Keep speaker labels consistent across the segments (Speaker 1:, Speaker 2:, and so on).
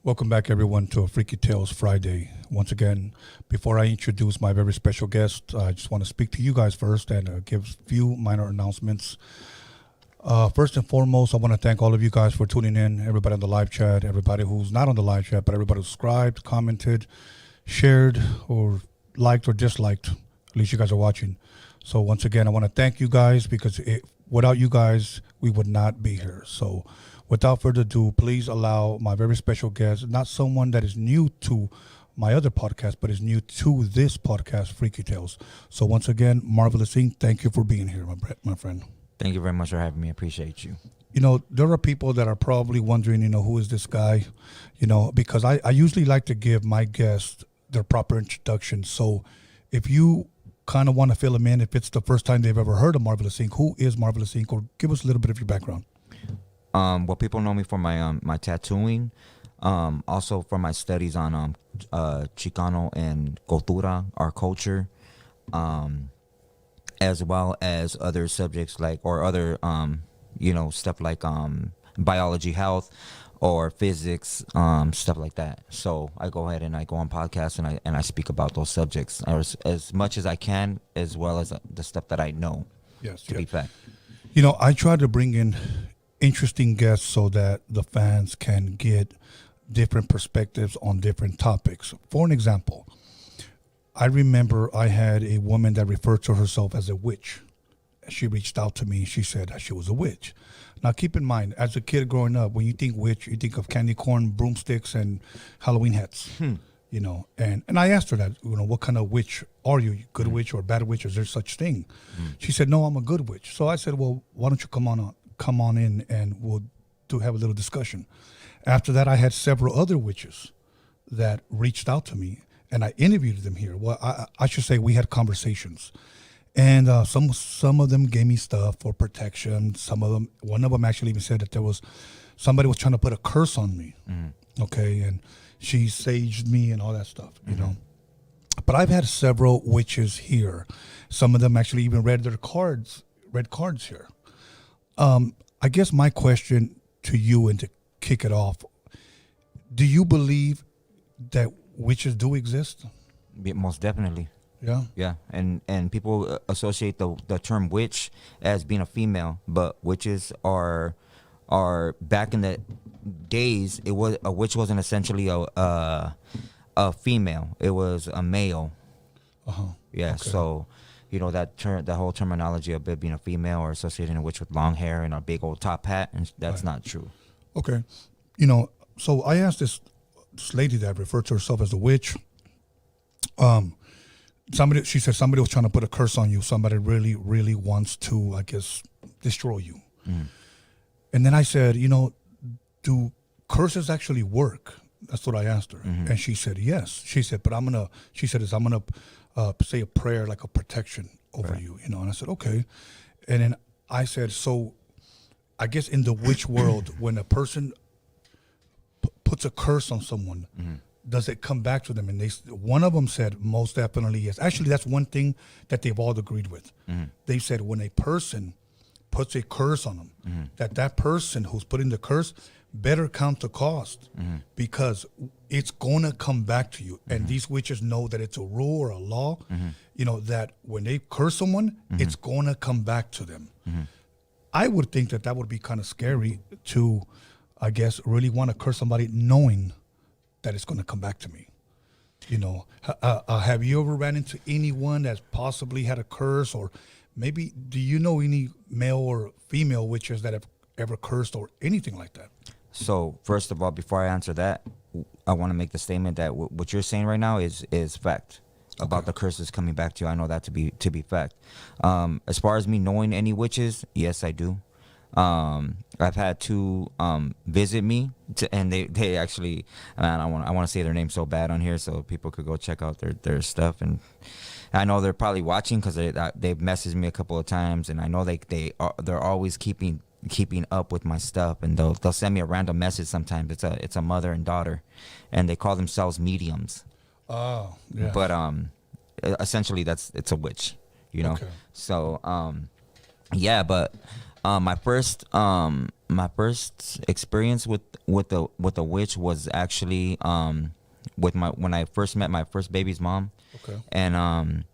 Speaker 1: Welcome back, everyone, to a Freaky Tales Friday. Once again, before I introduce my very special guest, I just want to speak to you guys first and give a few minor announcements. First and foremost, I want to thank all of you guys for tuning in, everybody on the live chat, everybody who's not on the live chat, but everybody who subscribed, commented, shared, or liked or disliked. At least you guys are watching. So once again, I want to thank you guys because without you guys, we would not be here. So without further ado, please allow my very special guest, not someone that is new to my other podcast, but is new to this podcast, Freaky Tales. So once again, Marvelous Inc., thank you for being here, my friend.
Speaker 2: Thank you very much for having me. I appreciate you.
Speaker 1: You know, there are people that are probably wondering, who is this guy? Because I usually like to give my guests their proper introduction. So if you kind of want to fill them in, if it's the first time they've ever heard of Marvelous Inc., who is Marvelous Inc., or give us a little bit of your background.
Speaker 2: Well, people know me for my my tattooing, also for my studies on Chicano and Cultura, our culture, as well as other subjects other stuff like biology, health, or physics, stuff like that. So I go ahead and I go on podcasts and I speak about those subjects as much as I can, as well as the stuff that I know.
Speaker 1: Yes,
Speaker 2: to be fair.
Speaker 1: I try to bring in interesting guests so that the fans can get different perspectives on different topics. For an example, I remember I had a woman that referred to herself as a witch. She reached out to me. She said that she was a witch. Now, keep in mind, as a kid growing up, when you think witch, you think of candy corn, broomsticks, and Halloween hats. And I asked her that, what kind of witch are you? Good witch or bad witch? Is there such thing? She said, no, I'm a good witch. So I said, well, why don't you come on in and we'll have a little discussion. After that, I had several other witches that reached out to me, and I interviewed them here. Well, I should say we had conversations. And some of them gave me stuff for protection. One of them actually even said that somebody was trying to put a curse on me. Okay, and she saged me and all that stuff, But I've had several witches here. Some of them actually even read cards here. I guess my question to you, and to kick it off, do you believe that witches do exist?
Speaker 2: Most definitely.
Speaker 1: Yeah.
Speaker 2: And people associate the term witch as being a female, but witches are back in the days. A witch wasn't essentially a female. It was a male. Yeah. Okay. So that whole terminology of it being a female or associating a witch with long hair and a big old top hat, and that's not true.
Speaker 1: Okay. So I asked this lady that referred to herself as a witch. She said somebody was trying to put a curse on you. Somebody really, really wants to, I guess, destroy you. And then I said, do curses actually work? That's what I asked her. And she said, yes. She said, but I'm going to say a prayer, like a protection over you, And I said, okay. And then I said, so I guess in the witch world, when a person puts a curse on someone, does it come back to them? And one of them said, most definitely yes. Actually, that's one thing that they've all agreed with. They said when a person puts a curse on them, that person who's putting the curse better count the cost, because it's going to come back to you. And these witches know that it's a rule or a law, that when they curse someone, it's going to come back to them. I would think that would be kind of scary to, I guess, really want to curse somebody knowing that it's going to come back to me. Have you ever ran into anyone that's possibly had a curse, or maybe do you know any male or female witches that have ever cursed or anything like that?
Speaker 2: So first of all, before I answer that, I want to make the statement that what you're saying right now is fact about the curses coming back to you. I know that to be fact. As far as me knowing any witches, yes, I do. I've had two visit me, and they actually, man, I want to say their name so bad on here so people could go check out their stuff. And I know they're probably watching because they've messaged me a couple of times, and I know they're always keeping up with my stuff, and they'll send me a random message sometimes. It's a mother and daughter, and they call themselves mediums.
Speaker 1: Oh, yeah.
Speaker 2: But essentially it's a witch, Okay. So yeah, but My first experience with the witch was actually when I first met my first baby's mom.
Speaker 1: Okay.
Speaker 2: And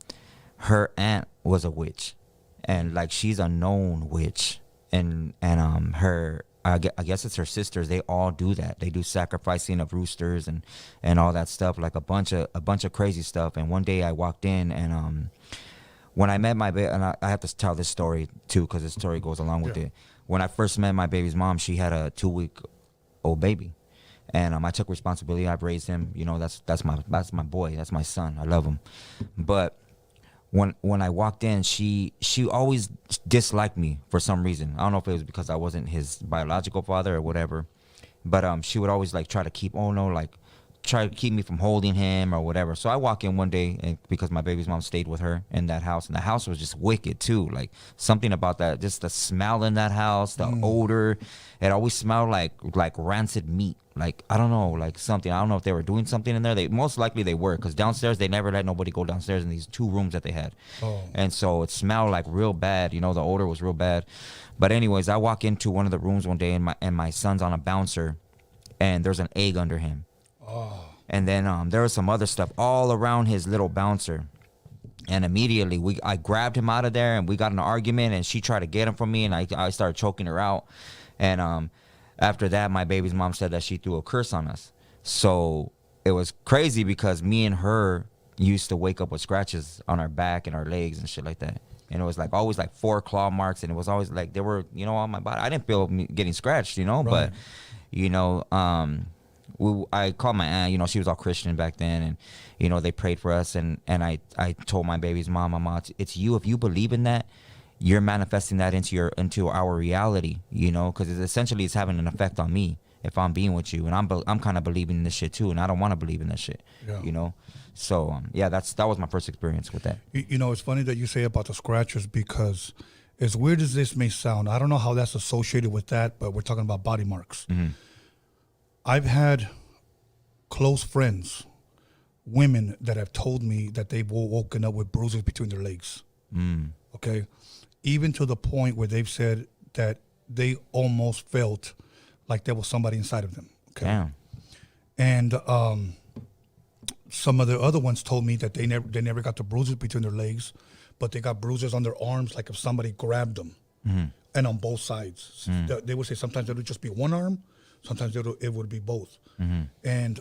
Speaker 2: her aunt was a witch, and like she's a known witch, and her I guess it's her sisters. They all do that. They do sacrificing of roosters and all that stuff, like a bunch of crazy stuff. And one day I walked in, and when I met my baby, and I have to tell this story too because this story goes along with it. When I first met my baby's mom, she had a 2-week-old baby, and I took responsibility. I've raised him. You know, that's my boy. That's my son. I love him. But when I walked in, she always disliked me for some reason. I don't know if it was because I wasn't his biological father or whatever, but she would always like try to try to keep me from holding him or whatever. So I walk in one day, and because my baby's mom stayed with her in that house, and the house was just wicked too. Like something about that, just the smell in that house, the odor, it always smelled like rancid meat. Like, I don't know, like something. I don't know if they were doing something in there. They most likely they were, because downstairs they never let nobody go downstairs in these 2 rooms that they had. And so it smelled like real bad. You know, the odor was real bad. But anyways, I walk into one of the rooms one day, and my son's on a bouncer, and there's an egg under him. And then there was some other stuff all around his little bouncer. And immediately I grabbed him out of there, and we got in an argument, and she tried to get him from me, and I started choking her out. And after that, my baby's mom said that she threw a curse on us. So it was crazy because me and her used to wake up with scratches on our back and our legs and shit like that. And it was like always like 4 claw marks, and it was always like they were, you know, on my body. I didn't feel me getting scratched, you know, but you know, I called my aunt, you know, she was all Christian back then, and you know, they prayed for us, and I told my baby's mom, Mama, it's you. If you believe in that, you're manifesting that into our reality, you know, because it's having an effect on me if I'm being with you, and I'm kind of believing in this shit too, and I don't want to believe in this shit, you know. So yeah, that was my first experience with that.
Speaker 1: You know, it's funny that you say about the scratches, because as weird as this may sound, I don't know how that's associated with that, but we're talking about body marks. I've had close friends, women, that have told me that they've woken up with bruises between their legs. Okay, even to the point where they've said that they almost felt like there was somebody inside of them. Okay,
Speaker 2: Damn.
Speaker 1: And some of the other ones told me that they never got the bruises between their legs, but they got bruises on their arms, like if somebody grabbed them, and on both sides. They would say sometimes it would just be one arm, sometimes it would be both. And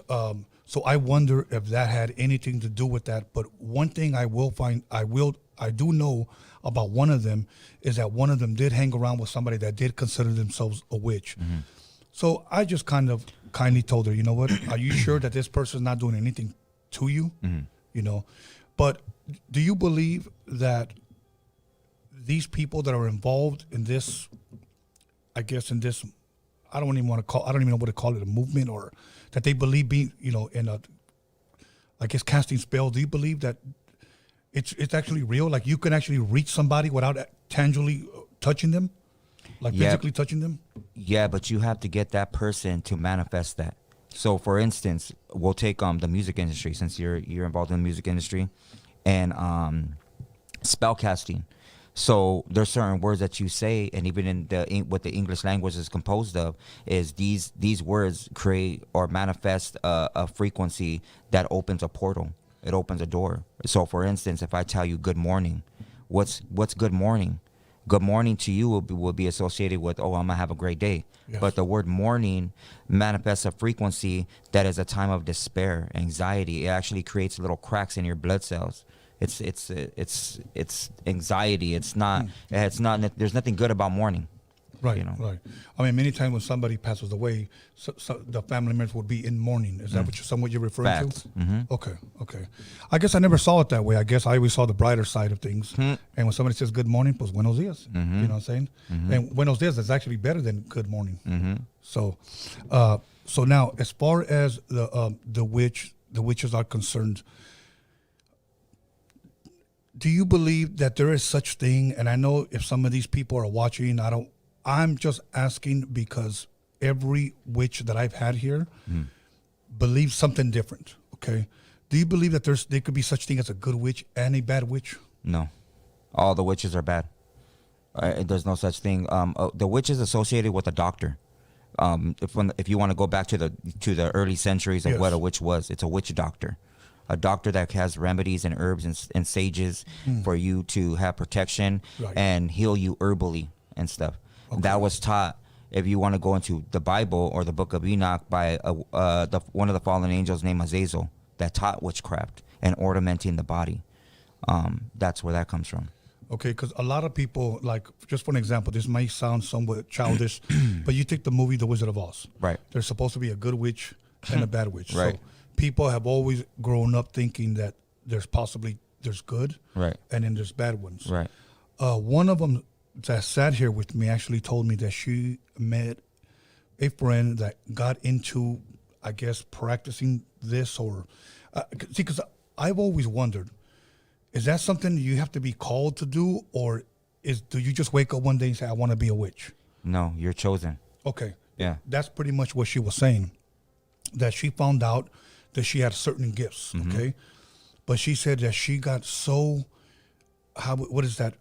Speaker 1: so I wonder if that had anything to do with that. But one thing I do know about one of them is that one of them did hang around with somebody that did consider themselves a witch. So I just kind of kindly told her, you know what, are you sure that this person's not doing anything to you? You know, but do you believe that these people that are involved in this, I guess in this, I don't even know what to call it, a movement, or that they believe being, you know, in a, I guess, casting spells, do you believe that it's actually real? Like you can actually reach somebody without tangibly touching them? Like physically touching them?
Speaker 2: Yeah, but you have to get that person to manifest that. So for instance, we'll take the music industry, since you're involved in the music industry, and spell casting. So there's certain words that you say, and even in what the English language is composed of, is these words create or manifest a frequency that opens a portal. It opens a door. So for instance, if I tell you good morning, what's good morning? Good morning to you will be associated with, oh, I'm gonna have a great day. Yes. But the word morning manifests a frequency that is a time of despair, anxiety. It actually creates little cracks in your blood cells. It's anxiety. It's not. There's nothing good about morning.
Speaker 1: Right.
Speaker 2: You know?
Speaker 1: Right. I mean, many times when somebody passes away, so the family members would be in mourning. Is that what you're referring
Speaker 2: Facts.
Speaker 1: to? Okay. I guess I never saw it that way. I guess I always saw the brighter side of things. And when somebody says good morning, pues buenos dias. You know what I'm saying? And buenos dias is actually better than good morning. So now, as far as the witches are concerned, do you believe that there is such thing? And I know if some of these people are watching, I'm just asking because every witch that I've had here believes something different. Okay. Do you believe that there could be such thing as a good witch and a bad witch?
Speaker 2: No. All the witches are bad. There's no such thing. The witch is associated with a doctor. If you want to go back to the early centuries of
Speaker 1: Yes.
Speaker 2: what a witch was, it's a witch doctor, a doctor that has remedies and herbs and sages for you to have protection
Speaker 1: Right.
Speaker 2: and heal you herbally and stuff.
Speaker 1: Okay.
Speaker 2: That was taught. If you want to go into the Bible or the Book of Enoch by one of the fallen angels named Azazel, that taught witchcraft and ornamenting the body. That's where that comes from.
Speaker 1: Okay, because a lot of people, like, just for an example, this might sound somewhat childish, but you take the movie The Wizard of Oz.
Speaker 2: Right.
Speaker 1: There's supposed to be a good witch and a bad witch.
Speaker 2: Right.
Speaker 1: So people have always grown up thinking that there's good,
Speaker 2: Right.
Speaker 1: and then there's bad ones.
Speaker 2: Right.
Speaker 1: One of them that sat here with me actually told me that she met a friend that got into, I guess, practicing this or see, because I've always wondered, is that something you have to be called to do, or do you just wake up one day and say, I want to be a witch?
Speaker 2: No, you're chosen.
Speaker 1: Okay.
Speaker 2: Yeah.
Speaker 1: That's pretty much what she was saying, that she found out that she had certain gifts,
Speaker 2: Mm-hmm.
Speaker 1: okay? But she said that she got so, what is that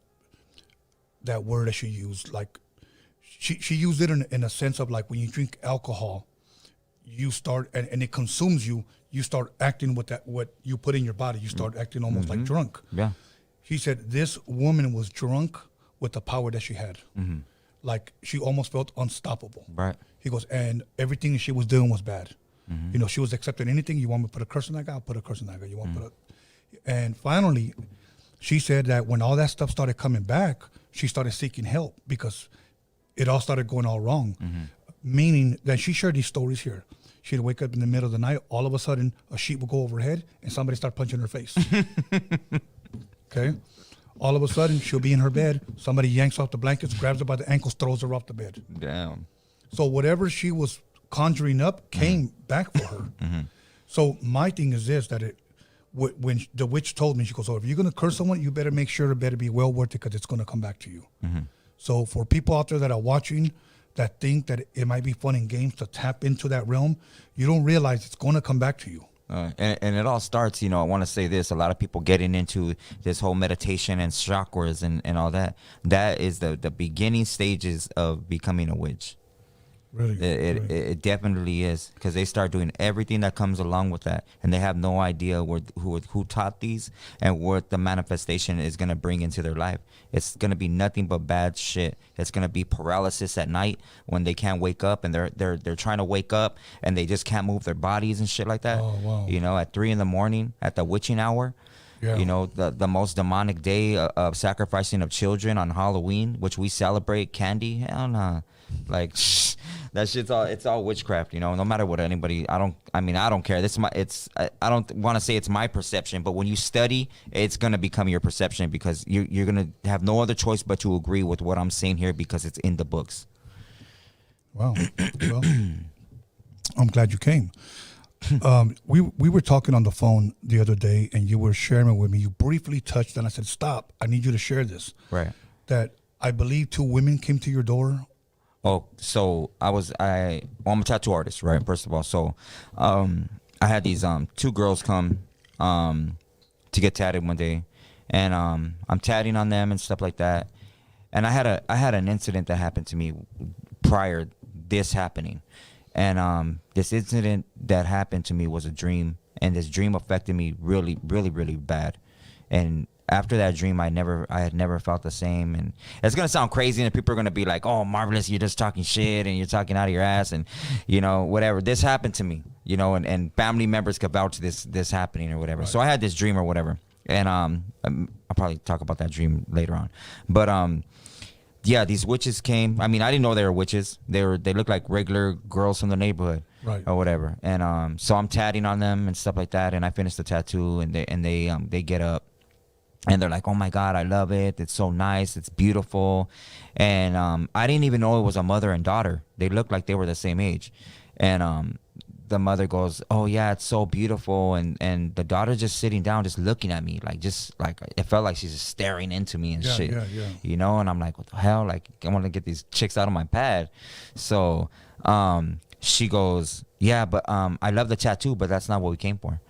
Speaker 1: word that she used? Like, she used it in a sense of like when you drink alcohol, you start, and it consumes you, you start acting with what you put in your body. You start acting almost like drunk.
Speaker 2: Yeah.
Speaker 1: She said this woman was drunk with the power that she had. Like, she almost felt unstoppable.
Speaker 2: Right.
Speaker 1: He goes, and everything she was doing was bad. You know, she was accepting anything. You want me to put a curse on that guy? I'll put a curse on that guy. You want to put a... And finally, she said that when all that stuff started coming back, she started seeking help because it all started going all wrong. Meaning that she shared these stories here. She'd wake up in the middle of the night. All of a sudden, a sheet would go over her head, and somebody start punching her face. Okay? All of a sudden, she'll be in her bed. Somebody yanks off the blankets, grabs her by the ankles, throws her off the bed.
Speaker 2: Damn.
Speaker 1: So whatever she was conjuring up came back for her. So my thing is this, that when the witch told me, she goes, oh, if you're going to curse someone, you better make sure it better be well worth it because it's going to come back to you. So for people out there that are watching that think that it might be fun and games to tap into that realm, you don't realize it's going to come back to you.
Speaker 2: And it all starts, I want to say this, a lot of people getting into this whole meditation and chakras and all that. That is the beginning stages of becoming a witch.
Speaker 1: Really?
Speaker 2: It definitely is, because they start doing everything that comes along with that, and they have no idea who taught these and what the manifestation is going to bring into their life. It's going to be nothing but bad shit. It's going to be paralysis at night when they can't wake up, and they're trying to wake up and they just can't move their bodies and shit like that.
Speaker 1: Oh, wow.
Speaker 2: At 3 a.m, at the witching hour.
Speaker 1: Yeah.
Speaker 2: The most demonic day of sacrificing of children on Halloween, which we celebrate candy. Hell nah. Like, that shit's it's all witchcraft, no matter what anybody, I don't care. I don't want to say it's my perception, but when you study, it's going to become your perception, because you're going to have no other choice but to agree with what I'm saying here, because it's in the books.
Speaker 1: Wow. Well, I'm glad you came. We were talking on the phone the other day, and you were sharing with me. You briefly touched, and I said, stop, I need you to share this.
Speaker 2: Right.
Speaker 1: That I believe 2 women came to your door.
Speaker 2: Oh, so I'm a tattoo artist, right? First of all, so I had these 2 girls come to get tatted one day, and I'm tatting on them and stuff like that. And I had an incident that happened to me prior this happening, and this incident that happened to me was a dream, and this dream affected me really, really, really bad. And after that dream, I had never felt the same. And it's gonna sound crazy, and people are gonna be like, "Oh, Marvelous, you're just talking shit and you're talking out of your ass," and whatever. This happened to me, and family members could vouch this happening or whatever. Right. So I had this dream or whatever, and I'll probably talk about that dream later on. But yeah, these witches came. I didn't know they were witches. They looked like regular girls from the neighborhood,
Speaker 1: right,
Speaker 2: or whatever. And so I'm tatting on them and stuff like that, and I finished the tattoo, and they get up. And they're like, oh, my God, I love it. It's so nice. It's beautiful. And I didn't even know it was a mother and daughter. They looked like they were the same age. And the mother goes, oh, yeah, it's so beautiful. And the daughter just sitting down, just looking at me, like it felt like she's just staring into me and shit.
Speaker 1: Yeah.
Speaker 2: And I'm like, what the hell? Like, I want to get these chicks out of my pad. So she goes, yeah, but I love the tattoo, but that's not what we came for.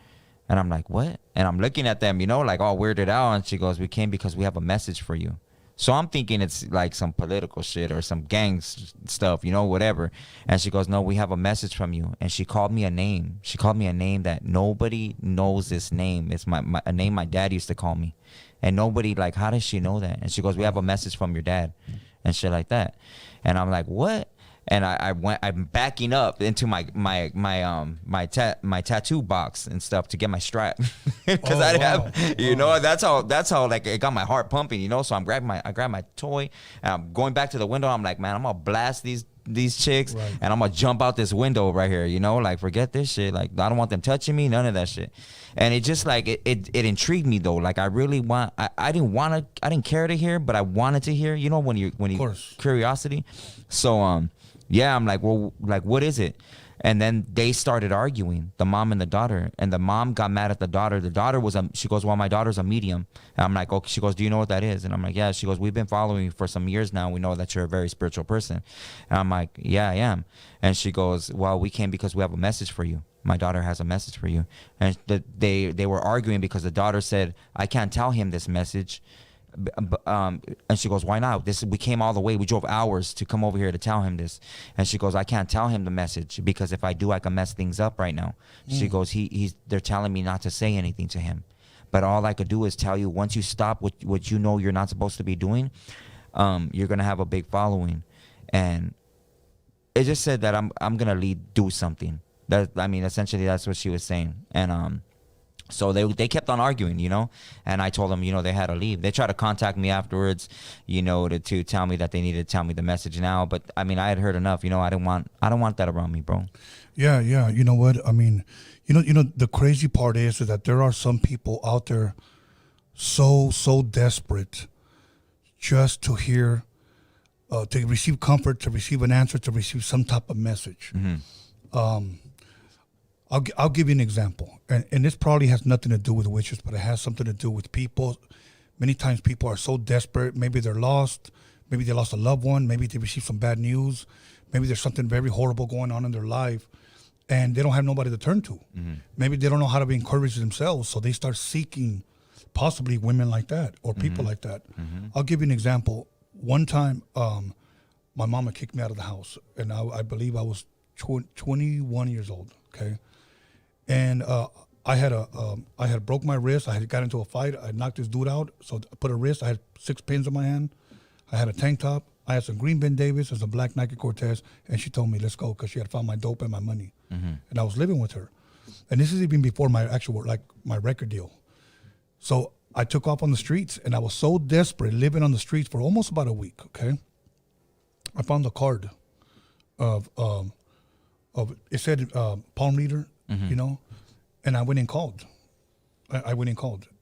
Speaker 2: And I'm like, what? And I'm looking at them, like all weirded out. And she goes, we came because we have a message for you. So I'm thinking it's like some political shit or some gang stuff, you know, whatever. And she goes, no, we have a message from you. And she called me a name. She called me a name that nobody knows this name. It's a name my dad used to call me. And nobody, like, how does she know that? And she goes, we have a message from your dad and shit like that. And I'm like, what? And I'm backing up into my tattoo box and stuff to get my strap because I didn't have, you know, that's how like it got my heart pumping, you know. So I grab my toy and I'm going back to the window. I'm like, man, I'm gonna blast these chicks and I'm gonna jump out this window right here, you know, like forget this shit. Like I don't want them touching me, none of that shit. And it just like it intrigued me though. Like I really I didn't care to hear, but I wanted to hear, you know, when you curiosity. So yeah, I'm like, well, like, what is it? And then they started arguing, the mom and the daughter. And the mom got mad at the daughter. The daughter she goes, well, my daughter's a medium. And I'm like, okay. She goes, do you know what that is? And I'm like, yeah. She goes, we've been following you for some years now. We know that you're a very spiritual person. And I'm like, yeah, I am. And she goes, well, we came because we have a message for you. My daughter has a message for you. And they were arguing because the daughter said, I can't tell him this message. And she goes, why not? We came all the way. We drove hours to come over here to tell him this. And she goes, I can't tell him the message because if I do, I can mess things up right now. She goes, they're telling me not to say anything to him. But all I could do is tell you, once you stop what you know you're not supposed to be doing, you're going to have a big following. And it just said that I'm going to do something. Essentially that's what she was saying. And, so they kept on arguing, you know, and I told them, you know, they had to leave. They tried to contact me afterwards, you know, to tell me that they needed to tell me the message now. But I mean, I had heard enough, you know. I don't want that around me, bro.
Speaker 1: Yeah. You know what? I mean, you know, the crazy part is that there are some people out there so desperate just to hear, to receive comfort, to receive an answer, to receive some type of message. Mm-hmm. I'll give you an example, and this probably has nothing to do with witches, but it has something to do with people. Many times people are so desperate. Maybe they're lost. Maybe they lost a loved one. Maybe they received some bad news. Maybe there's something very horrible going on in their life, and they don't have nobody to turn to. Mm-hmm. Maybe they don't know how to encourage themselves, so they start seeking possibly women like that or people like that. Mm-hmm. I'll give you an example. One time, my mama kicked me out of the house, and I believe I was 21 years old, okay? And I had broke my wrist. I had got into a fight. I knocked this dude out. So I put a wrist. I had 6 pins in my hand. I had a tank top. I had some green Ben Davis and some black Nike Cortez. And she told me, let's go, because she had found my dope and my money. Mm-hmm. And I was living with her. And this is even before my actual, like, my record deal. So I took off on the streets, and I was so desperate, living on the streets for almost about a week, okay? I found a card of it said palm reader, you know, and I went and called.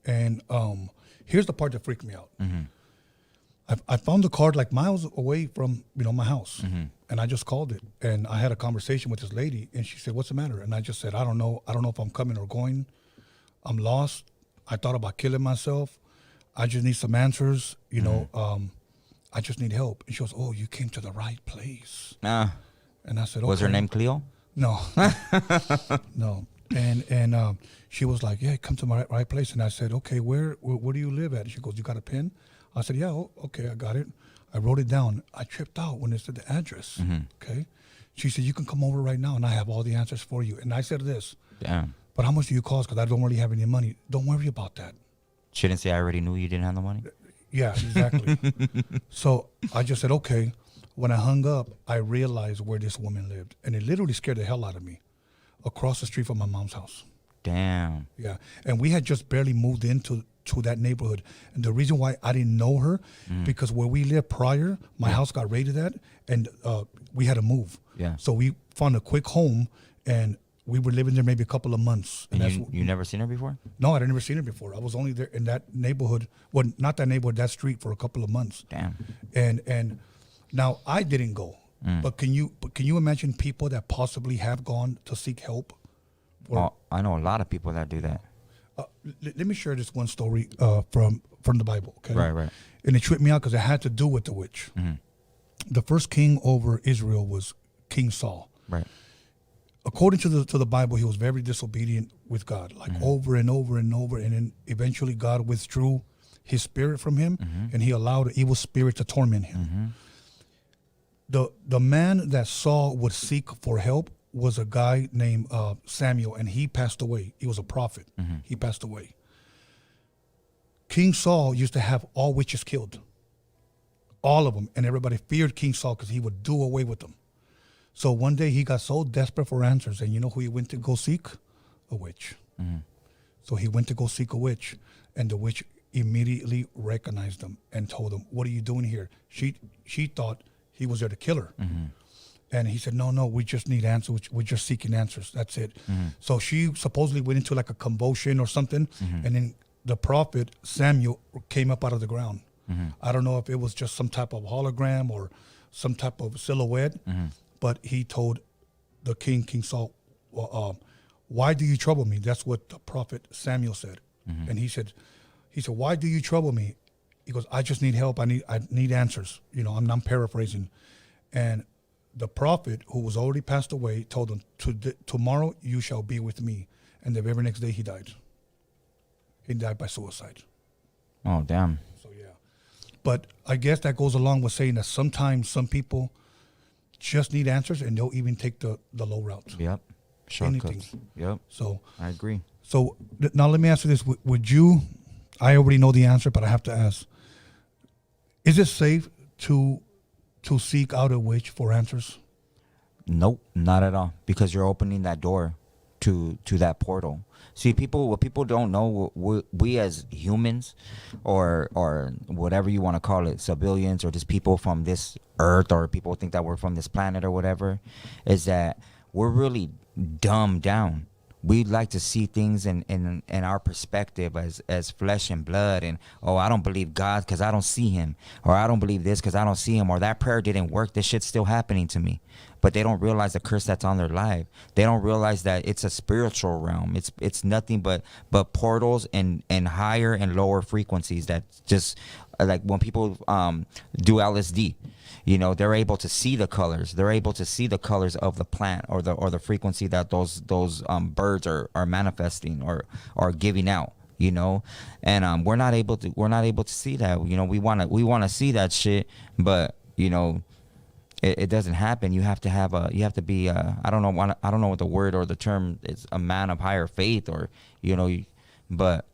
Speaker 1: And here's the part that freaked me out. Mm-hmm. I found the card like miles away from, you know, my house, and I just called it. And I had a conversation with this lady, and she said, "What's the matter?" And I just said, "I don't know. I don't know if I'm coming or going. I'm lost. I thought about killing myself. I just need some answers. You know, I just need help." And she goes, "Oh, you came to the right place." And I said, "Okay."
Speaker 2: Was her name Cleo?
Speaker 1: No, no. And she was like, "Yeah, come to my right place." And I said, "Okay, where do you live at?" And she goes, "You got a pen?" I said, "Yeah, okay, I got it." I wrote it down. I tripped out when it said the address. Okay. She said, "You can come over right now, and I have all the answers for you." And I said this. Damn. "But how much do you cost? Because I don't really have any money." "Don't worry about that."
Speaker 2: She didn't say, "I already knew you didn't have the money."
Speaker 1: Yeah, exactly. So I just said, "Okay." When I hung up, I realized where this woman lived, and it literally scared the hell out of me. Across the street from my mom's house.
Speaker 2: Damn.
Speaker 1: Yeah, and we had just barely moved into that neighborhood, and the reason why I didn't know her, because where we lived prior, my house got raided at, and we had to move. Yeah. So we found a quick home, and we were living there maybe a couple of months.
Speaker 2: And you never seen her before?
Speaker 1: No, I'd never seen her before. I was only there in that neighborhood, well, not that neighborhood, that street for a couple of months.
Speaker 2: Damn.
Speaker 1: And now I didn't go, but can you imagine people that possibly have gone to seek help?
Speaker 2: I know a lot of people that do that.
Speaker 1: Let me share this one story from the Bible. Okay.
Speaker 2: Right.
Speaker 1: And it tripped me out because it had to do with the witch. Mm-hmm. The first king over Israel was King Saul. Right. According to the Bible, he was very disobedient with God, like over and over and over, and then eventually God withdrew his spirit from him, and he allowed an evil spirit to torment him. The man that Saul would seek for help was a guy named Samuel, and he passed away. He was a prophet. He passed away. King Saul used to have all witches killed, all of them, and everybody feared King Saul because he would do away with them. So one day he got so desperate for answers, and you know who he went to go seek? A witch. So he went to go seek a witch, and the witch immediately recognized him and told him, "What are you doing here?" She thought he was there to kill her. And he said, no, we just need answers. We're just seeking answers. That's it. So she supposedly went into like a convulsion or something. And then the prophet Samuel came up out of the ground. I don't know if it was just some type of hologram or some type of silhouette, but he told the King Saul, why do you trouble me? That's what the prophet Samuel said. And he said, why do you trouble me? He goes, I just need help. I need answers. You know, I'm paraphrasing. And the prophet, who was already passed away, told him, tomorrow you shall be with me. And the very next day he died. He died by suicide.
Speaker 2: Oh, damn.
Speaker 1: So, yeah. But I guess that goes along with saying that sometimes some people just need answers, and they'll even take the low route.
Speaker 2: Yep. Shortcuts. Yep.
Speaker 1: So
Speaker 2: I agree.
Speaker 1: So now let me ask you this. Would you, I already know the answer, but I have to ask, is it safe to seek out a witch for answers?
Speaker 2: Nope, not at all. Because you're opening that door to that portal. See, what people don't know, we as humans, or whatever you want to call it, civilians, or just people from this earth, or people think that we're from this planet or whatever, is that we're really dumbed down. We like to see things in our perspective as flesh and blood, and I don't believe God because I don't see him, or I don't believe this because I don't see him, or that prayer didn't work, this shit's still happening to me. But they don't realize the curse that's on their life. They don't realize that it's a spiritual realm. It's nothing but portals and higher and lower frequencies that just, like when people do LSD, you know, they're able to see the colors. They're able to see the colors of the plant or the frequency that those birds are manifesting or giving out. You know, and we're not able to see that. You know, we want to see that shit, but you know, it doesn't happen. You have to be I don't know what the word or the term is, a man of higher faith, or you know, but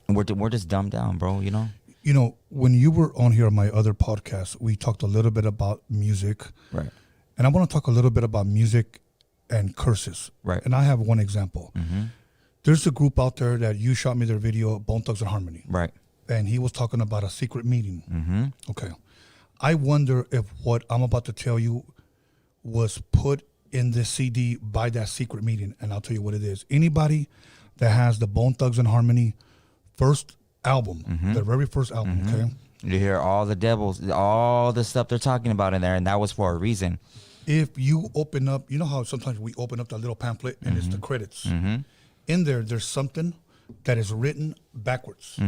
Speaker 2: we're just dumbed down, bro. You know.
Speaker 1: You know, when you were on here on my other podcast, we talked a little bit about music.
Speaker 2: Right.
Speaker 1: And I want to talk a little bit about music and curses.
Speaker 2: Right.
Speaker 1: And I have one example. There's a group out there that you shot me their video, Bone Thugs and Harmony.
Speaker 2: Right.
Speaker 1: And he was talking about a secret meeting. Okay. I wonder if what I'm about to tell you was put in this CD by that secret meeting. And I'll tell you what it is. Anybody that has the Bone Thugs and Harmony first album, their very first album, okay?
Speaker 2: You hear all the devils, all the stuff they're talking about in there, and that was for a reason.
Speaker 1: If you open up, you know how sometimes we open up that little pamphlet and it's the credits. In there's something that is written backwards,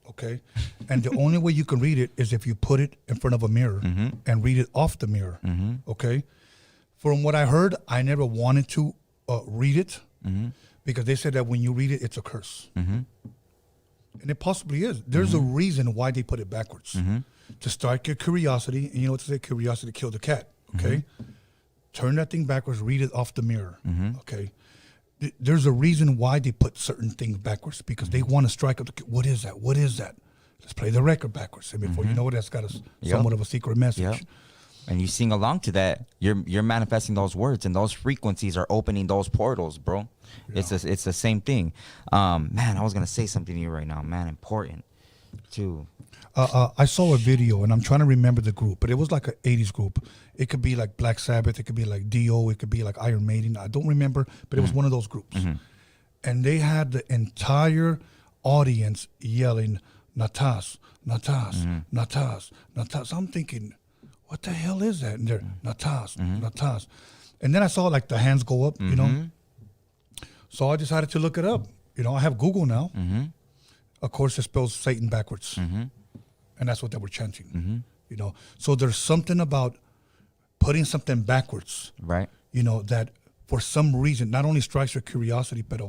Speaker 1: okay? And the only way you can read it is if you put it in front of a mirror and read it off the mirror, okay? From what I heard, I never wanted to read it because they said that when you read it, it's a curse. And it possibly is. There's a reason why they put it backwards. To strike your curiosity, and you know what to say, curiosity killed the cat, okay? Turn that thing backwards, read it off the mirror, okay? There's a reason why they put certain things backwards, because they want to strike up the, what is that? What is that? Let's play the record backwards. And before you know it, that's got somewhat of a secret message.
Speaker 2: And you sing along to that, you're manifesting those words, and those frequencies are opening those portals, bro. It's the same thing. Man, I was gonna say something to you right now, man. Important too.
Speaker 1: I saw a video, and I'm trying to remember the group, but it was like an 80s group. It could be like Black Sabbath, it could be like Dio, it could be like Iron Maiden. I don't remember, but it was one of those groups. And they had the entire audience yelling, Natas, Natas, Natas, Natas. I'm thinking, what the hell is that? And they're Natas, Natas. And then I saw like the hands go up, you know. So I decided to look it up. You know, I have Google now. Of course, it spells Satan backwards. And that's what they were chanting. You know, so there's something about putting something backwards,
Speaker 2: right?
Speaker 1: You know, that for some reason not only strikes your curiosity, but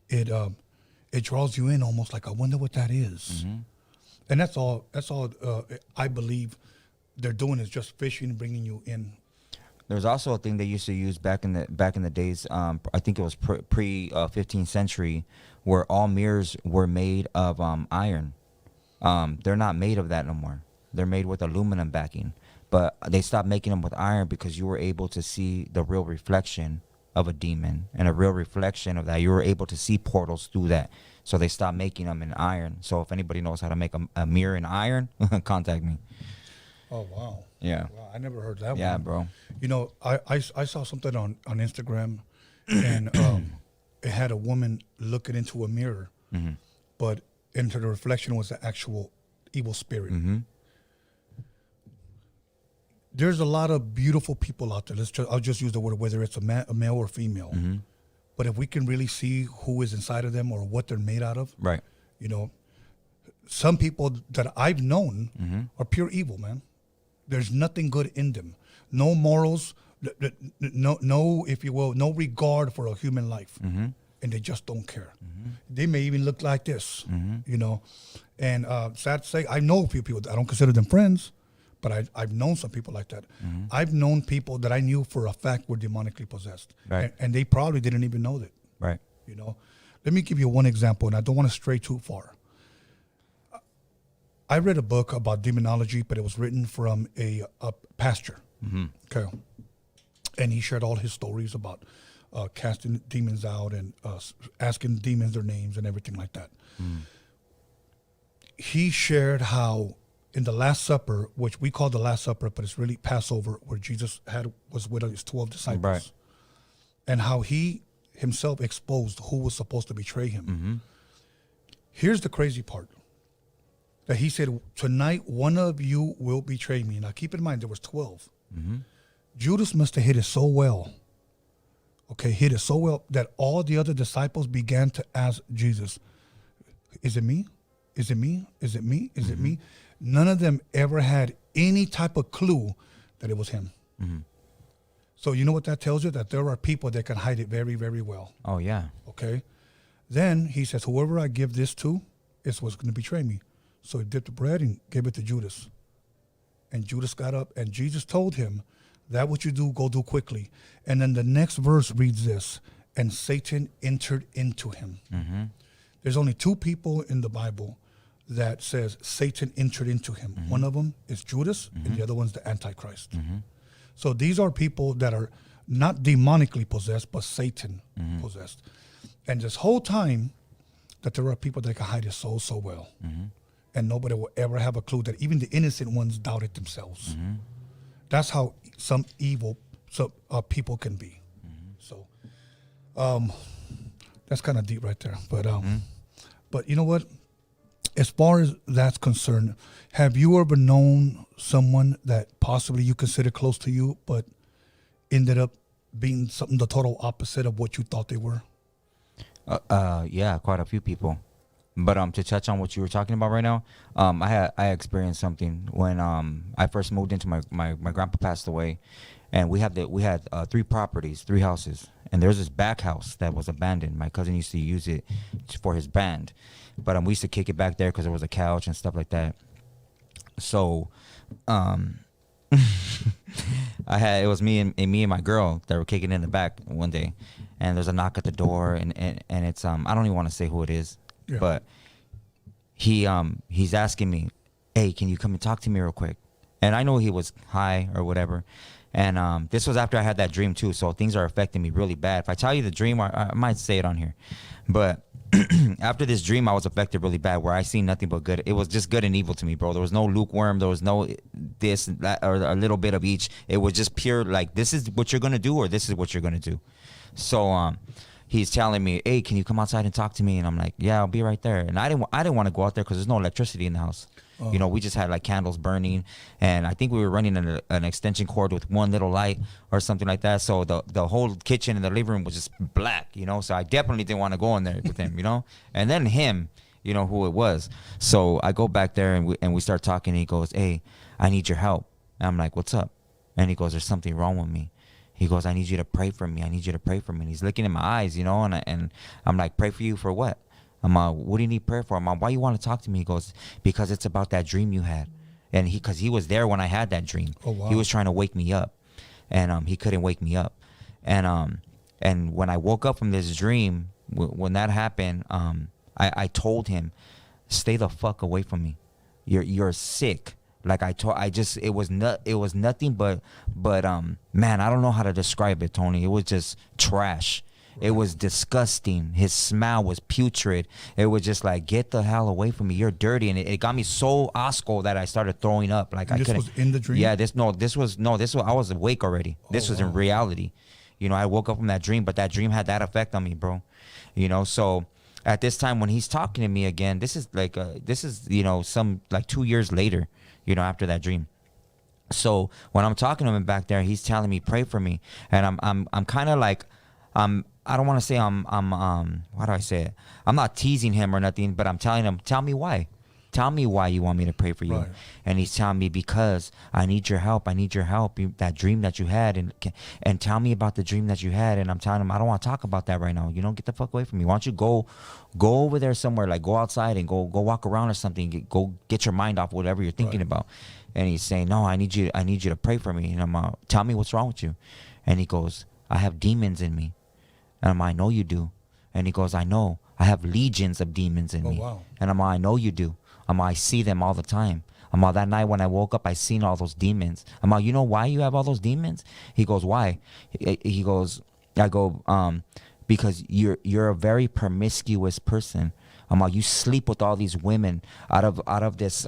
Speaker 1: it draws you in almost like, I wonder what that is. And that's all. That's all. I believe they're doing is just fishing, bringing you in.
Speaker 2: There's also a thing they used to use back in the days. I think it was pre 15th century, where all mirrors were made of iron. They're not made of that no more. They're made with aluminum backing. But they stopped making them with iron because you were able to see the real reflection of a demon, and a real reflection of that. You were able to see portals through that. So they stopped making them in iron. So if anybody knows how to make a mirror in iron, contact me.
Speaker 1: Oh wow!
Speaker 2: Yeah.
Speaker 1: Wow, I never heard that.
Speaker 2: Yeah,
Speaker 1: one.
Speaker 2: bro.
Speaker 1: You know, I saw something on Instagram, and it had a woman looking into a mirror, but into the reflection was the actual evil spirit. There's a lot of beautiful people out there. I'll just use the word, whether it's a male or female. But if we can really see who is inside of them or what they're made out of,
Speaker 2: Right.
Speaker 1: you know, some people that I've known are pure evil, man. There's nothing good in them. No morals, no, if you will, no regard for a human life. And they just don't care. They may even look like this, you know. And sad to say, I know a few people. I don't consider them friends, but I've known some people like that. I've known people that I knew for a fact were demonically possessed.
Speaker 2: Right.
Speaker 1: And they probably didn't even know that.
Speaker 2: Right.
Speaker 1: You know, let me give you one example, and I don't want to stray too far. I read a book about demonology, but it was written from a pastor. Okay, and he shared all his stories about casting demons out and asking demons their names and everything like that. He shared how in the Last Supper, which we call the Last Supper, but it's really Passover, where Jesus was with his 12 disciples,
Speaker 2: Right.
Speaker 1: and how he himself exposed who was supposed to betray him. Here's the crazy part. That he said, tonight one of you will betray me. Now keep in mind, there was 12. Judas must have hit it so well. Okay, hit it so well that all the other disciples began to ask Jesus, is it me? Is it me? Is it me? Is it me? None of them ever had any type of clue that it was him. So you know what that tells you? That there are people that can hide it very, very well.
Speaker 2: Oh, yeah.
Speaker 1: Okay. Then he says, whoever I give this to is what's going to betray me. So he dipped the bread and gave it to Judas. And Judas got up, and Jesus told him, that what you do, go do quickly. And then the next verse reads this, and Satan entered into him. There's only two people in the Bible that says Satan entered into him. One of them is Judas, and the other one's the Antichrist. So these are people that are not demonically possessed, but Satan possessed. And this whole time that there are people that can hide it so well. And nobody will ever have a clue that even the innocent ones doubted themselves. That's how some evil people can be. So that's kind of deep right there. But you know what? As far as that's concerned, have you ever known someone that possibly you consider close to you, but ended up being something the total opposite of what you thought they were?
Speaker 2: Yeah, quite a few people. But to touch on what you were talking about right now, I experienced something when I first moved into my grandpa passed away, and we had 3 properties, 3 houses, and there's this back house that was abandoned. My cousin used to use it for his band, but we used to kick it back there because there was a couch and stuff like that. So, it was me and my girl that were kicking in the back one day, and there's a knock at the door, and it's I don't even want to say who it is. Yeah. But he's asking me, hey, can you come and talk to me real quick? And I know he was high or whatever. And this was after I had that dream too. So things are affecting me really bad. If I tell you the dream, I might say it on here. But after this dream, I was affected really bad, where I seen nothing but good. It was just good and evil to me, bro. There was no lukewarm. There was no this, that, or a little bit of each. It was just pure, like, this is what you're going to do, or this is what you're going to do. So, he's telling me, hey, can you come outside and talk to me? And I'm like, yeah, I'll be right there. And I didn't want to go out there because there's no electricity in the house. You know, we just had like candles burning, and I think we were running an extension cord with one little light or something like that. So the whole kitchen and the living room was just black, you know. So I definitely didn't want to go in there with him, you know. And then him, you know who it was. So I go back there and we start talking. And he goes, hey, I need your help. And I'm like, what's up? And he goes, there's something wrong with me. He goes, I need you to pray for me. I need you to pray for me. And he's looking in my eyes, you know, and I'm like, pray for you for what? I'm what do you need prayer for? I'm why you want to talk to me? He goes, because it's about that dream you had. And because he was there when I had that dream.
Speaker 1: Oh, wow.
Speaker 2: He was trying to wake me up, and he couldn't wake me up. And when I woke up from this dream, when that happened, I told him, stay the fuck away from me. You're sick. Like it was nothing but man, I don't know how to describe it, Tony. It was just trash. It was disgusting. His smell was putrid. It was just like, get the hell away from me. You're dirty. And it got me so Osco that I started throwing up. Like,
Speaker 1: and
Speaker 2: I couldn't.
Speaker 1: This was in the dream?
Speaker 2: Yeah, I was awake already. This was in reality. You know, I woke up from that dream, but that dream had that effect on me, bro. You know, so at this time when he's talking to me again, this is you know, some like 2 years later, you know, after that dream. So when I'm talking to him back there, he's telling me, pray for me. And I'm kind of like, I don't want to say I'm how do I say it? I'm not teasing him or nothing, but I'm telling him, tell me why. Tell me why you want me to pray for you. Right. And he's telling me, because I need your help. I need your help. That dream that you had, and tell me about the dream that you had. And I'm telling him, I don't want to talk about that right now. You know, get the fuck away from me. Why don't you go over there somewhere, like go outside and go walk around or something. Go get your mind off whatever you're thinking about. And he's saying, no, I need you to pray for me. And I'm tell me what's wrong with you. And he goes, I have demons in me. And I know you do. And he goes, I know. I have legions of demons in me.
Speaker 1: Wow.
Speaker 2: And I know you do. I see them all the time. That night when I woke up, I seen all those demons. You know why you have all those demons? He goes, why? He goes, I go, because you're a very promiscuous person. You sleep with all these women out of this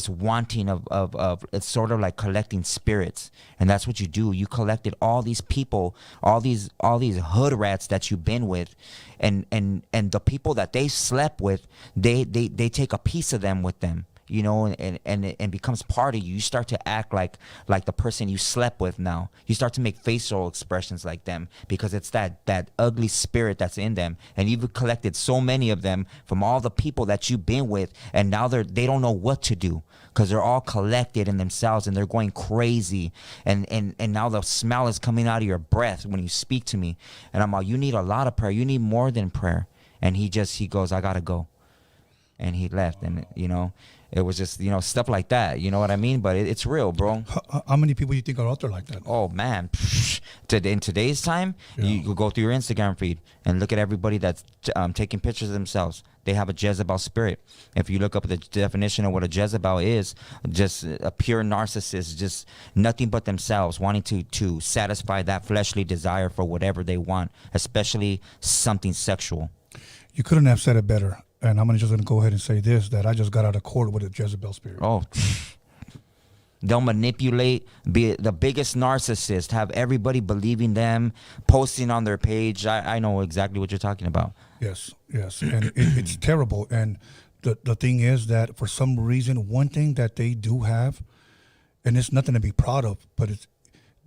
Speaker 2: wanting of it's sort of like collecting spirits. And that's what you do. You collected all these people, all these hood rats that you've been with, and the people that they slept with, they take a piece of them with them, you know, and it becomes part of you. You start to act like the person you slept with now. You start to make facial expressions like them, because it's that ugly spirit that's in them. And you've collected so many of them from all the people that you've been with, and now they don't know what to do, because they're all collected in themselves and they're going crazy. And now the smell is coming out of your breath when you speak to me. And I'm like, you need a lot of prayer. You need more than prayer. And he goes, I gotta go. And he left. And, you know, it was just, you know, stuff like that. You know what I mean? But it's real, bro.
Speaker 1: How many people you think are out there like that?
Speaker 2: Oh, man. In today's time, you go through your Instagram feed and look at everybody that's taking pictures of themselves. They have a Jezebel spirit. If you look up the definition of what a Jezebel is, just a pure narcissist, just nothing but themselves, wanting to satisfy that fleshly desire for whatever they want, especially something sexual.
Speaker 1: You couldn't have said it better. And I'm just going to go ahead and say this, that I just got out of court with a Jezebel spirit.
Speaker 2: Oh, they'll manipulate, be the biggest narcissist, have everybody believing them, posting on their page. I know exactly what you're talking about.
Speaker 1: Yes. And it's terrible. And the thing is that for some reason, one thing that they do have, and it's nothing to be proud of, but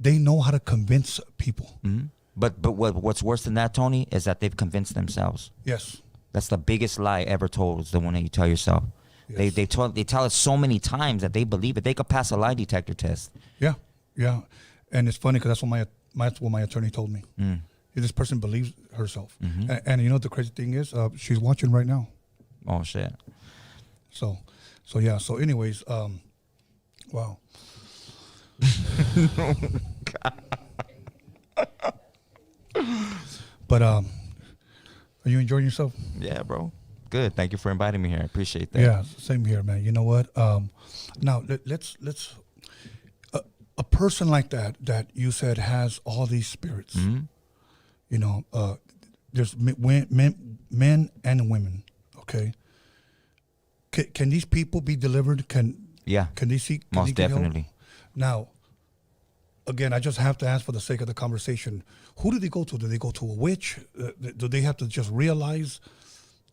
Speaker 1: they know how to convince people.
Speaker 2: Mm-hmm. But what's worse than that, Tony, is that they've convinced themselves.
Speaker 1: Yes.
Speaker 2: That's the biggest lie ever told, is the one that you tell yourself. Yes. They tell us so many times that they believe it. They could pass a lie detector test.
Speaker 1: Yeah. And it's funny because that's what my attorney told me. This person believes herself. Mm-hmm. And you know what the crazy thing is? She's watching right now.
Speaker 2: Oh, shit.
Speaker 1: So yeah. So anyways, wow. But are you enjoying yourself?
Speaker 2: Yeah, bro. Good. Thank you for inviting me here. I appreciate that.
Speaker 1: Yeah, same here, man. You know what? Now let's a person like that you said has all these spirits. Mm-hmm. You know, there's men and women. Okay. Can these people be delivered? Can they seek?
Speaker 2: Most definitely.
Speaker 1: Now, again, I just have to ask for the sake of the conversation, who do they go to? Do they go to a witch? Do they have to just realize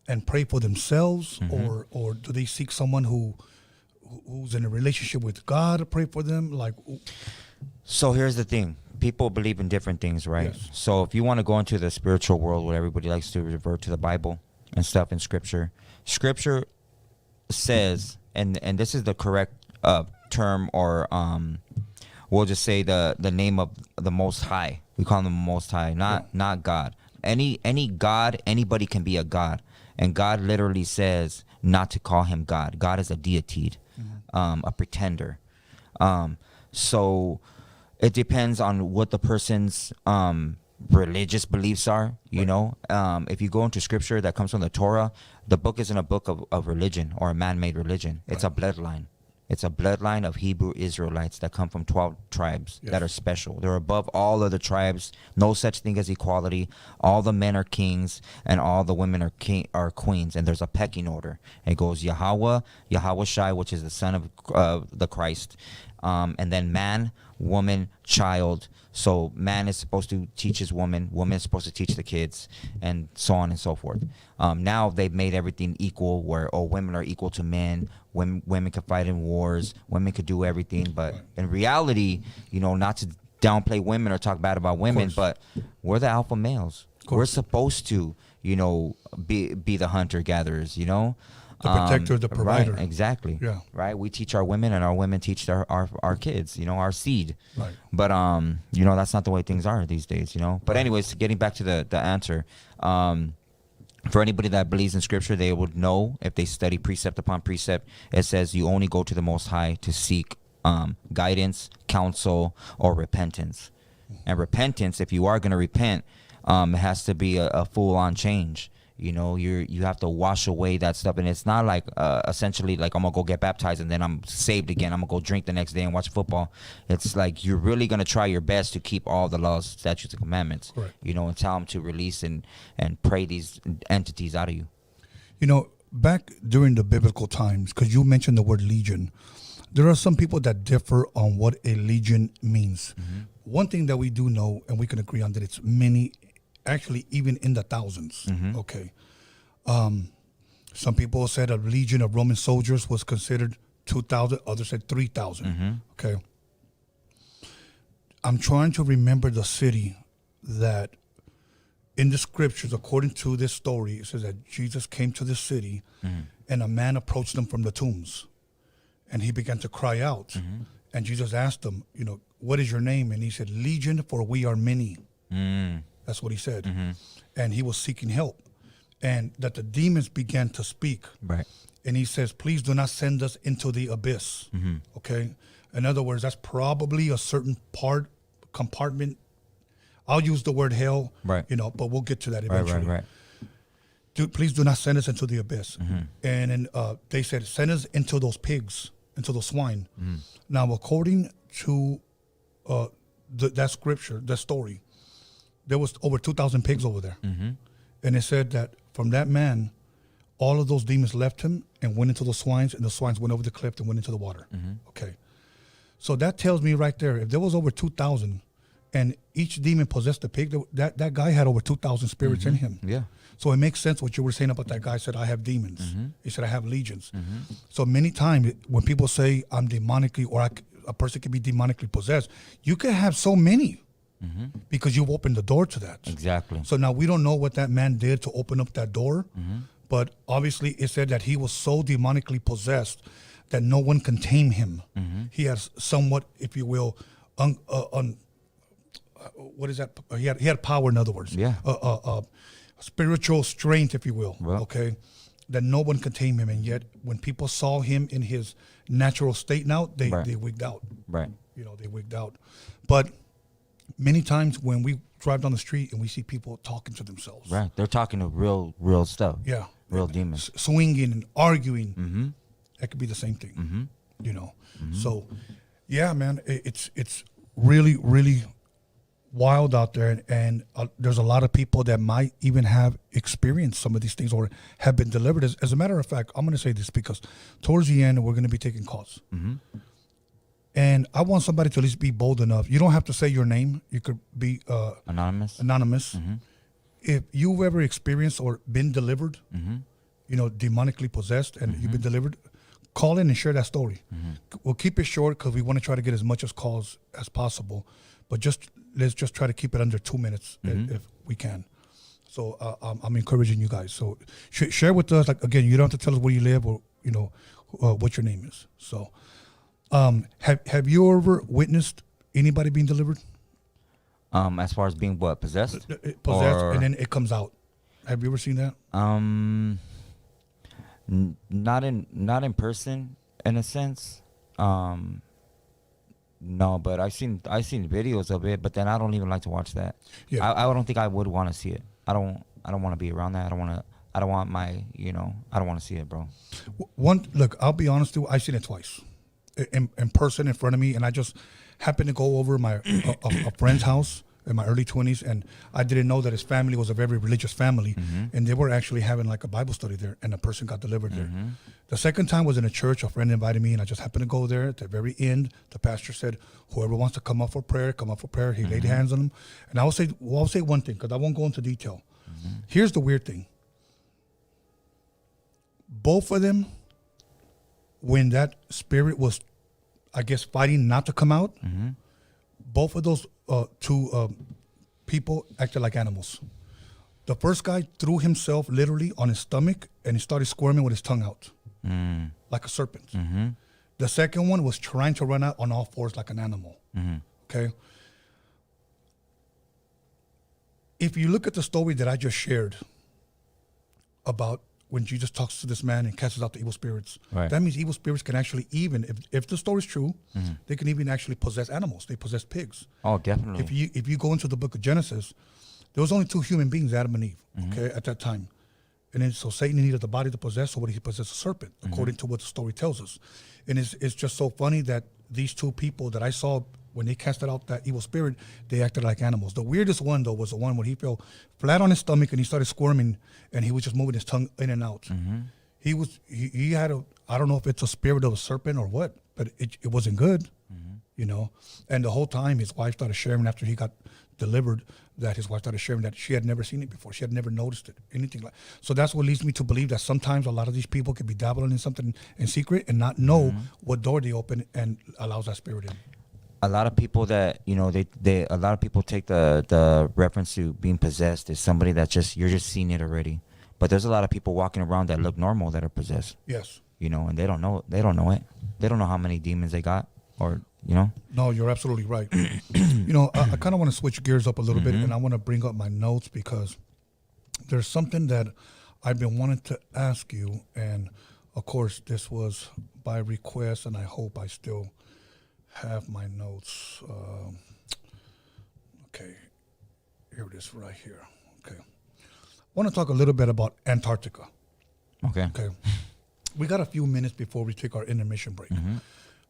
Speaker 1: and pray for themselves? Mm-hmm. Or do they seek someone who's in a relationship with God to pray for them?
Speaker 2: So here's the thing. People believe in different things, right?
Speaker 1: Yes.
Speaker 2: So if you want to go into the spiritual world where everybody likes to revert to the Bible and stuff in Scripture says, and this is the correct term, or we'll just say the name of the Most High. We call him the Most High, not God. Any God, anybody can be a God. And God literally says not to call him God. God is a deity, a pretender. So it depends on what the person's religious beliefs are, you know. If you go into scripture that comes from the Torah, the book isn't a book of religion or a man-made religion. It's a bloodline. It's a bloodline of Hebrew Israelites that come from 12 tribes that are special. They're above all other tribes. No such thing as equality. All the men are kings and all the women are queens. And there's a pecking order. It goes Yahweh, Yahweh Shai, which is the son of the Christ. And then man, woman, child. So man is supposed to teach his woman is supposed to teach the kids, and so on and so forth. Now they've made everything equal, where women are equal to men, women can fight in wars, women could do everything. But in reality, you know, not to downplay women or talk bad about women, but we're the alpha males. We're supposed to, you know, be the hunter gatherers, you know.
Speaker 1: The protector, the provider.
Speaker 2: Right, exactly.
Speaker 1: Yeah.
Speaker 2: Right. We teach our women, and our women teach our kids, you know, our seed.
Speaker 1: Right.
Speaker 2: But you know, that's not the way things are these days, you know. But anyways, getting back to the answer, for anybody that believes in scripture, they would know, if they study precept upon precept, it says you only go to the Most High to seek guidance, counsel, or repentance. And repentance, if you are going to repent, it has to be a full-on change. You know, you have to wash away that stuff. And it's not like essentially like I'm going to go get baptized and then I'm saved again. I'm going to go drink the next day and watch football. It's like you're really going to try your best to keep all the laws, statutes, and commandments. Correct. You know, and tell them to release and pray these entities out of you.
Speaker 1: You know, back during the biblical times, because you mentioned the word legion, there are some people that differ on what a legion means. One thing that we do know, and we can agree on, that it's many, actually even in the thousands. Okay. Some people said a legion of Roman soldiers was considered 2,000. Others said 3,000. Okay. I'm trying to remember the city that in the scriptures, according to this story, it says that Jesus came to this city and a man approached them from the tombs and he began to cry out. And Jesus asked him, you know, what is your name? And he said, Legion, for we are many. That's what he said. And he was seeking help. And that the demons began to speak. Right. And he says, please do not send us into the abyss. Okay? In other words, that's probably a certain compartment. I'll use the word hell, you know, but we'll get to that eventually. Right. Dude, please do not send us into the abyss. And then they said, send us into those pigs, into those swine. Now, according to that scripture, that story, there was over 2,000 pigs over there. And it said that from that man, all of those demons left him and went into the swines, and the swines went over the cliff and went into the water. Okay. So that tells me right there, if there was over 2,000 and each demon possessed a pig, that guy had over 2,000 spirits in him. Yeah. So it makes sense what you were saying about that guy said, I have demons. He said, I have legions. So many times when people say I'm demonically, or a person can be demonically possessed, you can have so many. Because you've opened the door to that. Exactly. So now we don't know what that man did to open up that door, but obviously it said that he was so demonically possessed that no one can tame him. He has somewhat, if you will, what is that? He had power, in other words. Yeah. Spiritual strength, if you will. Okay. That no one can tame him, and yet when people saw him in his natural state, now they wigged out. Right. You know, they wigged out, but. Many times when we drive down the street and we see people talking to themselves. Right. They're talking to real stuff. Yeah. Real demons. Swinging and arguing. That could be the same thing. You know. So, yeah, man, it's really, really wild out there. And there's a lot of people that might even have experienced some of these things or have been delivered. As a matter of fact, I'm going to say this because towards the end, we're going to be taking calls. And I want somebody to at least be bold enough. You don't have to say your name. You could be anonymous. If you've ever experienced or been delivered, you know, demonically possessed, and you've been delivered, call in and share that story. We'll keep it short because we want to try to get as much as calls as possible. But let's just try to keep it under 2 minutes if we can. So I'm encouraging you guys. So share with us. Like again, you don't have to tell us where you live or you know what your name is. So. Have you ever witnessed anybody being delivered?
Speaker 2: As far as being what, possessed?
Speaker 1: Possessed, and then it comes out. Have you ever seen that?
Speaker 2: Not in person in a sense. No, but I've seen videos of it, but then I don't even like to watch that.
Speaker 1: Yeah.
Speaker 2: I don't think I would want to see it. I don't want to be around that. I don't want my, I don't want to see it, bro.
Speaker 1: Look, I'll be honest with you, I've seen it twice in person in front of me, and I just happened to go over my a friend's house in my early 20s, and I didn't know that his family was a very religious family, and they were actually having like a Bible study there, and a person got delivered there. The second time was in a church. A friend invited me, and I just happened to go there. At the very end, the pastor said, whoever wants to come up for prayer, come up for prayer. He laid hands on them. And I'll say one thing, because I won't go into detail. Here's the weird thing. Both of them, when that spirit was, I guess, fighting not to come out, both of those two people acted like animals. The first guy threw himself literally on his stomach, and he started squirming with his tongue out, like a serpent. The second one was trying to run out on all fours like an animal. Okay? If you look at the story that I just shared about when Jesus talks to this man and casts out the evil spirits, that means evil spirits can actually, even if the story is true, they can even actually possess animals. They possess pigs.
Speaker 2: Oh, definitely.
Speaker 1: If you go into the book of Genesis, there was only two human beings, Adam and Eve, okay, at that time. And then so Satan needed the body to possess, so what did he possess? A serpent, according to what the story tells us. And it's just so funny that these two people that I saw, when they casted out that evil spirit, they acted like animals. The weirdest one, though, was the one where he fell flat on his stomach and he started squirming, and he was just moving his tongue in and out. He had I don't know if it's a spirit of a serpent or what, but it wasn't good, And the whole time his wife started sharing after he got delivered, that his wife started sharing that she had never seen it before. She had never noticed it, anything like. So that's what leads me to believe that sometimes a lot of these people could be dabbling in something in secret and not know what door they open and allows that spirit in.
Speaker 2: A lot of people that a lot of people take the reference to being possessed as somebody that you're just seeing it already. But there's a lot of people walking around that look normal that are possessed.
Speaker 1: Yes.
Speaker 2: And they don't know it. They don't know how many demons they got, or
Speaker 1: No, you're absolutely right. I kind of want to switch gears up a little bit, and I want to bring up my notes because there's something that I've been wanting to ask you, and of course this was by request, and I hope I still have my notes. Okay, here it is right here. Okay, I want to talk a little bit about Antarctica. Okay, we got a few minutes before we take our intermission break.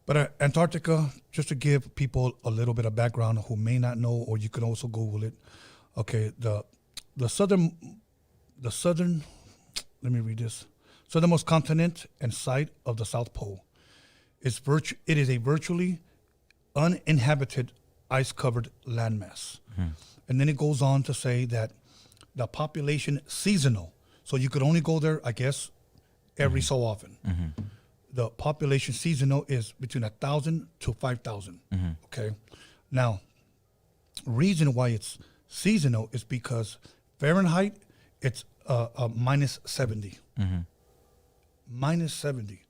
Speaker 1: But Antarctica, just to give people a little bit of background who may not know, or you can also Google it. Okay, the southern, let me read this. Southernmost continent and site of the South Pole. It is a virtually uninhabited, ice-covered landmass. And then it goes on to say that the population seasonal. So you could only go there, I guess, every so often. The population seasonal is between 1,000 to 5,000. Okay. Now, reason why it's seasonal is because Fahrenheit, it's minus 70. Minus 70.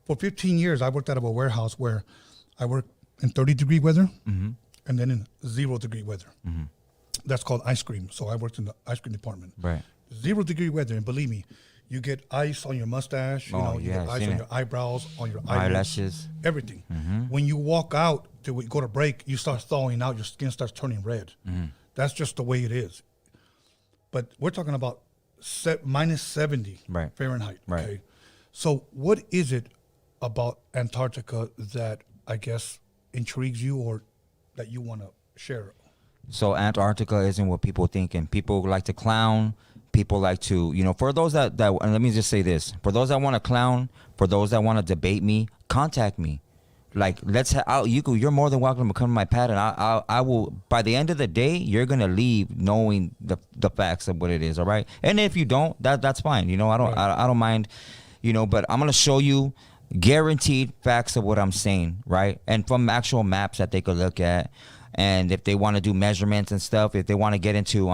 Speaker 1: For 15 years, I worked out of a warehouse where I worked in 30-degree weather and then in 0-degree weather. That's called ice cream. So I worked in the ice cream department.
Speaker 2: Right.
Speaker 1: 0-degree weather, and believe me, you get ice on your mustache, you get ice on your eyebrows, on your eyelashes, everything. When you walk out to go to break, you start thawing out, your skin starts turning red. That's just the way it is. But we're talking about minus 70 Fahrenheit.
Speaker 2: Right.
Speaker 1: Okay? So what is it about Antarctica that I guess intrigues you or that you want to share?
Speaker 2: So Antarctica isn't what people think, and people like to clown. People like to, for those that and let me just say this, for those that want to clown, for those that want to debate me, contact me. Like, you're more than welcome to come to my pad, and I will, by the end of the day, you're going to leave knowing the facts of what it is. All right. And if you don't, that's fine. I don't mind, but I'm going to show you guaranteed facts of what I'm saying. Right. And from actual maps that they could look at. And if they want to do measurements and stuff, if they want to get into,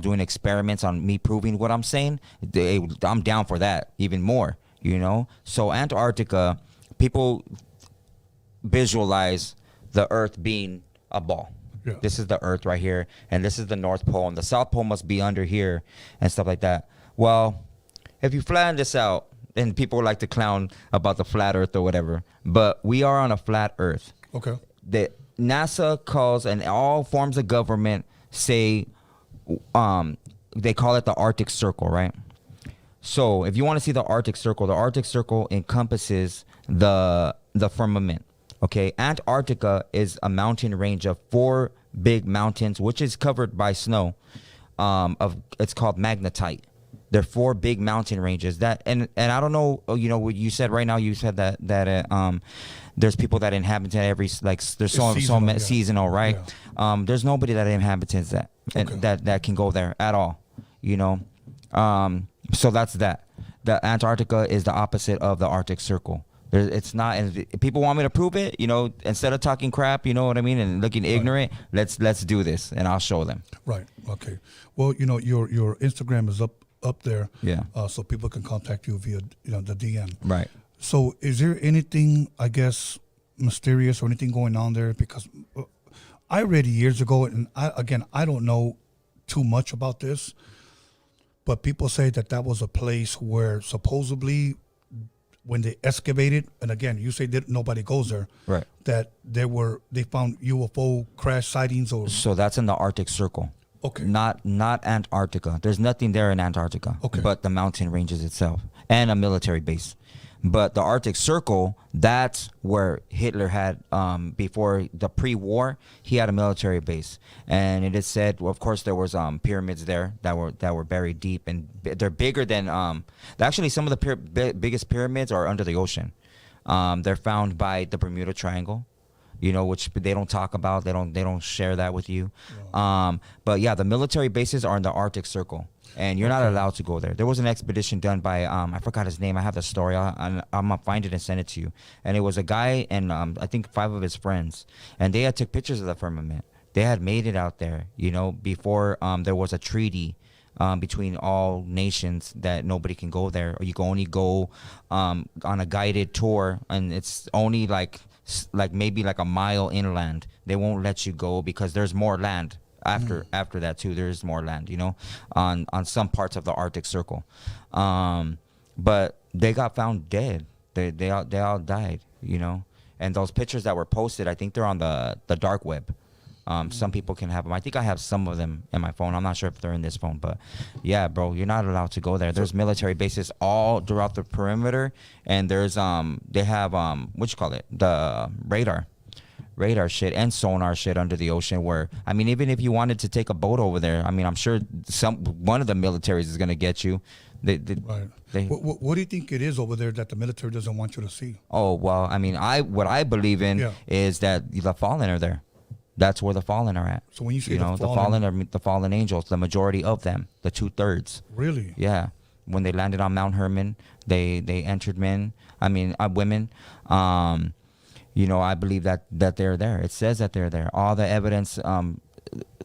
Speaker 2: doing experiments on me proving what I'm saying, I'm down for that even more, So Antarctica, people visualize the Earth being a ball.
Speaker 1: Yeah.
Speaker 2: This is the Earth right here, and this is the North Pole, and the South Pole must be under here, and stuff like that. Well, if you flatten this out, and people like to clown about the flat Earth or whatever, but we are on a flat Earth.
Speaker 1: Okay.
Speaker 2: The NASA calls, and all forms of government say, they call it the Arctic Circle, right? So if you want to see the Arctic Circle encompasses the firmament. Okay, Antarctica is a mountain range of 4 big mountains, which is covered by snow. It's called magnetite. There are 4 big mountain ranges that, and I don't know, you know, what you said right now. You said that there's people that inhabit every, like, there's seasonal, right?
Speaker 1: Yeah.
Speaker 2: There's nobody that inhabits that, and that can go there at all, you know. So that's that. The Antarctica is the opposite of the Arctic Circle. It's not, and if people want me to prove it, you know, instead of talking crap, you know what I mean, and looking ignorant, let's do this, and I'll show them.
Speaker 1: Right. Okay. Well, you know, your Instagram is up there.
Speaker 2: Yeah.
Speaker 1: So people can contact you via, you know, the DM.
Speaker 2: Right.
Speaker 1: So is there anything, I guess, mysterious or anything going on there? Because I read it years ago, and I don't know too much about this, but people say that was a place where supposedly, when they excavated, and again, you say that nobody goes there,
Speaker 2: Right.
Speaker 1: that they found UFO crash sightings or.
Speaker 2: So that's in the Arctic Circle.
Speaker 1: Okay.
Speaker 2: Not Antarctica. There's nothing there in Antarctica.
Speaker 1: Okay.
Speaker 2: But the mountain ranges itself and a military base. But the Arctic Circle, that's where Hitler had, before the pre-war, he had a military base, and it is said, well, of course, there was pyramids there that were buried deep, and they're bigger than actually some of the biggest pyramids are under the ocean. They're found by the Bermuda Triangle, you know, which they don't talk about. They don't share that with you. Wow. But yeah, the military bases are in the Arctic Circle. And you're not allowed to go there. There was an expedition done by, I forgot his name. I have the story. I'm going to find it and send it to you. And it was a guy and I think 5 of his friends. And they had took pictures of the firmament. They had made it out there, you know, before there was a treaty between all nations that nobody can go there. Or you can only go on a guided tour. And it's only like maybe like a mile inland. They won't let you go because there's more land. After that too, there is more land, you know, on some parts of the Arctic Circle, but they got found dead. They all died, you know. And those pictures that were posted, I think they're on the dark web. Some people can have them. I think I have some of them in my phone. I'm not sure if they're in this phone, but yeah, bro, you're not allowed to go there. There's military bases all throughout the perimeter, and there's they have what you call it, the radar shit and sonar shit under the ocean, where, I mean, even if you wanted to take a boat over there, I mean, I'm sure one of the militaries is going to get you. Right.
Speaker 1: What do you think it is over there that the military doesn't want you to see?
Speaker 2: Oh, well, I mean, what I believe in is that the fallen are there. That's where the fallen are at. So when you say the fallen are the fallen angels, the majority of them, the 2/3.
Speaker 1: Really?
Speaker 2: Yeah. When they landed on Mount Hermon, they entered women. You know, I believe that they're there. It says that they're there. All the evidence,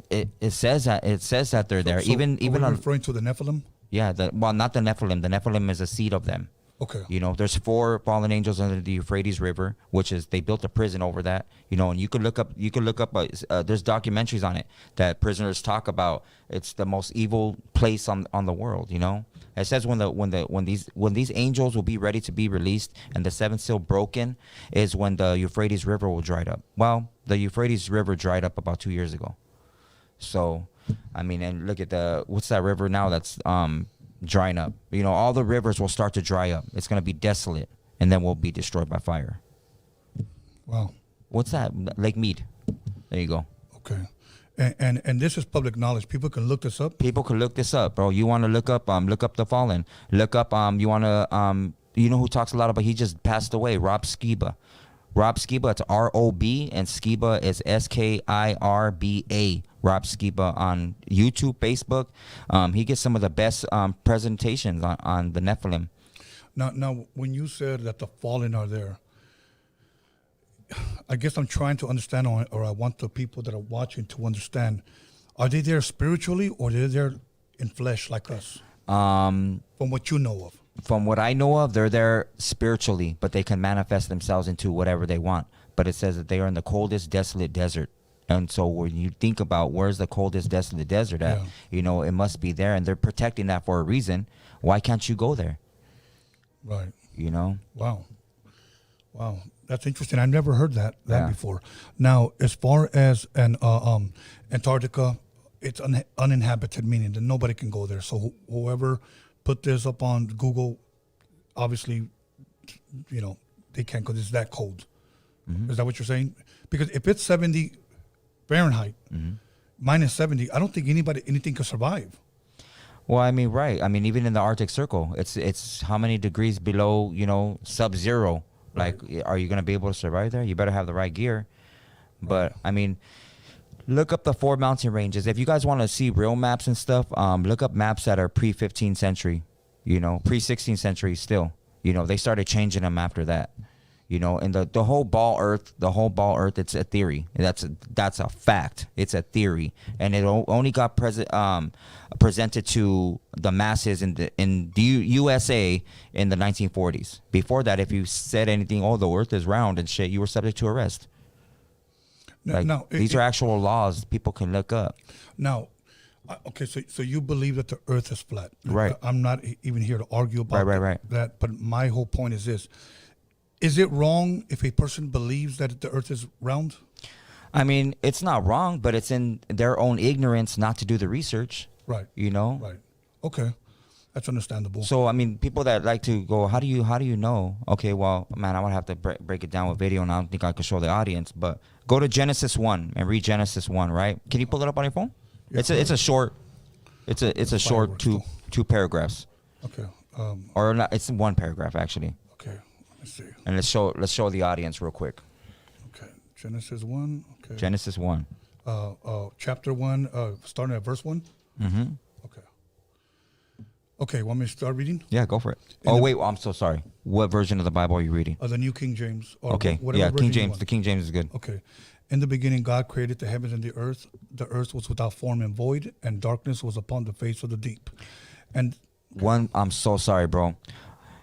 Speaker 2: it says that they're there. Even
Speaker 1: referring to the Nephilim.
Speaker 2: Yeah, not the Nephilim. The Nephilim is a seed of them.
Speaker 1: Okay.
Speaker 2: You know, there's 4 fallen angels under the Euphrates River, which is, they built a prison over that. You know, and you could look up. There's documentaries on it that prisoners talk about. It's the most evil place on the world. You know. It says when these angels will be ready to be released and the 7th seal broken is when the Euphrates River will dry up. Well, the Euphrates River dried up about 2 years ago. So, I mean, and look at what's that river now that's drying up? You know, all the rivers will start to dry up. It's going to be desolate, and then we'll be destroyed by fire.
Speaker 1: Wow.
Speaker 2: What's that? Lake Mead. There you go.
Speaker 1: Okay. And this is public knowledge. People can look this up.
Speaker 2: People can look this up, bro. You want to look up the fallen. Look up you want to you know who talks a lot about, he just passed away, Rob Skiba. Rob Skiba, it's R-O-B, and Skiba is S-K-I-R-B-A. Rob Skiba on YouTube, Facebook. He gets some of the best presentations on the Nephilim.
Speaker 1: Now, when you said that the fallen are there, I guess I'm trying to understand, or I want the people that are watching to understand, are they there spiritually or are they there in flesh like us? From what you know of.
Speaker 2: From what I know of, they're there spiritually, but they can manifest themselves into whatever they want. But it says that they are in the coldest, desolate desert. And so when you think about where's the coldest desk in the desert at,
Speaker 1: Yeah.
Speaker 2: you know, it must be there, and they're protecting that for a reason. Why can't you go there?
Speaker 1: Right.
Speaker 2: You know?
Speaker 1: Wow. That's interesting. I never heard that
Speaker 2: Yeah.
Speaker 1: before. Now, as far as Antarctica, it's uninhabited, meaning that nobody can go there. So whoever put this up on Google, obviously, you know, they can't because it's that cold. Is that what you're saying? Because if it's 70 Fahrenheit, minus 70, I don't think anything could survive.
Speaker 2: Well, I mean, right. I mean, even in the Arctic Circle, it's how many degrees below, you know, sub-zero. Like, are you going to be able to survive there? You better have the right gear. But, I mean, look up the 4 mountain ranges. If you guys want to see real maps and stuff, look up maps that are pre-15th century, you know, pre-16th century still. You know, they started changing them after that. You know, and the whole ball earth, it's a theory. That's a fact. It's a theory, and it only got presented to the masses in the USA in the 1940s. Before that, if you said anything, oh, the earth is round and shit, you were subject to arrest. These are actual laws people can look up.
Speaker 1: Now, okay, so you believe that the earth is flat.
Speaker 2: Right.
Speaker 1: I'm not even here to argue about
Speaker 2: Right.
Speaker 1: that, but my whole point is this. Is it wrong if a person believes that the earth is round?
Speaker 2: I mean, it's not wrong, but it's in their own ignorance not to do the research.
Speaker 1: Right.
Speaker 2: You know?
Speaker 1: Right. Okay. That's understandable.
Speaker 2: So, I mean, people that like to go, how do you know? Okay, well, man, I would have to break it down with video, and I don't think I could show the audience. But go to Genesis 1 and read Genesis 1, right? Can you pull it up on your phone?
Speaker 1: Yeah,
Speaker 2: it's a short, it's a short two paragraphs.
Speaker 1: Okay.
Speaker 2: Or not, it's one paragraph, actually.
Speaker 1: Okay. Let's see.
Speaker 2: And let's show the audience real quick.
Speaker 1: Okay. Genesis 1. Okay.
Speaker 2: Genesis 1.
Speaker 1: Chapter 1, starting at verse 1.
Speaker 2: Mm-hmm.
Speaker 1: Okay. Okay, want me to start reading?
Speaker 2: Yeah, go for it. Wait, I'm so sorry. What version of the Bible are you reading?
Speaker 1: The New King James. Or
Speaker 2: Okay.
Speaker 1: whatever
Speaker 2: Yeah,
Speaker 1: version
Speaker 2: King
Speaker 1: you
Speaker 2: James.
Speaker 1: want.
Speaker 2: The King James is good.
Speaker 1: Okay. In the beginning, God created the heavens and the earth. The earth was without form and void, and darkness was upon the face of the deep. And
Speaker 2: I'm so sorry, bro.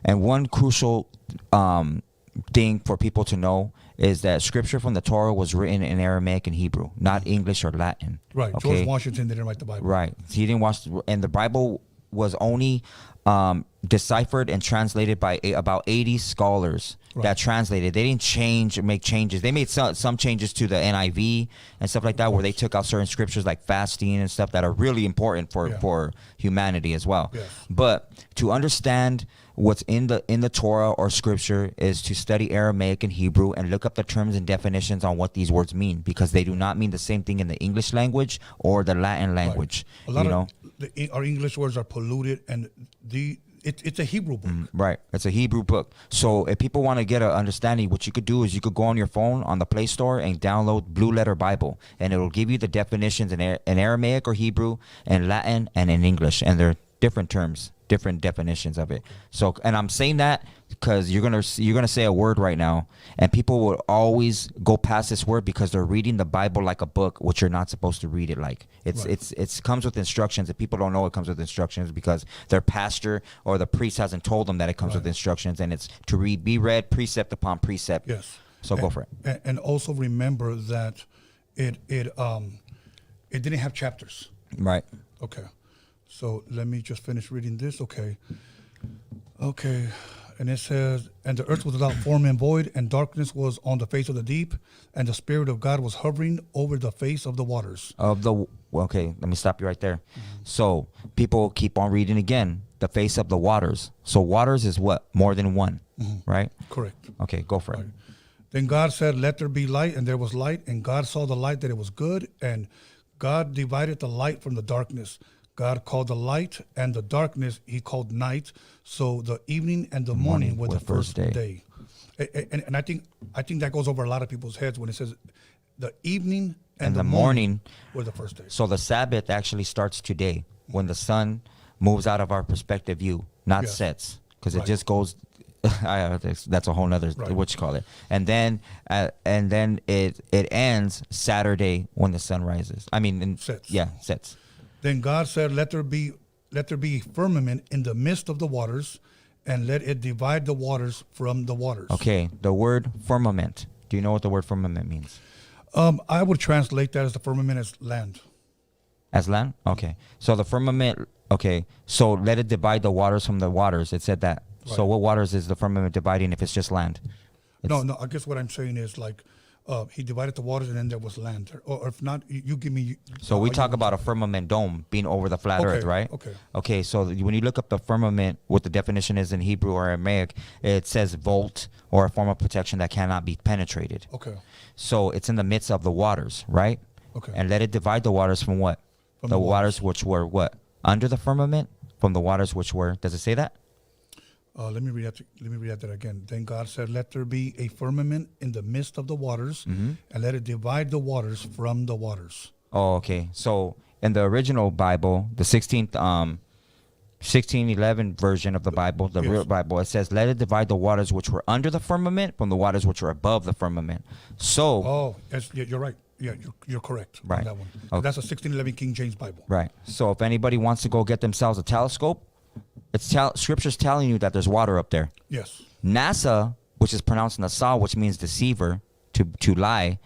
Speaker 2: And one crucial thing for people to know is that scripture from the Torah was written in Aramaic and Hebrew, not English or Latin.
Speaker 1: right,
Speaker 2: Okay?
Speaker 1: George Washington didn't write the Bible.
Speaker 2: Right. He didn't watch, and the Bible was only deciphered and translated by about 80 scholars that translated. They didn't make changes. They made some changes to the NIV and stuff like that, where they took out certain scriptures like fasting and stuff that are really important for humanity as well.
Speaker 1: Yes.
Speaker 2: But to understand what's in the Torah or scripture is to study Aramaic and Hebrew and look up the terms and definitions on what these words mean, because they do not mean the same thing in the English language or the Latin language.
Speaker 1: A lot of our English words are polluted, and it's a Hebrew book.
Speaker 2: Right. It's a Hebrew book. So if people want to get an understanding, what you could do is you could go on your phone on the Play Store and download Blue Letter Bible, and it will give you the definitions in Aramaic or Hebrew and Latin and in English, and they're different terms, different definitions of it. So, and I'm saying that because you're gonna say a word right now, and people will always go past this word because they're reading the Bible like a book, which you're not supposed to read it like. It's comes with instructions, and people don't know it comes with instructions because their pastor or the priest hasn't told them that it comes with instructions, and it's to be read precept upon precept.
Speaker 1: Yes.
Speaker 2: So go for it.
Speaker 1: And also remember that it didn't have chapters.
Speaker 2: Right.
Speaker 1: Okay. So let me just finish reading this. Okay. And it says, and the earth was without form and void, and darkness was on the face of the deep, and the Spirit of God was hovering over the face of the waters.
Speaker 2: Okay, let me stop you right there. So people keep on reading again, the face of the waters. So waters is what? More than one, right?
Speaker 1: Correct.
Speaker 2: Okay, go for it.
Speaker 1: Then God said, let there be light, and there was light, and God saw the light that it was good, and God divided the light from the darkness. God called the light and the darkness he called night. So the evening and the morning were the first day. And I think that goes over a lot of people's heads when it says the evening and the morning were the first day.
Speaker 2: So the Sabbath actually starts today when the sun moves out of our perspective view, not sets, because it just goes. That's a whole nother what you call it. And then it ends Saturday when the sun rises. I mean,
Speaker 1: sets.
Speaker 2: Yeah, sets.
Speaker 1: Then God said, let there be firmament in the midst of the waters, and let it divide the waters from the waters.
Speaker 2: Okay, the word firmament. Do you know what the word firmament means?
Speaker 1: I would translate that as the firmament as land.
Speaker 2: As land? Okay. So the firmament, okay. So let it divide the waters from the waters. It said that. So
Speaker 1: Right.
Speaker 2: what waters is the firmament dividing if it's just land?
Speaker 1: No,
Speaker 2: It's,
Speaker 1: no. I guess what I'm saying is like, he divided the waters, and then there was land. Or if not, you give me.
Speaker 2: so
Speaker 1: how
Speaker 2: we
Speaker 1: you
Speaker 2: talk
Speaker 1: want
Speaker 2: about a
Speaker 1: to-
Speaker 2: firmament dome being over the flat earth,
Speaker 1: Okay,
Speaker 2: right?
Speaker 1: okay.
Speaker 2: Okay. So when you look up the firmament, what the definition is in Hebrew or Aramaic, it says vault or a form of protection that cannot be penetrated.
Speaker 1: Okay.
Speaker 2: So it's in the midst of the waters, right?
Speaker 1: Okay.
Speaker 2: And let it divide the waters from what?
Speaker 1: From
Speaker 2: the
Speaker 1: the
Speaker 2: waters which were what? Under the firmament from the waters which were. Does it say that?
Speaker 1: Let me read that again. Then God said, "Let there be a firmament in the midst of the waters, and let it divide the waters from the waters."
Speaker 2: Oh, okay. So in the original Bible, the 1611 version of the Bible, the
Speaker 1: Yes.
Speaker 2: real Bible, it says, "Let it divide the waters which were under the firmament from the waters which were above the firmament." So,
Speaker 1: Oh, yes, yeah, you're right. Yeah, you're correct on
Speaker 2: Right.
Speaker 1: that one.
Speaker 2: Okay.
Speaker 1: That's a 1611 King James Bible.
Speaker 2: right. So if anybody wants to go get themselves a telescope, Scripture's telling you that there's water up there.
Speaker 1: Yes.
Speaker 2: NASA, which is pronounced Nasa, which means deceiver, to lie,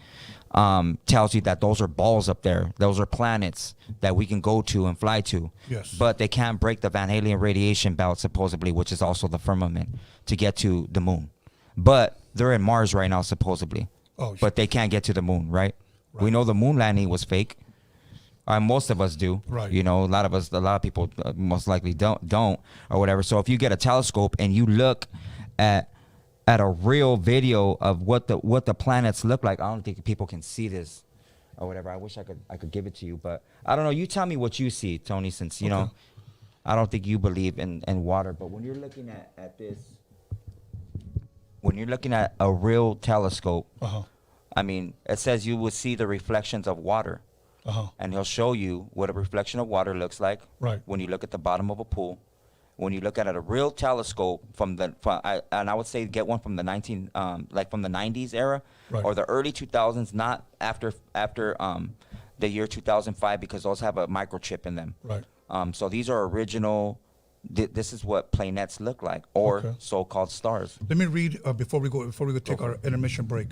Speaker 2: tells you that those are balls up there. Those are planets that we can go to and fly to.
Speaker 1: Yes.
Speaker 2: But they can't break the Van Halen radiation belt, supposedly, which is also the firmament, to get to the moon. But they're in Mars right now, supposedly.
Speaker 1: Oh,
Speaker 2: But they can't get to the moon, right? We know the moon landing was fake. Most of us do,
Speaker 1: Right.
Speaker 2: You know, a lot of people most likely don't, or whatever. So if you get a telescope and you look at a real video of what the planets look like, I don't think people can see this, or whatever. I wish I could give it to you, but I don't know. You tell me what you see, Tony, since you know, I don't think you believe in water, but when you're looking at this, when you're looking at a real telescope, I mean, it says you would see the reflections of water. And he'll show you what a reflection of water looks like.
Speaker 1: Right.
Speaker 2: When you look at the bottom of a pool, when you look at a real telescope and I would say get one from the from the 90s era,
Speaker 1: Right.
Speaker 2: or the early 2000s, not after the year 2005, because those have a microchip in them.
Speaker 1: Right.
Speaker 2: So these are original. This is what planets look like, or
Speaker 1: Okay.
Speaker 2: so-called stars.
Speaker 1: Let me read before we go take our intermission break.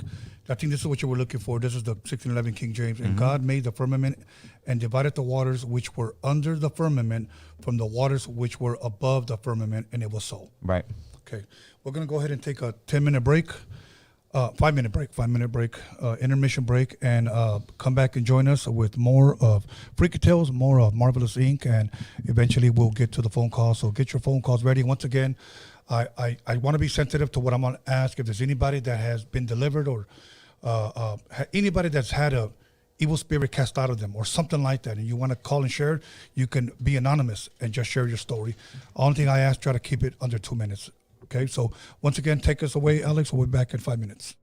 Speaker 1: I think this is what you were looking for. This is the 1611 King James. And God made the firmament and divided the waters which were under the firmament from the waters which were above the firmament, and it was so.
Speaker 2: Right.
Speaker 1: Okay, we're gonna go ahead and take a 10-minute break, 5-minute break, intermission break, and come back and join us with more of Freaky Tales, more of Marvelous Inc., and eventually we'll get to the phone calls. So get your phone calls ready. Once again, I want to be sensitive to what I'm going to ask. If there's anybody that has been delivered, or anybody that's had a evil spirit cast out of them or something like that, and you want to call and share, you can be anonymous and just share your story. Only thing I ask, try to keep it under 2 minutes. Okay, so once again, take us away, Alex. We'll be back in 5 minutes.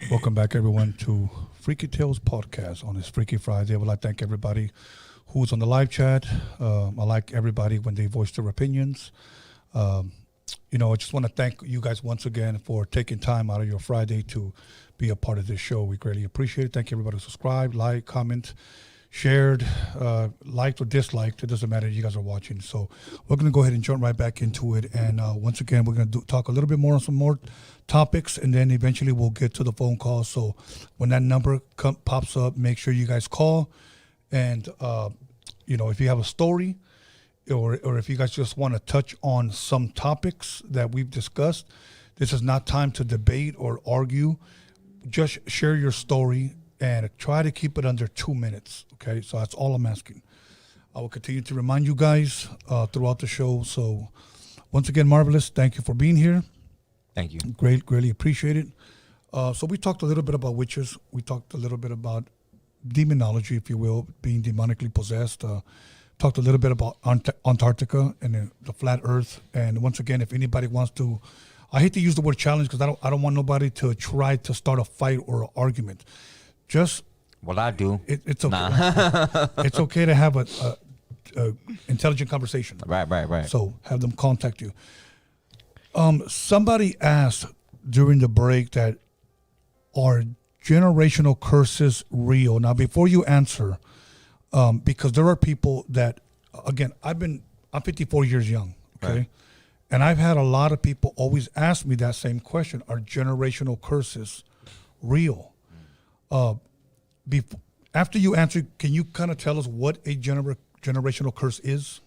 Speaker 1: Welcome back, everyone, to Freaky Tales podcast on this Freaky Friday. I would like to thank everybody who's on the live chat. I like everybody when they voice their opinions. I just want to thank you guys once again for taking time out of your Friday to be a part of this show. We greatly appreciate it. Thank you, everybody who subscribed, like, comment, shared, liked or disliked. It doesn't matter. You guys are watching. So we're going to go ahead and jump right back into it. And once again, we're going to talk a little bit more on some more topics, and then eventually we'll get to the phone call. So when that number pops up, make sure you guys call. And, if you have a story or if you guys just want to touch on some topics that we've discussed, this is not time to debate or argue. Just share your story and try to keep it under 2 minutes. Okay, so that's all I'm asking. I will continue to remind you guys throughout the show. So once again, Marvelous, thank you for being here.
Speaker 2: Thank you.
Speaker 1: Greatly appreciate it. So we talked a little bit about witches. We talked a little bit about demonology, if you will, being demonically possessed. Talked a little bit about Antarctica and the flat Earth. And once again, if anybody wants to, I hate to use the word challenge because I don't want nobody to try to start a fight or an argument. Just
Speaker 2: Well, I do.
Speaker 1: it's okay.
Speaker 2: Nah.
Speaker 1: It's okay to have a intelligent conversation.
Speaker 2: Right.
Speaker 1: So have them contact you. Somebody asked during the break that are generational curses real? Now, before you answer, because there are people that, again, I'm 54 years young, okay?
Speaker 2: Right.
Speaker 1: And I've had a lot of people always ask me that same question: are generational curses real? After you answer, can you kind of tell us what a generational curse is?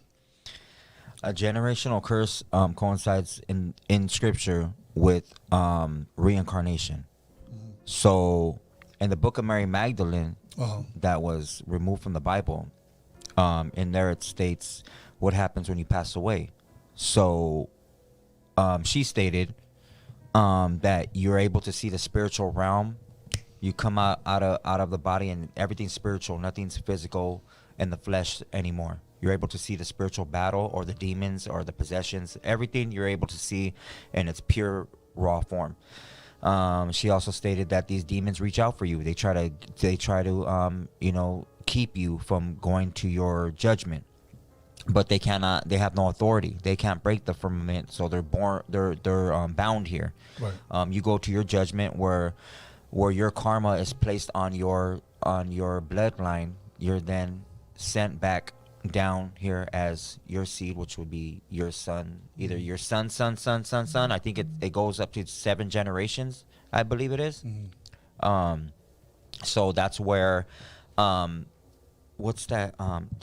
Speaker 2: A generational curse coincides in scripture with reincarnation. So in the book of Mary Magdalene, that was removed from the Bible, in there it states what happens when you pass away. So she stated that you're able to see the spiritual realm. You come out of the body and everything's spiritual, nothing's physical in the flesh anymore. You're able to see the spiritual battle or the demons or the possessions, everything you're able to see in its pure raw form. She also stated that these demons reach out for you. They try to keep you from going to your judgment, but they cannot. They have no authority. They can't break the firmament, so they're bound here. Right. You go to your judgment where your karma is placed on your bloodline. You're then sent back down here as your seed, which would be your son, either your son. I think it goes up to 7 generations, I believe it is. So that's where the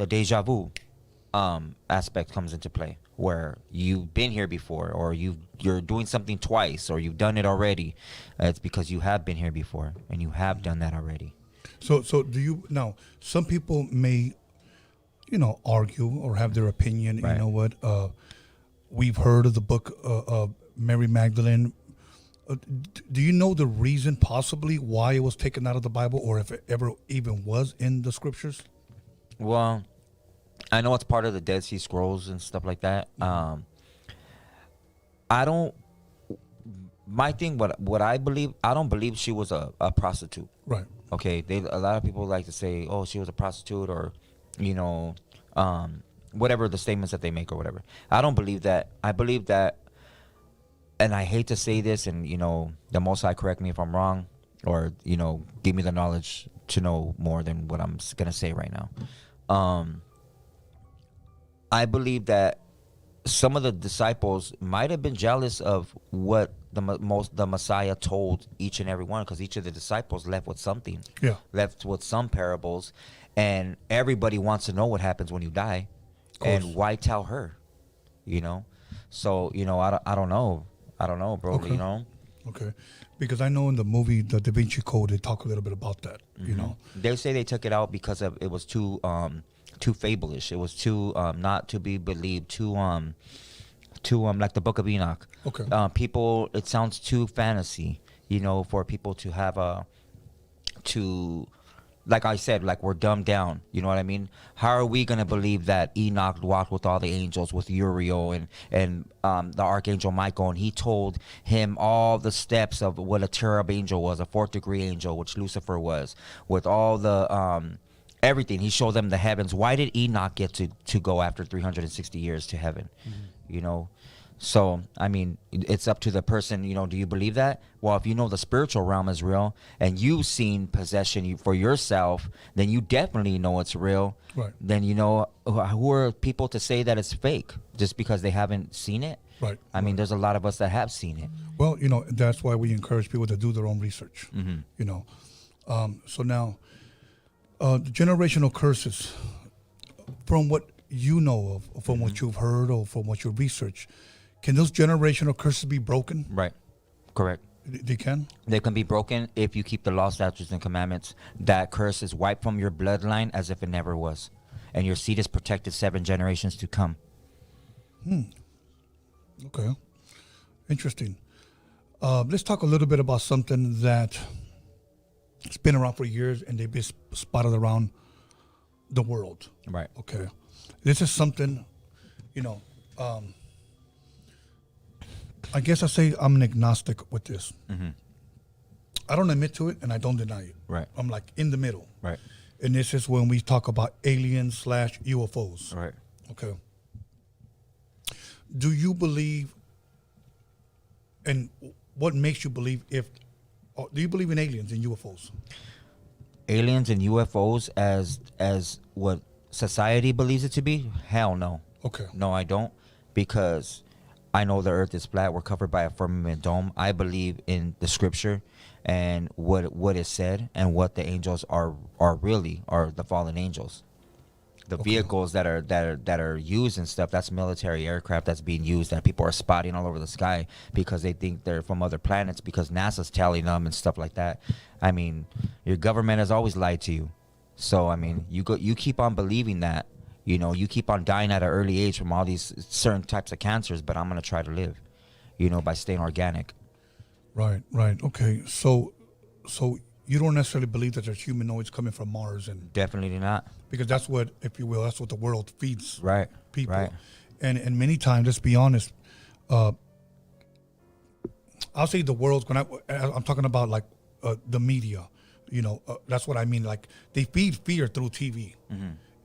Speaker 2: deja vu aspect comes into play, where you've been here before, or you're doing something twice, or you've done it already. It's because you have been here before and you have done that already.
Speaker 1: So do you now? Some people may argue or have their opinion.
Speaker 2: Right.
Speaker 1: You know what? We've heard of the book of Mary Magdalene. Do you know the reason possibly why it was taken out of the Bible, or if it ever even was in the scriptures?
Speaker 2: Well, I know it's part of the Dead Sea Scrolls and stuff like that. What I believe, I don't believe she was a prostitute.
Speaker 1: Right.
Speaker 2: Okay. A lot of people like to say, oh, she was a prostitute, or whatever the statements that they make or whatever. I don't believe that. I believe that, and I hate to say this, and the Most High correct me if I'm wrong, or give me the knowledge to know more than what I'm gonna say right now. I believe that some of the disciples might have been jealous of what the Messiah told each and every one, because each of the disciples left with something.
Speaker 1: Yeah.
Speaker 2: Left with some parables. And everybody wants to know what happens when you die, and why tell her, So I don't know, bro.
Speaker 1: Okay. Okay, because I know in the movie The Da Vinci Code they talk a little bit about that.
Speaker 2: They say they took it out because it was too fableish. It was too not to be believed. Too like the Book of Enoch.
Speaker 1: Okay.
Speaker 2: People, it sounds too fantasy. For people to have like I said, like we're dumbed down. You know what I mean? How are we gonna believe that Enoch walked with all the angels, with Uriel and the archangel Michael, and he told him all the steps of what a cherub angel was, a 4th degree angel, which Lucifer was, with all the everything. He showed them the heavens. Why did Enoch get to go after 360 years to heaven? You know. So, I mean, it's up to the person, you know, do you believe that? Well, if you know the spiritual realm is real and you've seen possession for yourself, then you definitely know it's real.
Speaker 1: Right.
Speaker 2: Then, you know, who are people to say that it's fake just because they haven't seen it?
Speaker 1: Right.
Speaker 2: I mean, there's a lot of us that have seen it.
Speaker 1: Well, you know, that's why we encourage people to do their own research, you know. So now, the generational curses, from what you know of, from what you've heard or from what you research, can those generational curses be broken?
Speaker 2: Right. Correct.
Speaker 1: They can?
Speaker 2: They can be broken if you keep the law, statutes, and commandments. That curse is wiped from your bloodline as if it never was. And your seed is protected 7 generations to come.
Speaker 1: Okay. Interesting. Let's talk a little bit about something that it's been around for years and they've been spotted around the world.
Speaker 2: Right.
Speaker 1: Okay. This is something, you know, I guess I say I'm an agnostic with this. I don't admit to it and I don't deny it.
Speaker 2: Right.
Speaker 1: I'm like in the middle.
Speaker 2: Right.
Speaker 1: And this is when we talk about aliens / UFOs.
Speaker 2: Right.
Speaker 1: Okay. Do you believe, and what makes you believe do you believe in aliens and UFOs?
Speaker 2: Aliens and UFOs as what society believes it to be? Hell no.
Speaker 1: Okay.
Speaker 2: No, I don't, because I know the earth is flat. We're covered by a firmament dome. I believe in the scripture and what is said, and what the angels are really the fallen angels. The vehicles that are used and stuff, that's military aircraft that's being used that people are spotting all over the sky because they think they're from other planets because NASA's telling them and stuff like that. I mean, your government has always lied to you. So I mean, you keep on believing that. You know, you keep on dying at an early age from all these certain types of cancers, but I'm going to try to live, you know, by staying organic.
Speaker 1: Right, right. Okay. So you don't necessarily believe that there's humanoids coming from Mars, and
Speaker 2: Definitely not.
Speaker 1: because that's what, if you will, that's what the world feeds
Speaker 2: Right.
Speaker 1: people.
Speaker 2: Right.
Speaker 1: And many times, let's be honest, I'll say the world's when I'm talking about like the media, you know, that's what I mean. Like they feed fear through TV.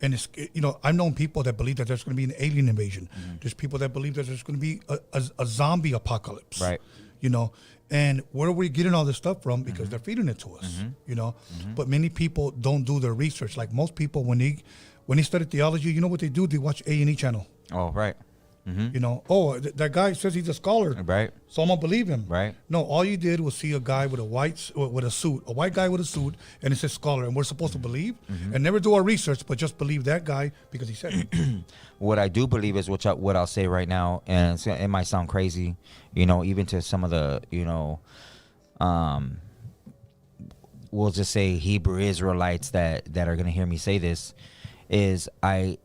Speaker 1: And it's, you know, I've known people that believe that there's going to be an alien invasion. There's people that believe that there's going to be a zombie apocalypse.
Speaker 2: Right.
Speaker 1: You know, and where are we getting all this stuff from? Because they're feeding it to us. You know, but many people don't do their research. Like most people, when they study theology, you know what they do? They watch A&E channel.
Speaker 2: Oh, right.
Speaker 1: You know, that guy says he's a scholar,
Speaker 2: Right.
Speaker 1: so I'm gonna believe him.
Speaker 2: Right.
Speaker 1: No, all you did was see a guy with a white guy with a suit, and it says scholar, and we're supposed to believe and never do our research, but just believe that guy because he said it.
Speaker 2: What I do believe is what I'll say right now, and it might sound crazy, you know, even to some of the, you know, we'll just say Hebrew Israelites that are gonna hear me say this, is I'm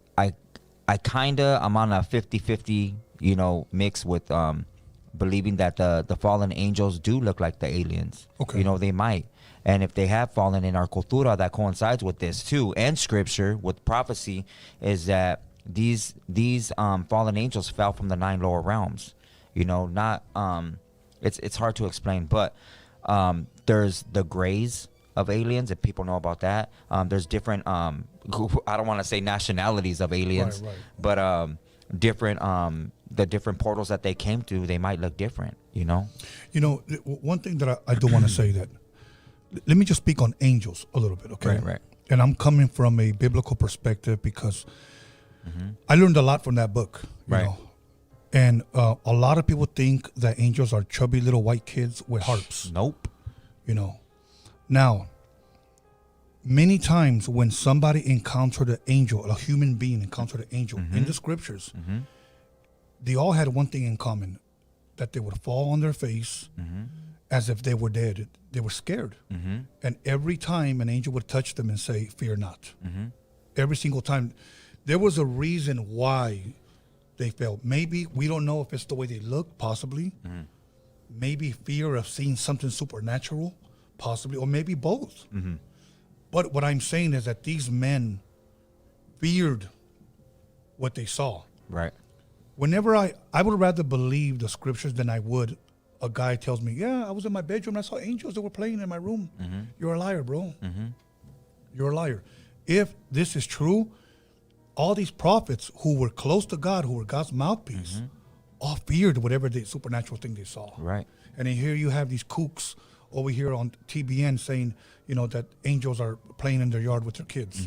Speaker 2: on a 50-50, you know, mix with believing that the fallen angels do look like the aliens.
Speaker 1: Okay.
Speaker 2: You know, they might. And if they have fallen in our cultura, that coincides with this too, and scripture with prophecy, is that these fallen angels fell from the 9 lower realms. You know, not it's hard to explain, but there's the grays of aliens, if people know about that. There's different I don't want to say nationalities of aliens,
Speaker 1: Right.
Speaker 2: but different the different portals that they came through, they might look different, you know.
Speaker 1: You know, one thing that I do want to say that, let me just speak on angels a little bit, okay?
Speaker 2: Right.
Speaker 1: And I'm coming from a biblical perspective because I learned a lot from that book, you
Speaker 2: Right.
Speaker 1: know. And a lot of people think that angels are chubby little white kids with harps,
Speaker 2: Nope.
Speaker 1: you know. Now, many times when somebody encountered an angel, a human being encountered an angel in the scriptures, they all had one thing in common, that they would fall on their face as if they were dead. They were scared. And every time an angel would touch them and say, "Fear not." Every single time. There was a reason why they fell. Maybe, we don't know if it's the way they look, possibly. Maybe fear of seeing something supernatural, possibly, or maybe both. But what I'm saying is that these men feared what they saw.
Speaker 2: Right.
Speaker 1: Whenever I would rather believe the scriptures than I would a guy tells me, yeah, I was in my bedroom and I saw angels that were playing in my room. You're a liar, bro. You're a liar. If this is true, all these prophets who were close to God, who were God's mouthpiece, all feared whatever the supernatural thing they saw.
Speaker 2: Right.
Speaker 1: And then here you have these kooks over here on TBN saying, you know, that angels are playing in their yard with their kids.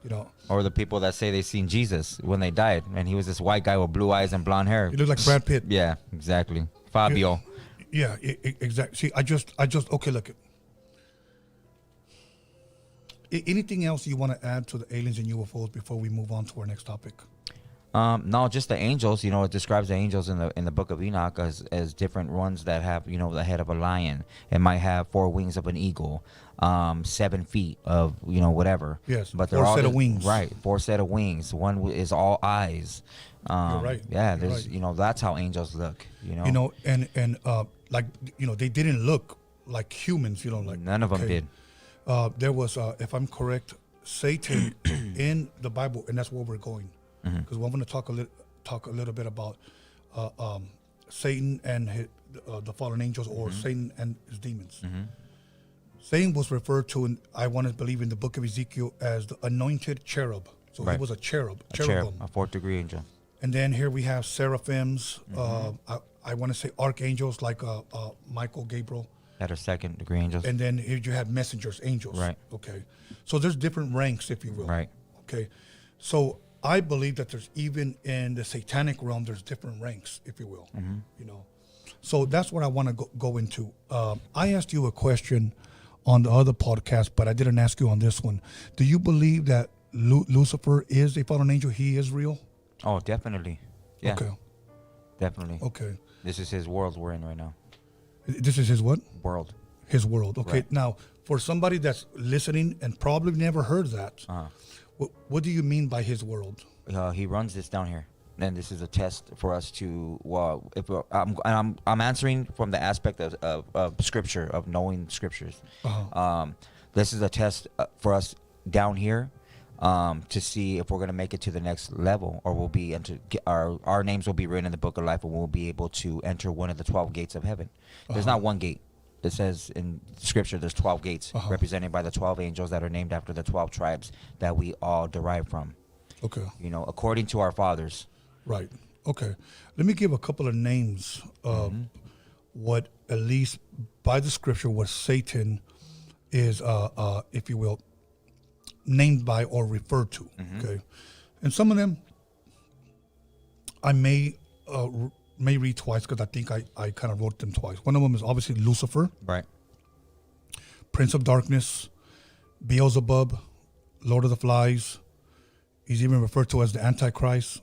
Speaker 1: You know,
Speaker 2: Or the people that say they seen Jesus when they died, and he was this white guy with blue eyes and blonde hair.
Speaker 1: he looks like Brad Pitt.
Speaker 2: Yeah, exactly. Fabio.
Speaker 1: Yeah, exactly. See, I just, okay, look. Anything else you want to add to the aliens and UFOs before we move on to our next topic?
Speaker 2: No, just the angels. You know, it describes the angels in the book of Enoch as different ones that have, you know, the head of a lion. It might have 4 wings of an eagle, 7 feet of, you know, whatever.
Speaker 1: Yes,
Speaker 2: but they're
Speaker 1: 4
Speaker 2: all
Speaker 1: set of wings.
Speaker 2: Right, 4 set of wings. One is all eyes.
Speaker 1: You're right.
Speaker 2: Yeah,
Speaker 1: You're
Speaker 2: there's
Speaker 1: right.
Speaker 2: you know, that's how angels look. You know.
Speaker 1: You know, and like, you know, they didn't look like humans. You know, like
Speaker 2: None of them did.
Speaker 1: There was, if I'm correct, Satan in the Bible, and that's where we're going. Because we're going to talk a little bit about Satan and the fallen angels, or Satan and his demons. Satan was referred to, in, I want to believe, in the book of Ezekiel as the anointed cherub. So he was a cherub, cherubim.
Speaker 2: A 4th degree angel.
Speaker 1: And then here we have seraphims. I want to say archangels like Michael, Gabriel.
Speaker 2: That are 2nd degree angels.
Speaker 1: And then here you have messengers, angels.
Speaker 2: Right.
Speaker 1: Okay. So there's different ranks, if you will.
Speaker 2: Right.
Speaker 1: Okay. So I believe that there's, even in the satanic realm, there's different ranks, if you will. You know. So that's what I want to go into. I asked you a question on the other podcast, but I didn't ask you on this one. Do you believe that Lucifer is a fallen angel? He is real?
Speaker 2: Oh, definitely. Yeah.
Speaker 1: Okay.
Speaker 2: Definitely.
Speaker 1: Okay.
Speaker 2: This is his world we're in right now.
Speaker 1: This is his what?
Speaker 2: World.
Speaker 1: His world. Okay.
Speaker 2: Right.
Speaker 1: Now, for somebody that's listening and probably never heard that, what do you mean by his world?
Speaker 2: He runs this down here, and this is a test for us to. Well, if I'm answering from the aspect of scripture, of knowing scriptures. This is a test for us down here, to see if we're gonna make it to the next level, or we'll be our names will be written in the book of life, and we'll be able to enter one of the 12 gates of heaven. There's not one gate. It says in scripture there's 12 gates, represented by the 12 angels that are named after the 12 tribes that we all derive from.
Speaker 1: Okay.
Speaker 2: You know, according to our fathers.
Speaker 1: Right. Okay. Let me give a couple of names of what, at least by the scripture, what Satan is, if you will, named by or referred to. Okay. And some of them I may read twice, because I think I kind of wrote them twice. One of them is obviously Lucifer,
Speaker 2: Right.
Speaker 1: Prince of Darkness, Beelzebub, Lord of the Flies. He's even referred to as the Antichrist,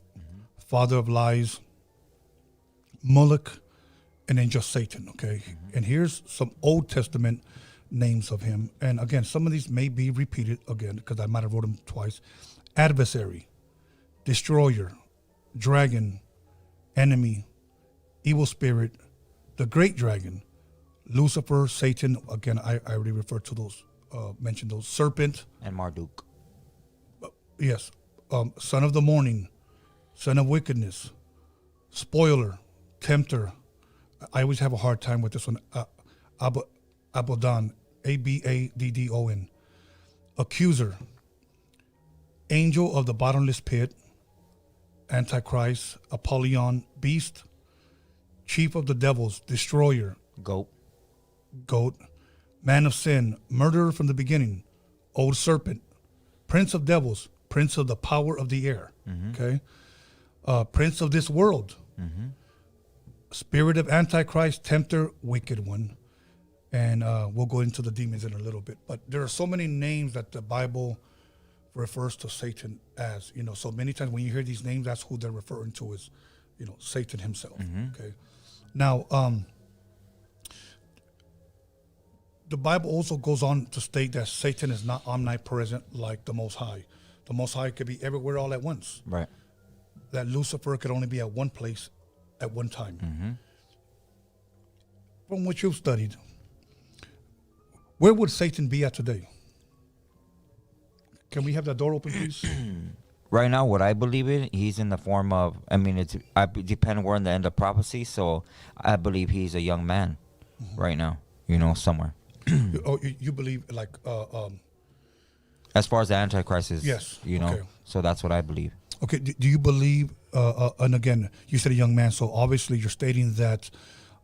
Speaker 1: Father of Lies, Moloch, and then just Satan, okay? And here's some Old Testament names of him. And again, some of these may be repeated again, because I might have wrote them twice. Adversary, Destroyer, Dragon, Enemy, Evil Spirit, the Great Dragon, Lucifer, Satan. Again, I already referred to those, mentioned those. Serpent.
Speaker 2: And Marduk.
Speaker 1: Yes. Son of the Morning, Son of Wickedness, Spoiler, Tempter. I always have a hard time with this one. Abaddon, Abaddon. Accuser, Angel of the Bottomless Pit, Antichrist, Apollyon, Beast, Chief of the Devils, Destroyer,
Speaker 2: Goat.
Speaker 1: Man of Sin, Murderer from the Beginning, Old Serpent, Prince of Devils, Prince of the Power of the Air, okay? Prince of this world, Spirit of Antichrist, Tempter, Wicked One. And we'll go into the demons in a little bit. But there are so many names that the Bible refers to Satan as, you know. So many times when you hear these names, that's who they're referring to as, you know, Satan himself, okay? Now, the Bible also goes on to state that Satan is not omnipresent like the Most High. The Most High could be everywhere all at once.
Speaker 2: Right.
Speaker 1: That Lucifer could only be at one place at one time. From what you've studied, where would Satan be at today? Can we have that door open, please?
Speaker 2: Right now, what I believe in, he's in the form of, I mean, depending we're in the end of prophecy, so I believe he's a young man right now, you know, somewhere.
Speaker 1: You believe like
Speaker 2: As far as the Antichrist is,
Speaker 1: yes,
Speaker 2: you know,
Speaker 1: okay.
Speaker 2: so that's what I believe.
Speaker 1: Okay, do you believe, and again, you said a young man, so obviously you're stating that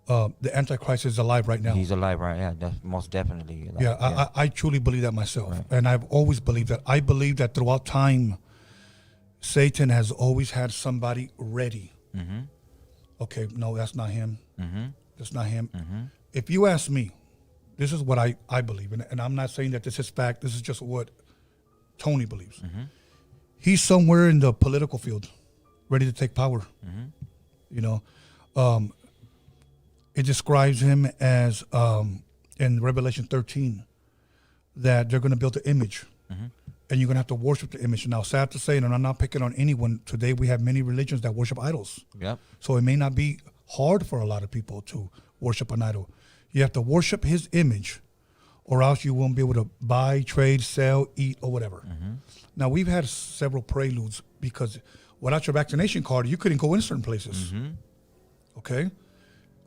Speaker 1: the Antichrist is alive right now.
Speaker 2: He's alive, right? Yeah, most definitely. Alive.
Speaker 1: Yeah, I truly believe that myself.
Speaker 2: Right.
Speaker 1: And I've always believed that. I believe that throughout time, Satan has always had somebody ready.
Speaker 2: Mm-hmm.
Speaker 1: Okay, no, that's not him.
Speaker 2: Mm-hmm.
Speaker 1: That's not him.
Speaker 2: Mm-hmm.
Speaker 1: If you ask me, this is what I believe. And I'm not saying that this is fact. This is just what Tony believes.
Speaker 2: Mm-hmm.
Speaker 1: He's somewhere in the political field, ready to take power.
Speaker 2: Mm-hmm.
Speaker 1: You know, it describes him as in Revelation 13 that they're going to build an image, and you're going to have to worship the image. Now, sad to say, and I'm not picking on anyone, today we have many religions that worship idols.
Speaker 2: Yep.
Speaker 1: So it may not be hard for a lot of people to worship an idol. You have to worship his image, or else you won't be able to buy, trade, sell, eat, or whatever. Now, we've had several preludes because without your vaccination card, you couldn't go in certain places. Okay?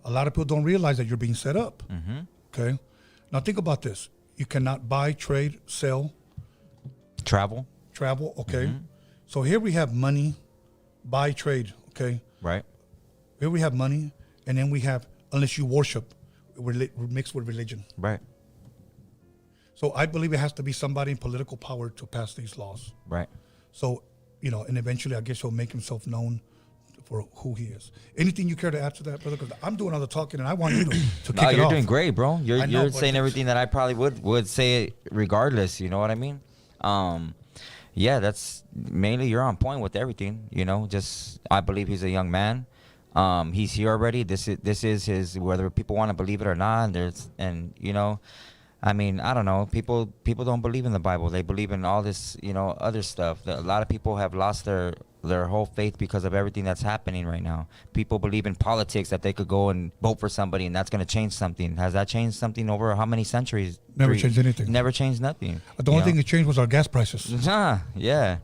Speaker 1: A lot of people don't realize that you're being set up. Okay? Now, think about this. You cannot buy, trade, sell,
Speaker 2: travel.
Speaker 1: Okay? So here we have money, buy, trade. Okay?
Speaker 2: Right.
Speaker 1: Here we have money, and then we have, unless you worship, we're mixed with religion.
Speaker 2: Right.
Speaker 1: So I believe it has to be somebody in political power to pass these laws.
Speaker 2: Right.
Speaker 1: So, you know, and eventually I guess he'll make himself known for who he is. Anything you care to add to that, brother? Because I'm doing all the talking, and I want you to kick
Speaker 2: No,
Speaker 1: it
Speaker 2: you're
Speaker 1: off.
Speaker 2: doing great, bro.
Speaker 1: I know,
Speaker 2: You're
Speaker 1: but
Speaker 2: saying
Speaker 1: it's-
Speaker 2: everything that I probably would say regardless. You know what I mean? Yeah, that's mainly you're on point with everything. You know, just I believe he's a young man. He's here already. This is his, whether people want to believe it or not. And you know, I mean, I don't know. People don't believe in the Bible. They believe in all this, you know, other stuff. A lot of people have lost their whole faith because of everything that's happening right now. People believe in politics, that they could go and vote for somebody and that's going to change something. Has that changed something over how many centuries?
Speaker 1: Never changed anything.
Speaker 2: Never changed nothing.
Speaker 1: The only thing that changed was our gas prices.
Speaker 2: Yeah.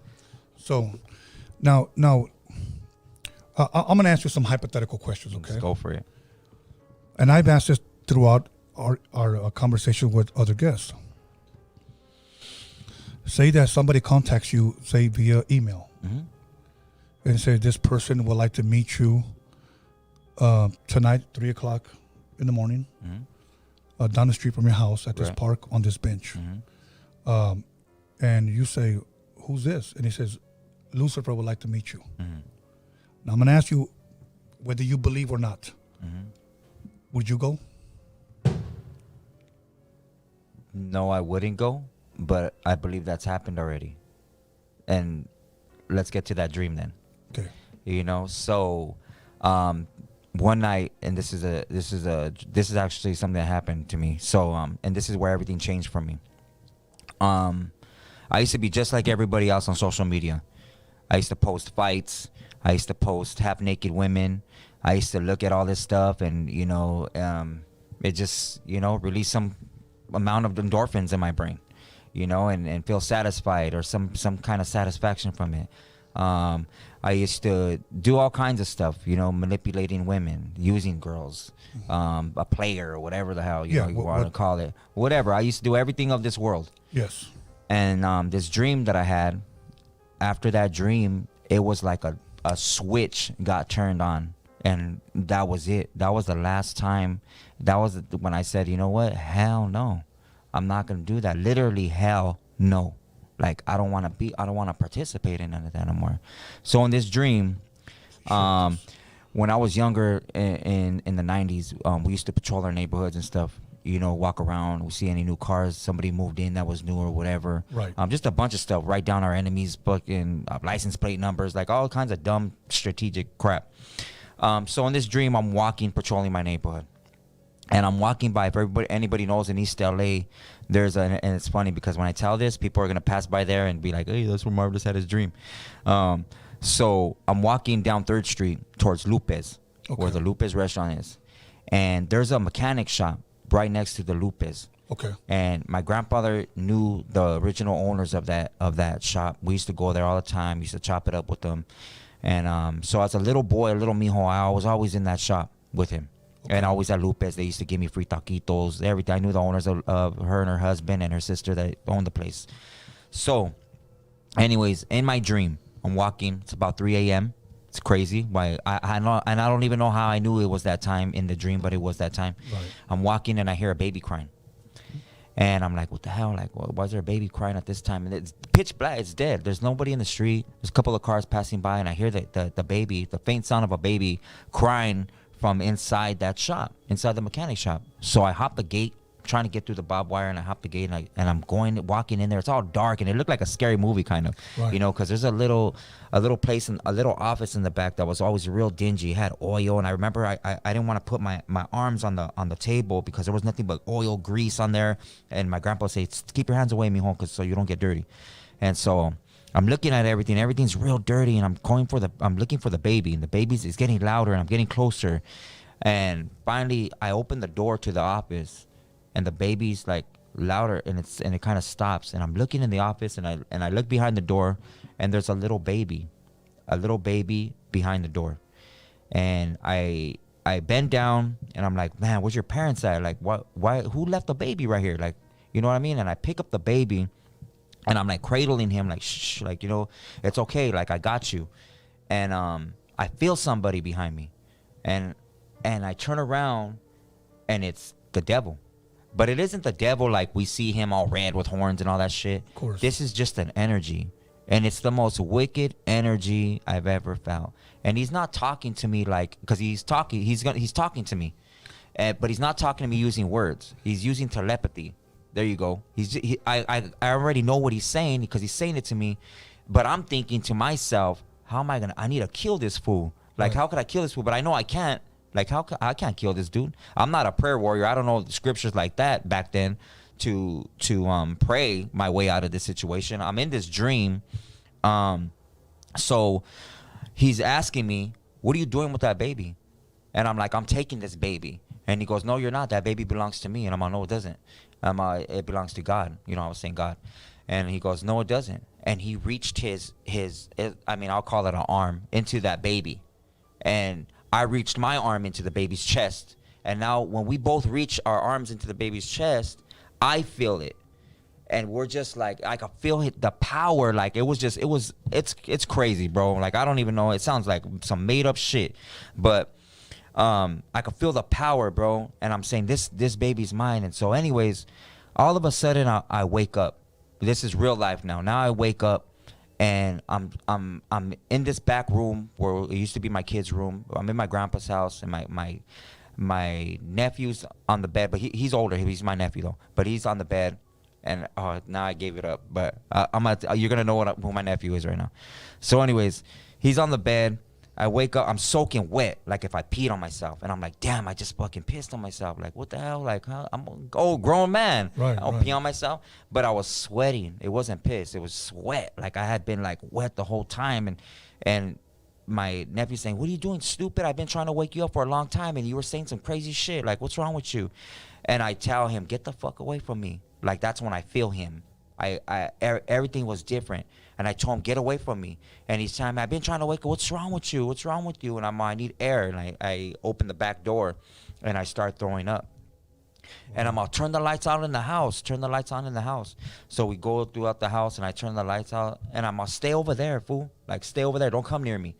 Speaker 1: So now I'm going to ask you some hypothetical questions, okay?
Speaker 2: Let's go for it.
Speaker 1: And I've asked this throughout our conversation with other guests. Say that somebody contacts you, say via email, and say this person would like to meet you tonight, 3:00 in the morning, down the street from your house at this park on this bench. And you say, "Who's this?" And he says, "Lucifer would like to meet you." Now I'm going to ask you whether you believe or not. Would you go?
Speaker 2: No, I wouldn't go, but I believe that's happened already. And let's get to that dream then.
Speaker 1: Okay.
Speaker 2: You know, so one night, and this is actually something that happened to me. So and this is where everything changed for me. I used to be just like everybody else on social media. I used to post fights. I used to post half naked women. I used to look at all this stuff, and you know, it just, you know, released some amount of endorphins in my brain, you know, and feel satisfied or some kind of satisfaction from it. I used to do all kinds of stuff, you know, manipulating women, using girls, a player or whatever the hell you want to call it, whatever. I used to do everything of this world.
Speaker 1: Yes.
Speaker 2: And this dream that I had, after that dream, it was like a switch got turned on, and that was it. That was the last time. That was when I said, you know what? Hell no, I'm not gonna do that. Literally, hell no. Like I don't want to participate in none of that anymore. So in this dream, when I was younger in the 90s, we used to patrol our neighborhoods and stuff. You know, walk around, we see any new cars, somebody moved in that was new or whatever.
Speaker 1: Right.
Speaker 2: Just a bunch of stuff. Write down our enemies' fucking license plate numbers, like all kinds of dumb strategic crap. So in this dream, I'm walking, patrolling my neighborhood. And I'm walking by, if anybody knows in East LA, and it's funny because when I tell this, people are going to pass by there and be like, hey, that's where Marvelous had his dream. So I'm walking down 3rd Street towards Lupe's, where the Lupe's restaurant is. And there's a mechanic shop right next to the Lupe's.
Speaker 1: Okay.
Speaker 2: And my grandfather knew the original owners of that shop. We used to go there all the time. We used to chop it up with them. And so as a little boy, a little mijo, I was always in that shop with him. Okay. And always at Lupe's, they used to give me free taquitos, everything. I knew the owners of her and her husband and her sister that owned the place. So, anyways, in my dream, I'm walking. It's about 3 a.m. It's crazy. Why I know, and I don't even know how I knew it was that time in the dream, but it was that time. Right. I'm walking and I hear a baby crying. And I'm like, what the hell? Like, why is there a baby crying at this time? And it's pitch black. It's dead. There's nobody in the street. There's a couple of cars passing by, and I hear the baby, the faint sound of a baby crying from inside that shop, inside the mechanic shop. So I hop the gate, trying to get through the barbed wire, and I hop the gate, and I'm walking in there. It's all dark, and it looked like a scary movie kind of, right. You know, because there's a little place, a little office in the back that was always real dingy. It had oil, and I remember I didn't want to put my arms on the table because there was nothing but oil, grease on there. And my grandpa said, keep your hands away, mijo, so you don't get dirty. And so I'm looking at everything. Everything's real dirty, and I'm looking for the baby, and the baby's is getting louder, and I'm getting closer. And finally, I open the door to the office, and the baby's like louder, and it kind of stops. And I'm looking in the office, and I look behind the door, and there's a little baby behind the door. And I bend down, and I'm like, man, where's your parents at? Like, why? Who left the baby right here? Like, you know what I mean? And I pick up the baby, and I'm like cradling him, like, shh, like, you know, it's okay, like, I got you. And I feel somebody behind me, and I turn around, and it's the devil. But it isn't the devil like we see him all red with horns and all that shit. Of course. This is just an energy. And it's the most wicked energy I've ever felt. And he's not talking to me like, because he's talking to me. But he's not talking to me using words. He's using telepathy. There you go. I already know what he's saying because he's saying it to me. But I'm thinking to myself, I need to kill this fool. Like, right. How could I kill this fool? But I know I can't. Like, I can't kill this dude. I'm not a prayer warrior. I don't know the scriptures like that back then to pray my way out of this situation. I'm in this dream. So he's asking me, what are you doing with that baby? And I'm like, I'm taking this baby. And he goes, no, you're not. That baby belongs to me. And I'm like, no, it doesn't. It belongs to God. You know, I was saying God. And he goes, no, it doesn't. And he reached his I'll call it an arm, into that baby. And I reached my arm into the baby's chest. And now when we both reach our arms into the baby's chest, I feel it. And we're just like, I can feel the power. Like, it's crazy, bro. Like, I don't even know. It sounds like some made up shit. But I can feel the power, bro. And I'm saying, this baby's mine. And so anyways, all of a sudden I wake up. This is real life now. Now I wake up. And I'm in this back room where it used to be my kid's room. I'm in my grandpa's house, and my nephew's on the bed, but he's older. He's my nephew though, but he's on the bed. And now I gave it up, but you're gonna know who my nephew is right now. So anyways, he's on the bed. I wake up, I'm soaking wet, like if I peed on myself. And I'm like, damn, I just fucking pissed on myself. Like, what the hell? Like, I'm an old grown man. Right, I'll pee on myself. But I was sweating. It wasn't piss. It was sweat. Like, I had been, like, wet the whole time. And my nephew's saying, what are you doing, stupid? I've been trying to wake you up for a long time, and you were saying some crazy shit. Like, what's wrong with you? And I tell him, get the fuck away from me. Like, that's when I feel him. Everything was different. And I told him, get away from me. And he's telling me, I've been trying to wake up. What's wrong with you? What's wrong with you? And I need air. And I open the back door, and I start throwing up. And I'm all, turn the lights out in the house. Turn the lights on in the house. So we go throughout the house, and I turn the lights out. And I'm all, stay over there, fool. Like, stay over there. Don't come near me.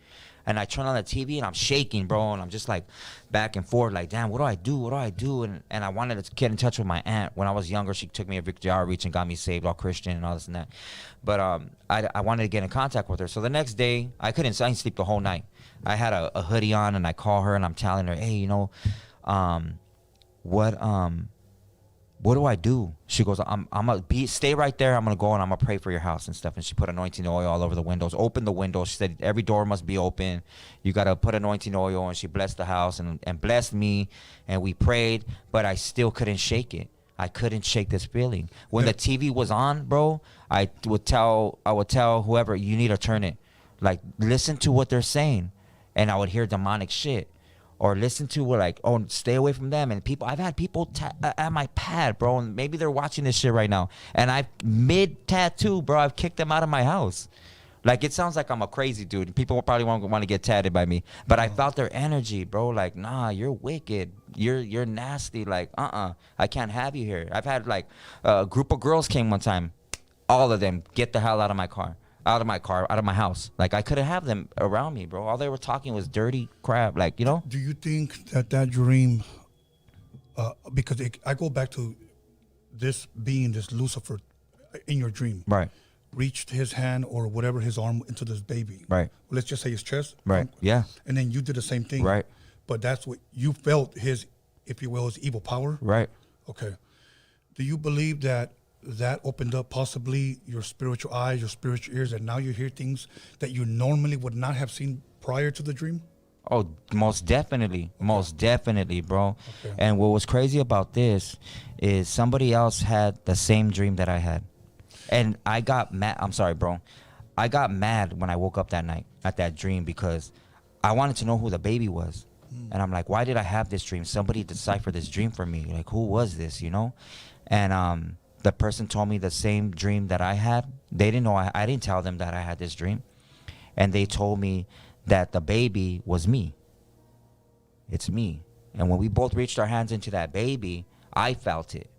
Speaker 2: And I turn on the TV, and I'm shaking, bro. And I'm just, like, back and forth, like, damn, what do I do? What do I do? And I wanted to get in touch with my aunt. When I was younger, she took me to Victory Outreach and got me saved, all Christian and all this and that. But I wanted to get in contact with her. So the next day, I didn't sleep the whole night. I had a hoodie on, and I call her, and I'm telling her, hey, you know, what do I do? She goes, I'm gonna stay right there. I'm gonna go and I'm gonna pray for your house and stuff. And she put anointing oil all over the windows. Open the windows. She said every door must be open. You gotta put anointing oil. And she blessed the house and blessed me. And we prayed, but I still couldn't shake it. I couldn't shake this feeling. When the TV was on, bro, I would tell whoever, you need to turn it. Like, listen to what they're saying. And I would hear demonic shit. or listen to, like, oh, stay away from them. And people, I've had people at my pad, bro, and maybe they're watching this shit right now, and I mid-tattoo, bro, I've kicked them out of my house. Like, it sounds like I'm a crazy dude. People will probably want to get tatted by me. But I felt their energy, bro. Like, nah, you're wicked. You're nasty. Like, I can't have you here. I've had, like, a group of girls came one time. All of them, get the hell out of my car. Out of my house. Like, I couldn't have them around me, bro. All they were talking was dirty crap. Like, you know?
Speaker 1: Do you think that dream, because I go back to this being, this Lucifer in your dream.
Speaker 2: Right.
Speaker 1: Reached his hand or whatever, his arm into this baby.
Speaker 2: Right.
Speaker 1: Let's just say his chest.
Speaker 2: Right. Yeah.
Speaker 1: And then you did the same thing.
Speaker 2: Right.
Speaker 1: But that's what you felt, his, if you will, his evil power.
Speaker 2: Right.
Speaker 1: Okay. Do you believe that opened up possibly your spiritual eyes, your spiritual ears, and now you hear things that you normally would not have seen prior to the dream?
Speaker 2: Oh, most definitely. Most definitely, bro.
Speaker 1: Okay.
Speaker 2: And what was crazy about this is somebody else had the same dream that I had. And I got mad. I'm sorry, bro. I got mad when I woke up that night at that dream because I wanted to know who the baby was. And I'm like, why did I have this dream? Somebody decipher this dream for me. Like, who was this, you know? And the person told me the same dream that I had. They didn't know. I didn't tell them that I had this dream. And they told me that the baby was me. It's me. And when we both reached our hands into that baby, I felt it.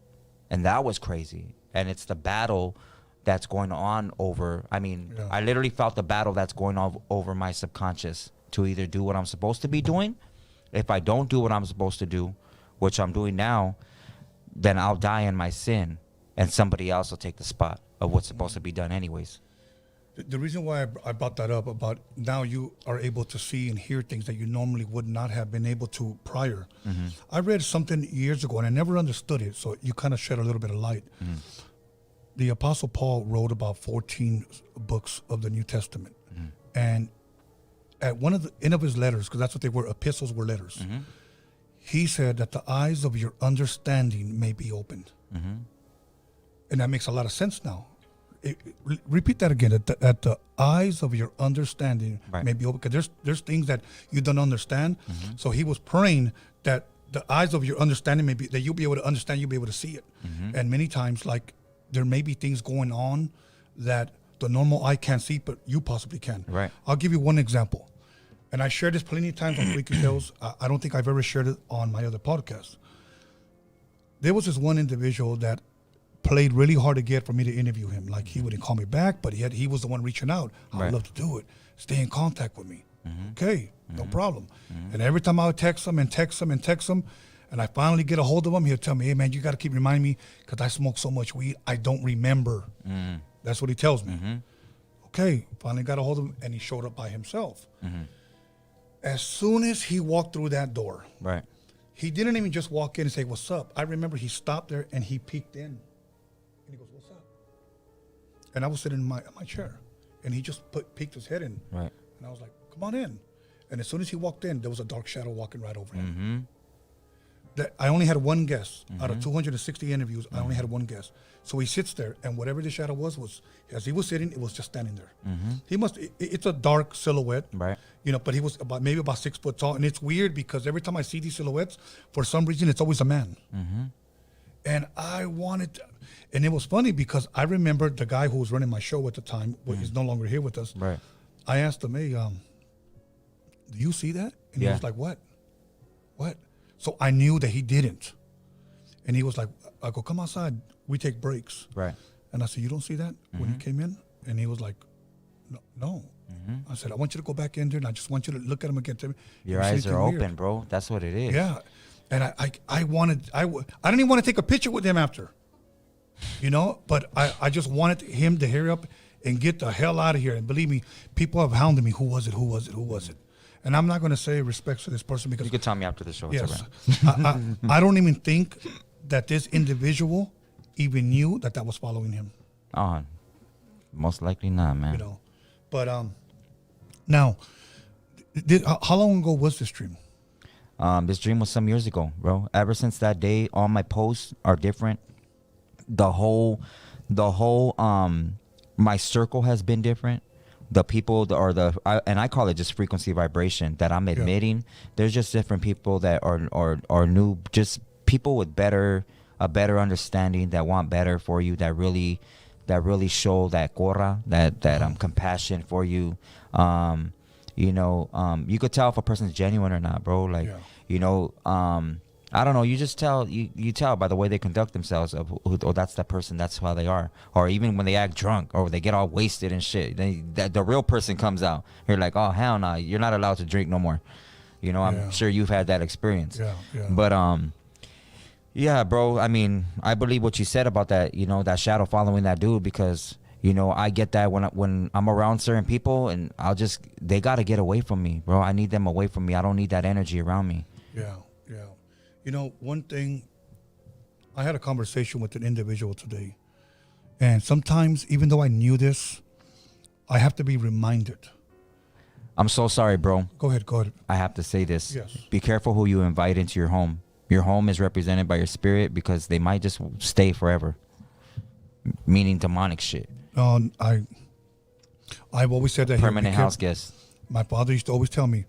Speaker 2: And that was crazy. And it's the battle that's going on over, I literally felt the battle that's going on over my subconscious to either do what I'm supposed to be doing. If I don't do what I'm supposed to do, which I'm doing now, then I'll die in my sin and somebody else will take the spot of what's supposed to be done anyways.
Speaker 1: The reason why I brought that up about now you are able to see and hear things that you normally would not have been able to prior. Mm-hmm. I read something years ago and I never understood it, so you kind of shed a little bit of light. Mm-hmm. The Apostle Paul wrote about 14 books of the New Testament. Mm-hmm. And at one of the end of his letters, because that's what they were, epistles were letters, mm-hmm. he said that the eyes of your understanding may be opened. Mm-hmm. And that makes a lot of sense now. Repeat that again, that the eyes of your understanding may be open, because there's things that you don't understand. Mm-hmm. So he was praying that the eyes of your understanding may be, that you'll be able to understand, you'll be able to see it. Mm-hmm. And many times, like, there may be things going on that the normal eye can't see, but you possibly can.
Speaker 2: Right.
Speaker 1: I'll give you one example. And I shared this plenty of times on Freaky Tales. I don't think I've ever shared it on my other podcast. There was this one individual that played really hard to get for me to interview him. Like, he wouldn't call me back, but he was the one reaching out. I'd love to do it. Stay in contact with me. Mm-hmm. Okay, no problem. Mm-hmm. And every time I would text him, and I finally get a hold of him, he'll tell me, hey, man, you got to keep reminding me because I smoke so much weed, I don't remember. Mm-hmm. That's what he tells me. Mm-hmm. Okay, finally got a hold of him, and he showed up by himself. Mm-hmm. As soon as he walked through that door, he didn't even just walk in and say, what's up? I remember he stopped there, and he peeked in. And he goes, what's up? And I was sitting in my chair, and he just peeked his head in. Right. And I was like, come on in. And as soon as he walked in, there was a dark shadow walking right over him. Mm-hmm. That I only had one guess. Mm-hmm. Out of 260 interviews, I only had one guess. So he sits there, and whatever the shadow was as he was sitting, it was just standing there. Mm-hmm. It's a dark silhouette, right? You know, but he was maybe about 6 foot tall. And it's weird because every time I see these silhouettes, for some reason, it's always a man. Mm-hmm. And and it was funny because I remember the guy who was running my show at the time, he's no longer here with us. Right. I asked him, hey, do you see that? And he was like, what? So I knew that he didn't. And he was like, I go, come outside. We take breaks. Right. And I said, you don't see that when you came in? And he was like, no. Mm-hmm. I said, I want you to go back in there, and I just want you to look at him again. Tell me,
Speaker 2: your eyes are open, bro. That's what it is.
Speaker 1: Yeah. And I didn't even want to take a picture with him after, you know, but I just wanted him to hurry up and get the hell out of here. And believe me, people have hounded me. Who was it? And I'm not going to say respect to this person because...
Speaker 2: You could tell me after the show.
Speaker 1: Yes. I don't even think that this individual even knew that was following him.
Speaker 2: Oh, most likely not, man.
Speaker 1: You know, but now, how long ago was this dream?
Speaker 2: This dream was some years ago, bro. Ever since that day, all my posts are different. The whole, my circle has been different. the people and I call it just frequency vibration that I'm admitting. There's just different people that are new, just people with a better understanding, that want better for you, that really show that cora, that compassion for you. You could tell if a person's genuine or not, bro. Like, I don't know. You just tell you tell by the way they conduct themselves oh, that's that person. That's how they are. Or even when they act drunk or they get all wasted and shit, the real person comes out. You're like, oh hell no, you're not allowed to drink no more. I'm sure you've had that experience.
Speaker 1: Yeah.
Speaker 2: But yeah, bro. I mean, I believe what you said about that. That shadow following that dude, because I get that when I'm around certain people, and they gotta get away from me, bro. I need them away from me. I don't need that energy around me.
Speaker 1: Yeah. One thing, I had a conversation with an individual today, and sometimes, even though I knew this, I have to be reminded.
Speaker 2: I'm so sorry, bro.
Speaker 1: Go ahead.
Speaker 2: I have to say this.
Speaker 1: Yes.
Speaker 2: Be careful who you invite into your home. Your home is represented by your spirit, because they might just stay forever. Meaning demonic shit.
Speaker 1: I've always said that.
Speaker 2: Permanent house guests.
Speaker 1: My father used to always tell me,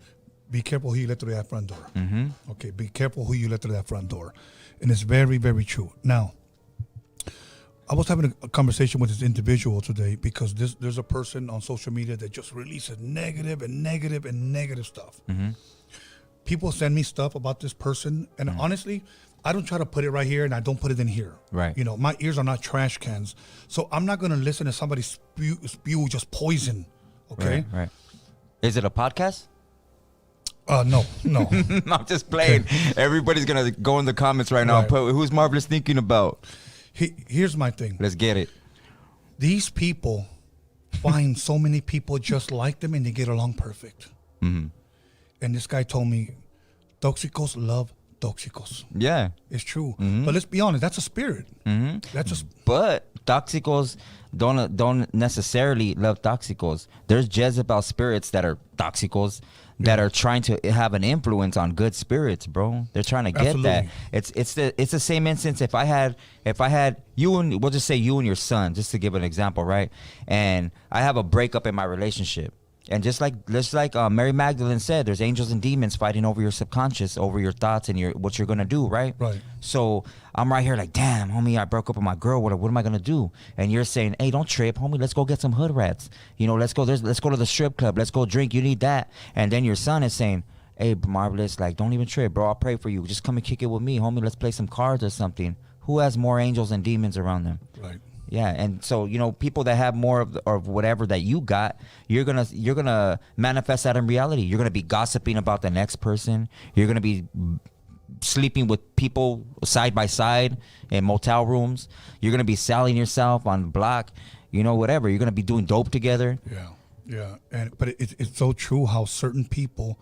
Speaker 1: be careful who you let through that front door.
Speaker 2: Mm-hmm.
Speaker 1: Okay, be careful who you let through that front door. And it's very, very true. Now, I was having a conversation with this individual today, because there's a person on social media that just releases negative stuff.
Speaker 2: Mm-hmm.
Speaker 1: People send me stuff about this person, and honestly, I don't try to put it right here, and I don't put it in here.
Speaker 2: Right.
Speaker 1: My ears are not trash cans, so I'm not going to listen to somebody spew just poison. Okay.
Speaker 2: Right. Is it a podcast?
Speaker 1: No.
Speaker 2: I'm just playing. Okay. Everybody's gonna go in the comments right now and put, who's Marvelous thinking about?
Speaker 1: Here's my thing.
Speaker 2: Let's get it.
Speaker 1: These people find so many people just like them, and they get along perfect.
Speaker 2: Mm-hmm.
Speaker 1: And this guy told me, Toxicos love Toxicos.
Speaker 2: Yeah,
Speaker 1: it's true.
Speaker 2: Mm-hmm.
Speaker 1: But let's be honest, that's a spirit.
Speaker 2: Mm-hmm. But Toxicos don't necessarily love Toxicos. There's Jezebel spirits that are Toxicos, that are trying to have an influence on good spirits, bro. They're trying to get that. It's the same instance. If I had you, and we'll just say you and your son, just to give an example, right? And I have a breakup in my relationship. And just like Mary Magdalene said, there's angels and demons fighting over your subconscious, over your thoughts and what you're gonna do, right?
Speaker 1: Right.
Speaker 2: So I'm right here like, damn, homie, I broke up with my girl. What am I gonna do? And you're saying, hey, don't trip, homie. Let's go get some hood rats. Let's go to the strip club. Let's go drink. You need that. And then your son is saying, hey, Marvelous, like, don't even trip, bro. I'll pray for you. Just come and kick it with me, homie. Let's play some cards or something. Who has more angels and demons around them?
Speaker 1: Right.
Speaker 2: Yeah, and so people that have more of whatever that you got, you're gonna manifest that in reality. You're gonna be gossiping about the next person. You're gonna be sleeping with people side by side in motel rooms. You're gonna be selling yourself on the block, whatever. You're gonna be doing dope together.
Speaker 1: Yeah. But it's so true how certain people,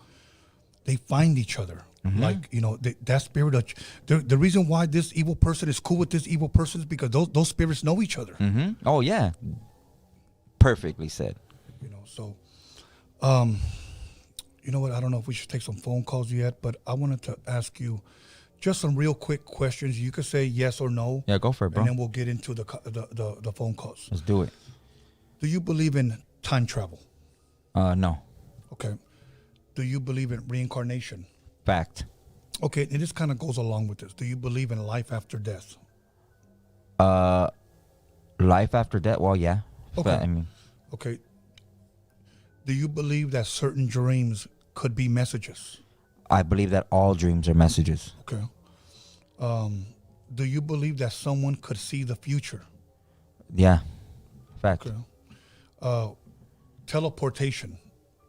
Speaker 1: they find each other. Mm-hmm. Like, that spirit, the reason why this evil person is cool with this evil person is because those spirits know each other.
Speaker 2: Mm-hmm. Oh, yeah. Perfectly said.
Speaker 1: So, you know what? I don't know if we should take some phone calls yet, but I wanted to ask you just some real quick questions. You could say yes or no.
Speaker 2: Yeah, go for it, bro.
Speaker 1: And then we'll get into the phone calls.
Speaker 2: Let's do it.
Speaker 1: Do you believe in time travel?
Speaker 2: No.
Speaker 1: Okay. Do you believe in reincarnation?
Speaker 2: Fact.
Speaker 1: Okay, and this kind of goes along with this. Do you believe in life after death?
Speaker 2: Life after death? Well, yeah.
Speaker 1: Okay.
Speaker 2: But,
Speaker 1: okay. Do you believe that certain dreams could be messages?
Speaker 2: I believe that all dreams are messages.
Speaker 1: Okay. Do you believe that someone could see the future?
Speaker 2: Yeah. Fact.
Speaker 1: Okay. Teleportation.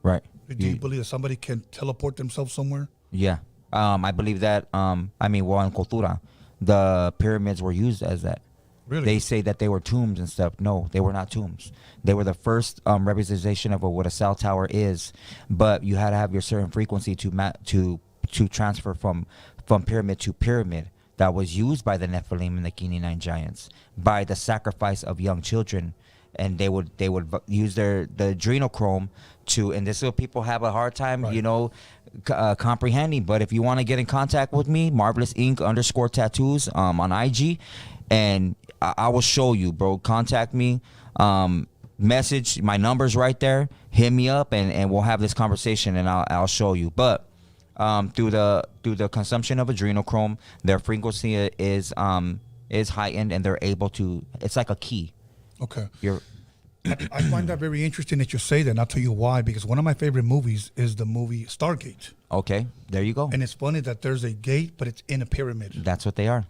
Speaker 2: Right.
Speaker 1: Do you believe that somebody can teleport themselves somewhere?
Speaker 2: Yeah. I believe that, in cultura, the pyramids were used as that.
Speaker 1: Really?
Speaker 2: They say that they were tombs and stuff. No, they were not tombs. They were the first representation of what a cell tower is. But you had to have your certain frequency to transfer from pyramid to pyramid. That was used by the Nephilim and the Kenite giants, by the sacrifice of young children. And they would use the adrenochrome to, and this is what people have a hard time, right, comprehending. But if you want to get in contact with me, Marvelous Inc. _tattoos on IG, and I will show you, bro. Contact me. message, my number's right there. Hit me up and we'll have this conversation and I'll show you. But through the consumption of adrenochrome, their frequency is heightened and they're able to. It's like a key.
Speaker 1: Okay. I find that very interesting that you say that, and I'll tell you why. Because one of my favorite movies is the movie Stargate.
Speaker 2: Okay, there you go.
Speaker 1: And it's funny that there's a gate, but it's in a pyramid.
Speaker 2: That's what they are.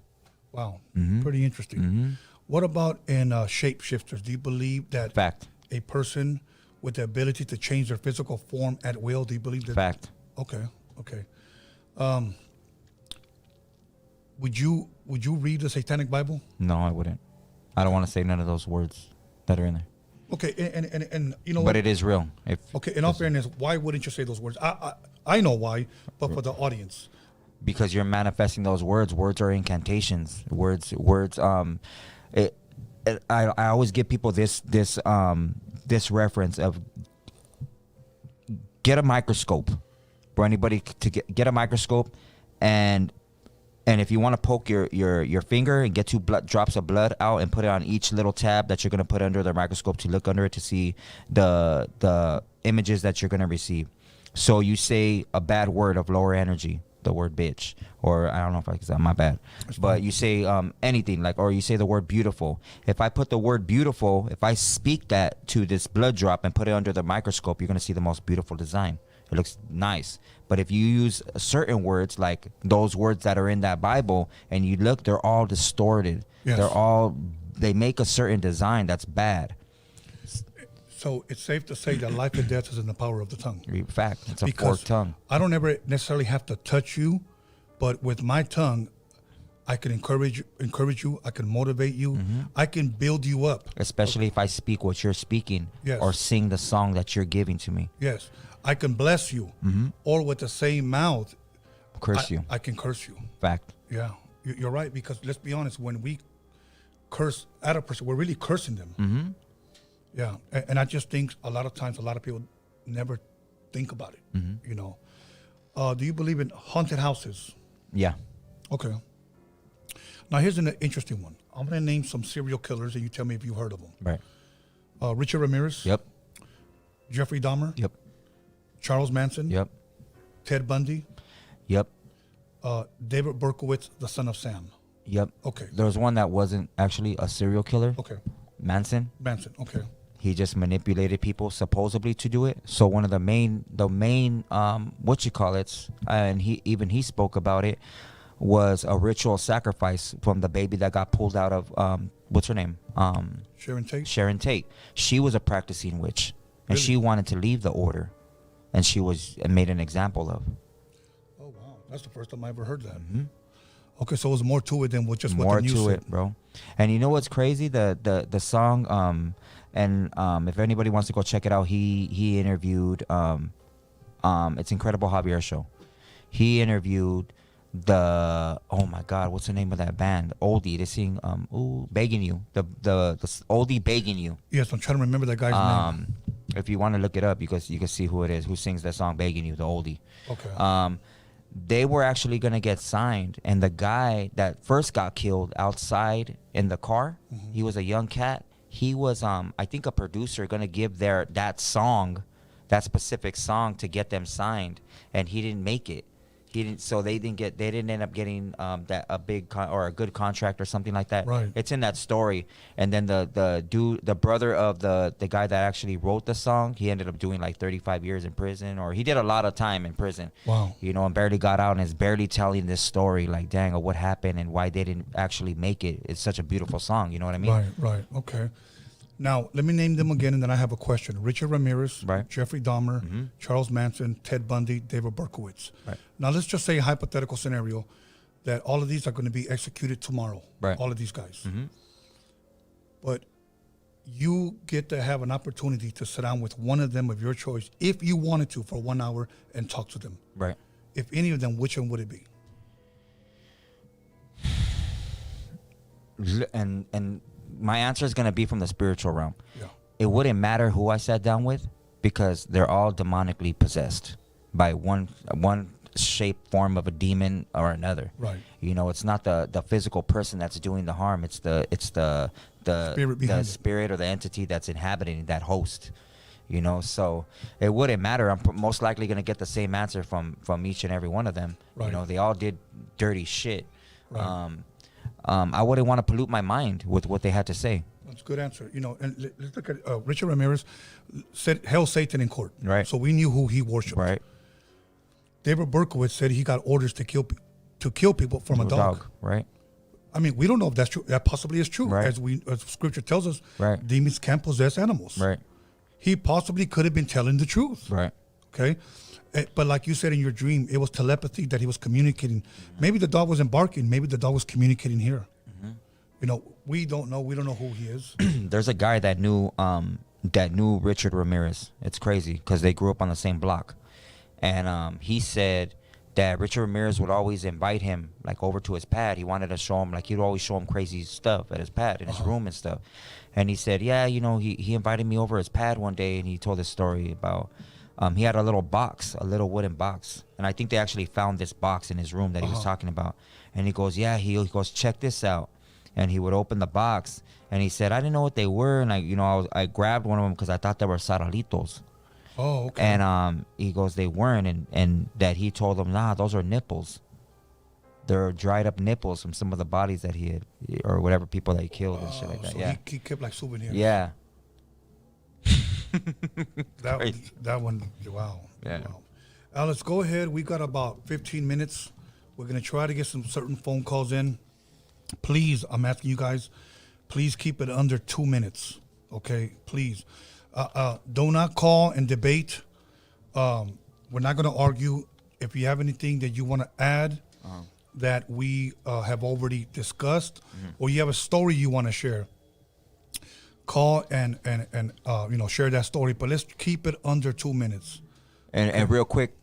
Speaker 1: Wow, pretty interesting. What about in shapeshifters? Do you believe that
Speaker 2: Fact.
Speaker 1: a person with the ability to change their physical form at will, do you believe that?
Speaker 2: Fact.
Speaker 1: Okay. Would you read the Satanic Bible?
Speaker 2: No, I wouldn't. I don't want to say none of those words that are in there.
Speaker 1: Okay, and you know
Speaker 2: But
Speaker 1: what?
Speaker 2: it is real.
Speaker 1: Okay, in all fairness, why wouldn't you say those words? I know why, but for the audience.
Speaker 2: Because you're manifesting those words. Words are incantations. Words. I always give people this reference of get a microscope. For anybody to get a microscope, and if you want to poke your finger and get 2 drops of blood out and put it on each little tab that you're going to put under the microscope to look under it to see the images that you're going to receive. So you say a bad word of lower energy, the word bitch, or I don't know if I said my bad, but you say anything or you say the word beautiful. If I put the word beautiful, if I speak that to this blood drop and put it under the microscope, you're going to see the most beautiful design. It looks nice. But if you use certain words, like those words that are in that Bible, and you look, they're all distorted.
Speaker 1: Yes.
Speaker 2: They make a certain design that's bad.
Speaker 1: So it's safe to say that life and death is in the power of the tongue.
Speaker 2: Fact. It's a forked tongue.
Speaker 1: I don't ever necessarily have to touch you, but with my tongue, I can encourage you. I can motivate you. I can build you up.
Speaker 2: Especially if I speak what you're speaking,
Speaker 1: Yes.
Speaker 2: or sing the song that you're giving to me.
Speaker 1: Yes. I can bless you, or with the same mouth,
Speaker 2: Curse you.
Speaker 1: I can curse you.
Speaker 2: Fact.
Speaker 1: Yeah, you're right. Because let's be honest, when we curse at a person, we're really cursing them. Yeah, and I just think a lot of times, a lot of people never think about it. You know, do you believe in haunted houses?
Speaker 2: Yeah.
Speaker 1: Okay. Now here's an interesting one. I'm gonna name some serial killers, and you tell me if you've heard of them.
Speaker 2: Right.
Speaker 1: Richard Ramirez.
Speaker 2: Yep.
Speaker 1: Jeffrey Dahmer.
Speaker 2: Yep.
Speaker 1: Charles Manson.
Speaker 2: Yep.
Speaker 1: Ted Bundy.
Speaker 2: Yep.
Speaker 1: David Berkowitz, the son of Sam.
Speaker 2: Yep.
Speaker 1: Okay.
Speaker 2: There was one that wasn't actually a serial killer.
Speaker 1: Okay.
Speaker 2: Manson.
Speaker 1: Okay.
Speaker 2: He just manipulated people supposedly to do it. So one of the main and he spoke about it, was a ritual sacrifice from the baby that got pulled out of what's her name?
Speaker 1: Sharon Tate.
Speaker 2: She was a practicing witch, and
Speaker 1: Really?
Speaker 2: she wanted to leave the order, and she was made an example of.
Speaker 1: Oh wow, that's the first time I ever heard that. Okay, so it was more to it than just what
Speaker 2: More
Speaker 1: the news
Speaker 2: to
Speaker 1: said.
Speaker 2: it, bro. And you know what's crazy? The song, if anybody wants to go check it out, he interviewed it's Incredible Javier show. He interviewed oh my God, what's the name of that band? Oldie. They sing Begging You. The Oldie Begging You.
Speaker 1: Yes, I'm trying to remember that guy's name.
Speaker 2: If you want to look it up, you can see who it is, who sings that song Begging You, the oldie.
Speaker 1: Okay.
Speaker 2: They were actually going to get signed, and the guy that first got killed outside in the car, he was a young cat. He was I think a producer going to give that specific song to get them signed, and he didn't make it. They didn't end up getting a big or a good contract or something like that.
Speaker 1: Right.
Speaker 2: It's in that story. And then the brother of the guy that actually wrote the song, he ended up doing like 35 years in prison, or he did a lot of time in prison.
Speaker 1: Wow.
Speaker 2: You know, and barely got out, and is barely telling this story, like, dang, of what happened and why they didn't actually make it. It's such a beautiful song. You know what I mean?
Speaker 1: Right. Okay. Now, let me name them again, and then I have a question. Richard Ramirez,
Speaker 2: Right.
Speaker 1: Jeffrey Dahmer, Charles Manson, Ted Bundy, David Berkowitz.
Speaker 2: Right.
Speaker 1: Now, let's just say a hypothetical scenario that all of these are going to be executed tomorrow.
Speaker 2: Right.
Speaker 1: All of these guys. But you get to have an opportunity to sit down with one of them of your choice, if you wanted to, for 1 hour and talk to them.
Speaker 2: Right.
Speaker 1: If any of them, which one would it be?
Speaker 2: And my answer is going to be from the spiritual realm.
Speaker 1: Yeah.
Speaker 2: It wouldn't matter who I sat down with, because they're all demonically possessed by one shape form of a demon or another.
Speaker 1: Right.
Speaker 2: You know, it's not the physical person that's doing the harm. It's the
Speaker 1: Spirit behind it.
Speaker 2: spirit or the entity that's inhabiting that host. You know, so it wouldn't matter. I'm most likely gonna get the same answer from each and every one of them.
Speaker 1: Right.
Speaker 2: You know, they all did dirty shit.
Speaker 1: Right.
Speaker 2: I wouldn't want to pollute my mind with what they had to say.
Speaker 1: That's a good answer. You know, and let's look at Richard Ramirez said held Satan in court.
Speaker 2: Right.
Speaker 1: So we knew who he worshipped.
Speaker 2: Right.
Speaker 1: David Berkowitz said he got orders to kill people from a dog.
Speaker 2: Right.
Speaker 1: I mean, we don't know if that's true. That possibly is true.
Speaker 2: Right.
Speaker 1: As Scripture tells us,
Speaker 2: Right.
Speaker 1: demons can possess animals.
Speaker 2: Right.
Speaker 1: He possibly could have been telling the truth.
Speaker 2: Right.
Speaker 1: Okay. But like you said in your dream, it was telepathy that he was communicating. Maybe the dog wasn't barking. Maybe the dog was communicating here. You know, we don't know. We don't know who he is.
Speaker 2: There's a guy that knew Richard Ramirez. It's crazy because they grew up on the same block, and he said that Richard Ramirez would always invite him like over to his pad. He wanted to show him, like, he'd always show him crazy stuff at his pad in his room and stuff. And he said, yeah, you know, he invited me over his pad one day, and he told this story about he had a little box, a little wooden box, and I think they actually found this box in his room that he was talking about. And he goes, yeah, he goes, check this out. And he would open the box, and he said, I didn't know what they were, and I grabbed one of them because I thought they were saralitos.
Speaker 1: Oh, okay.
Speaker 2: And he goes, they weren't, and that he told them, nah, those are nipples. They're dried up nipples from some of the bodies that he had, or whatever people that he killed and shit like that.
Speaker 1: So
Speaker 2: Yeah,
Speaker 1: he kept like souvenirs.
Speaker 2: yeah,
Speaker 1: That one, wow.
Speaker 2: Yeah.
Speaker 1: Wow. Alex, go ahead. We got about 15 minutes. We're gonna try to get some certain phone calls in. Please, I'm asking you guys, please keep it under 2 minutes, okay? Please. Do not call and debate. We're not going to argue. If you have anything that you want to add that we have already discussed, or you have a story you want to share, call and share that story. But let's keep it under 2 minutes.
Speaker 2: and real quick,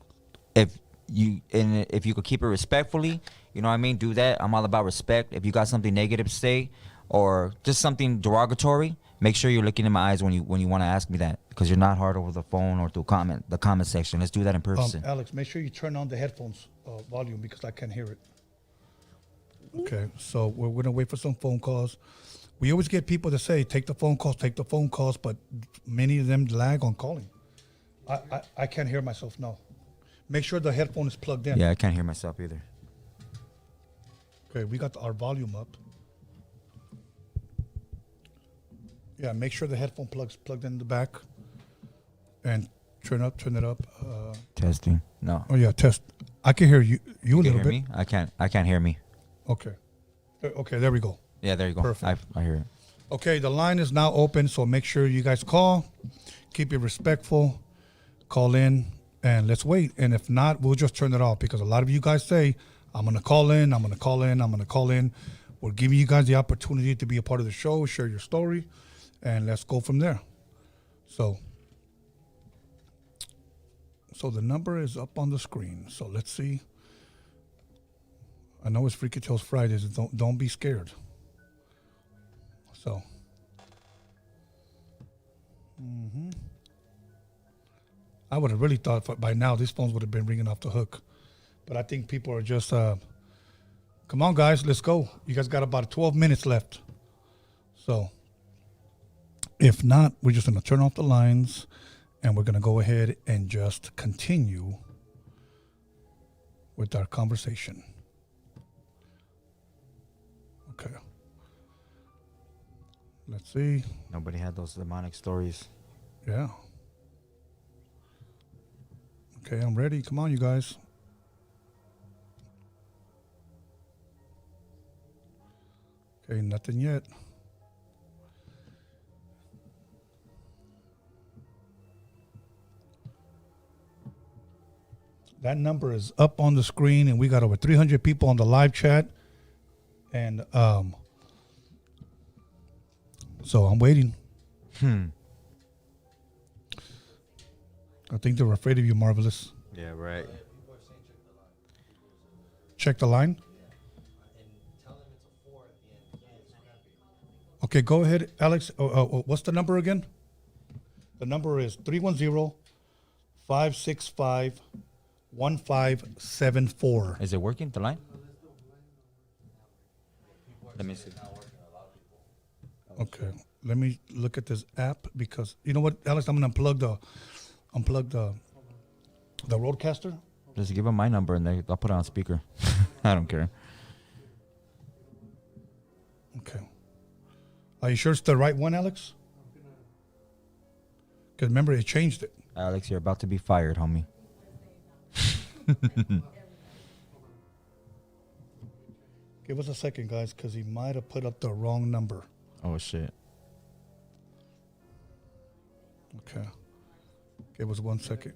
Speaker 2: if you could keep it respectfully, you know what I mean, do that. I'm all about respect. If you got something negative to say or just something derogatory, make sure you're looking in my eyes when you want to ask me that, because you're not hard over the phone or through the comment section. Let's do that in person.
Speaker 1: Alex, make sure you turn on the headphones volume because I can't hear it. Okay, so we're going to wait for some phone calls. We always get people to say, take the phone calls, but many of them lag on calling. I can't hear myself, no. Make sure the headphone is plugged in.
Speaker 2: Yeah, I can't hear myself either.
Speaker 1: Okay, we got our volume up. Yeah, make sure the headphone plugged in the back. And turn it up.
Speaker 2: Testing. No.
Speaker 1: Oh yeah, test. I can hear you a
Speaker 2: You
Speaker 1: little
Speaker 2: can hear
Speaker 1: bit.
Speaker 2: me? I can't hear me.
Speaker 1: Okay. Okay, there we go.
Speaker 2: Yeah, there you go.
Speaker 1: Perfect.
Speaker 2: I hear it.
Speaker 1: Okay, the line is now open, so make sure you guys call. Keep it respectful. Call in, and let's wait. And if not, we'll just turn it off, because a lot of you guys say, I'm going to call in, I'm going to call in, I'm going to call in. We're giving you guys the opportunity to be a part of the show, share your story, and let's go from there. So the number is up on the screen. So let's see. I know it's Freaky Tales Fridays. Don't be scared. So. I would have really thought by now these phones would have been ringing off the hook. But I think people are just, come on, guys, let's go. You guys got about 12 minutes left. So if not, we're just going to turn off the lines, and we're going to go ahead and just continue with our conversation. Okay. Let's see.
Speaker 2: Nobody had those demonic stories.
Speaker 1: Yeah. Okay, I'm ready. Come on, you guys. Okay, nothing yet. That number is up on the screen, and we got over 300 people on the live chat. And so I'm waiting. I think they're afraid of you, Marvelous.
Speaker 2: Yeah, right.
Speaker 1: Check the line. Okay, go ahead, Alex. What's the number again? The number is 310-565-9365. 1574.
Speaker 2: Is it working, the line? Let me see.
Speaker 1: Okay, let me look at this app because you know what, Alex, I'm gonna unplug the roadcaster.
Speaker 2: Just give them my number and I'll put it on speaker. I don't care.
Speaker 1: Okay. Are you sure it's the right one, Alex? Because remember, it changed it.
Speaker 2: Alex, you're about to be fired, homie.
Speaker 1: Give us a second, guys, because he might have put up the wrong number.
Speaker 2: Oh, shit.
Speaker 1: Okay. Give us 1 second.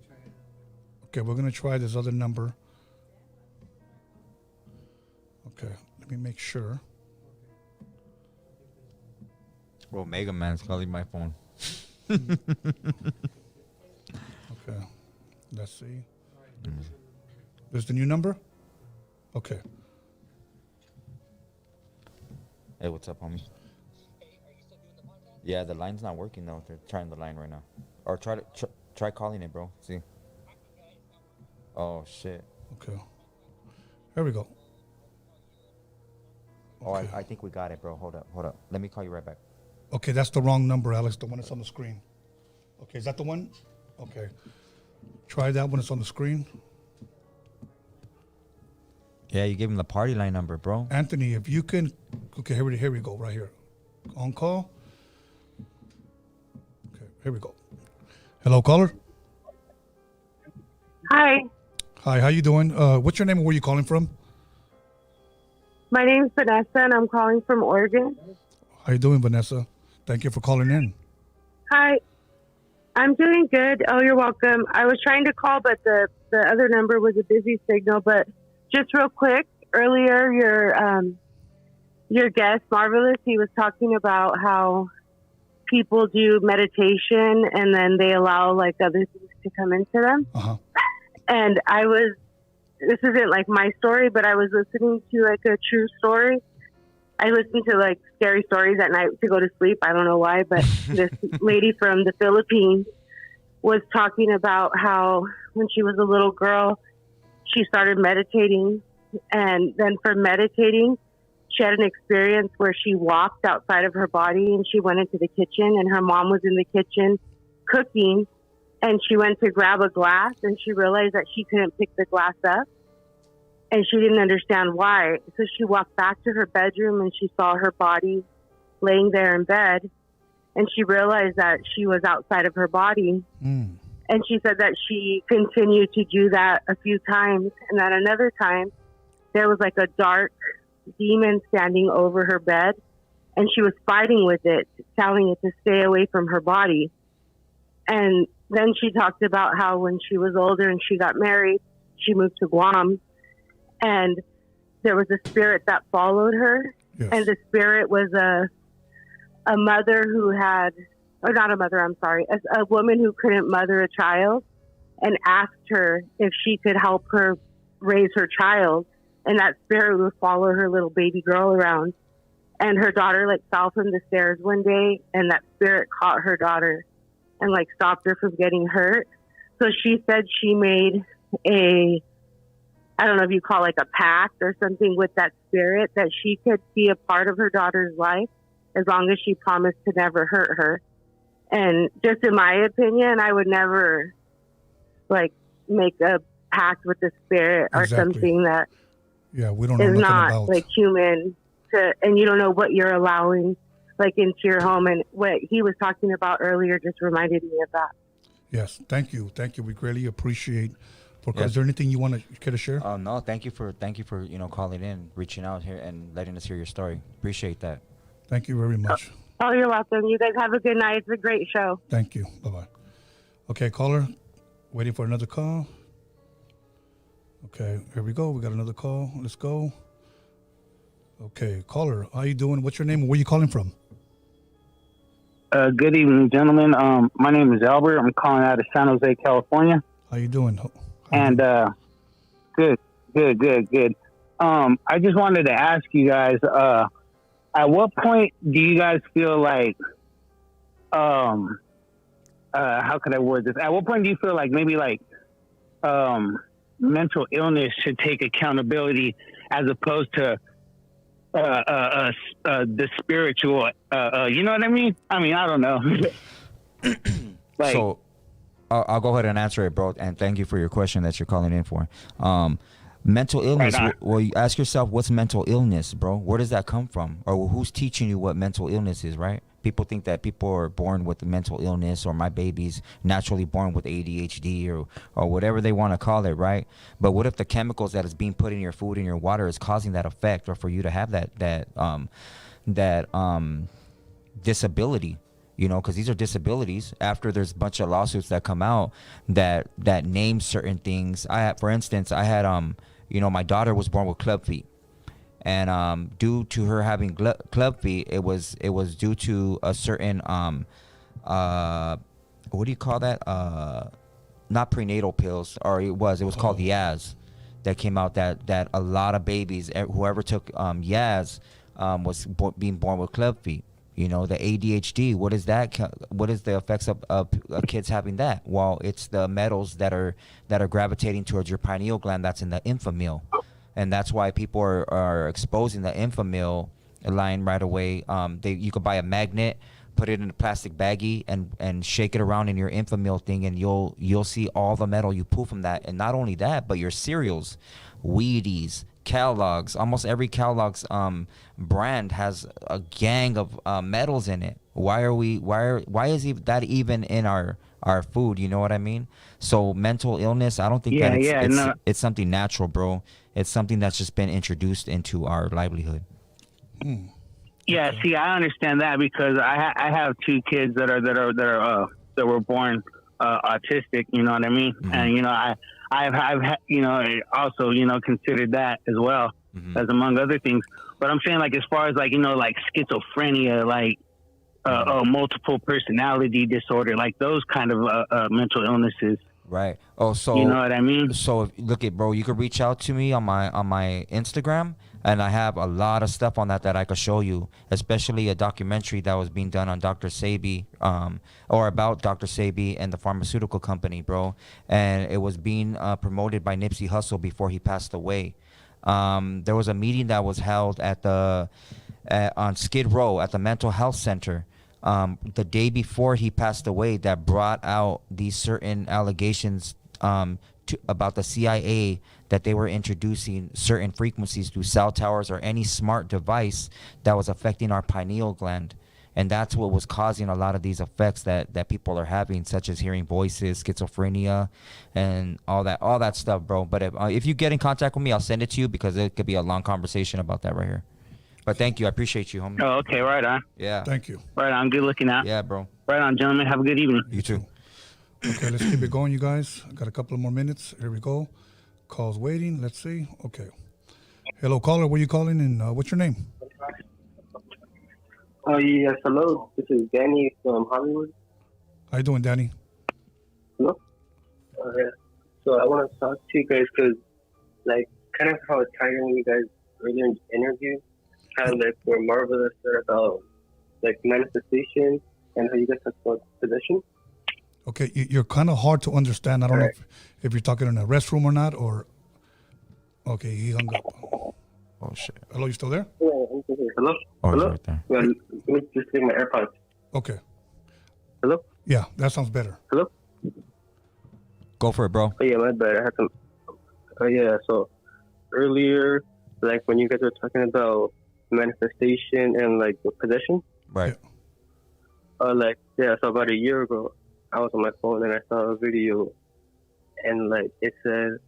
Speaker 1: Okay, we're going to try this other number. Okay, let me make sure.
Speaker 2: Bro, Mega Man's calling my phone.
Speaker 1: Okay, let's see. There's the new number? Okay.
Speaker 2: Hey, what's up, homie? Yeah, the line's not working though. They're trying the line right now. Or try calling it, bro. See. Oh shit.
Speaker 1: Okay. Here we go.
Speaker 2: Oh, I think we got it, bro. Hold up. Let me call you right back.
Speaker 1: Okay, that's the wrong number, Alex. The one that's on the screen. Okay, is that the one? Okay. Try that one. It's on the screen.
Speaker 2: Yeah, you gave him the party line number, bro.
Speaker 1: Anthony, if you can. Okay, here we go. Right here. On call. Okay, here we go. Hello, caller.
Speaker 3: Hi,
Speaker 1: Hi, how you doing? What's your name and where you calling from?
Speaker 3: my name's Vanessa and I'm calling from Oregon.
Speaker 1: How you doing, Vanessa? Thank you for calling in.
Speaker 3: Hi, I'm doing good. Oh, you're welcome. I was trying to call, but the other number was a busy signal. But just real quick, earlier your guest, Marvelous, he was talking about how people do meditation and then they allow like other things to come into them.
Speaker 1: Uh-huh.
Speaker 3: And this isn't like my story, but I was listening to like a true story. I listen to like scary stories at night to go to sleep. I don't know why, but this lady from the Philippines was talking about how when she was a little girl, she started meditating. And then from meditating, she had an experience where she walked outside of her body and she went into the kitchen and her mom was in the kitchen cooking. And she went to grab a glass and she realized that she couldn't pick the glass up. And she didn't understand why. So she walked back to her bedroom and she saw her body laying there in bed. And she realized that she was outside of her body.
Speaker 1: Mm.
Speaker 3: And she said that she continued to do that a few times. And at another time, there was like a dark demon standing over her bed. And she was fighting with it, telling it to stay away from her body. And then she talked about how when she was older and she got married, she moved to Guam. And there was a spirit that followed her.
Speaker 1: Yes.
Speaker 3: And the spirit was a mother who had, or not a mother, I'm sorry, a woman who couldn't mother a child and asked her if she could help her raise her child. And that spirit would follow her little baby girl around. And her daughter like fell from the stairs one day and that spirit caught her daughter and like stopped her from getting hurt. So she said she made I don't know if you call it like a pact or something with that spirit that she could be a part of her daughter's life as long as she promised to never hurt her. And just in my opinion, I would never like make a pact with the spirit or
Speaker 1: Exactly.
Speaker 3: something that
Speaker 1: We don't know
Speaker 3: is
Speaker 1: nothing
Speaker 3: not
Speaker 1: about.
Speaker 3: like human and you don't know what you're allowing like into your home. And what he was talking about earlier just reminded me of that.
Speaker 1: Yes, thank you. We greatly appreciate.
Speaker 2: Yes.
Speaker 1: Is there anything you want to care to share?
Speaker 2: No, thank you for calling in, reaching out here, and letting us hear your story. Appreciate that.
Speaker 1: Thank you very much.
Speaker 3: Oh, you're welcome. You guys have a good night. It's a great show.
Speaker 1: Thank you. Bye-bye. Okay, caller, waiting for another call. Okay, here we go. We got another call. Let's go. Okay, caller, how you doing? What's your name and where you calling from?
Speaker 4: Good evening, gentlemen. My name is Albert. I'm calling out of San Jose, California.
Speaker 1: How you doing?
Speaker 4: Good. I just wanted to ask you guys, at what point do you guys feel like, how could I word this? At what point do you feel like maybe like, mental illness should take accountability as opposed to the spiritual. You know what I mean? I mean, I don't know. Like,
Speaker 2: So I'll go ahead and answer it, bro. And thank you for your question that you're calling in for. Mental illness.
Speaker 4: Right on.
Speaker 2: Well, you ask yourself, what's mental illness, bro? Where does that come from? Or who's teaching you what mental illness is, right? People think that people are born with mental illness, or my baby's naturally born with ADHD, or whatever they want to call it, right? But what if the chemicals that is being put in your food and your water is causing that effect, or for you to have that disability? You know, because these are disabilities. After there's a bunch of lawsuits that come out that name certain things. For instance, I had my daughter was born with club feet, and due to her having club feet, it was due to a certain what do you call that? Not prenatal pills, or it was called Yaz, that came out that a lot of babies, whoever took Yaz, was being born with club feet. You know, the ADHD, what is that? What is the effects of kids having that? Well, it's the metals that are gravitating towards your pineal gland that's in the infamil. And that's why people are exposing the infamil line right away. You could buy a magnet, put it in a plastic baggie, and shake it around in your infamil thing, and you'll see all the metal you pull from that. And not only that, but your cereals, Wheaties, Kellogg's, almost every Kellogg's brand has a gang of metals in it. Why is that even in our food? You know what I mean? So mental illness, I don't think it's something natural, bro. It's something that's just been introduced into our livelihood.
Speaker 4: Yeah, see, I understand that because I have two kids that were born autistic. You know what I mean? Mm-hmm. And I've also considered that as well, mm-hmm. as among other things. But I'm saying, like, as far as like schizophrenia, like multiple personality disorder, like those kind of mental illnesses.
Speaker 2: Right. Oh, so
Speaker 4: you know what I mean?
Speaker 2: So look at, bro, you could reach out to me on my Instagram, and I have a lot of stuff on that I could show you, especially a documentary that was being done on Dr. Sebi, or about Dr. Sebi and the pharmaceutical company, bro. And it was being promoted by Nipsey Hussle before he passed away. There was a meeting that was held on Skid Row at the Mental Health Center. The day before he passed away, that brought out these certain allegations about the CIA, that they were introducing certain frequencies through cell towers or any smart device that was affecting our pineal gland. And that's what was causing a lot of these effects that people are having, such as hearing voices, schizophrenia, and all that stuff, bro. But if you get in contact with me, I'll send it to you, because it could be a long conversation about that right here. But thank you. I appreciate you, homie.
Speaker 4: Oh, okay. Right on.
Speaker 2: Yeah.
Speaker 1: Thank you.
Speaker 4: Right on. Good looking out.
Speaker 2: Yeah, bro.
Speaker 4: Right on, gentlemen. Have a good evening.
Speaker 2: You too.
Speaker 1: Okay, let's keep it going, you guys. I got a couple of more minutes. Here we go. Call's waiting. Let's see. Okay. Hello, caller. Where you calling, and what's your name?
Speaker 5: Yes, hello. This is Danny from Hollywood.
Speaker 1: How you doing, Danny?
Speaker 5: Hello. Yeah. So I want to talk to you guys because, like, kind of how it tied in with you guys earlier in the interview, kind of like where Marvelous said about like manifestation and how you guys talk about possession.
Speaker 1: Okay, you're kind of hard to understand. I don't know if you're talking in a restroom or not, or... Okay, he hung up.
Speaker 2: Oh, shit.
Speaker 1: Hello, you still there?
Speaker 5: Yeah, I'm still here. Hello?
Speaker 2: Oh,
Speaker 5: Hello?
Speaker 2: he's right there.
Speaker 5: Well, let me just take my AirPods.
Speaker 1: Okay.
Speaker 5: Hello?
Speaker 1: Yeah, that sounds better.
Speaker 5: Hello?
Speaker 2: Go for it, bro.
Speaker 5: Oh, yeah, my bad. I had some... Oh, yeah, so earlier, like when you guys were talking about manifestation and like possession.
Speaker 2: Right.
Speaker 5: So about a year ago, I was on my phone and I saw a video, and like it said,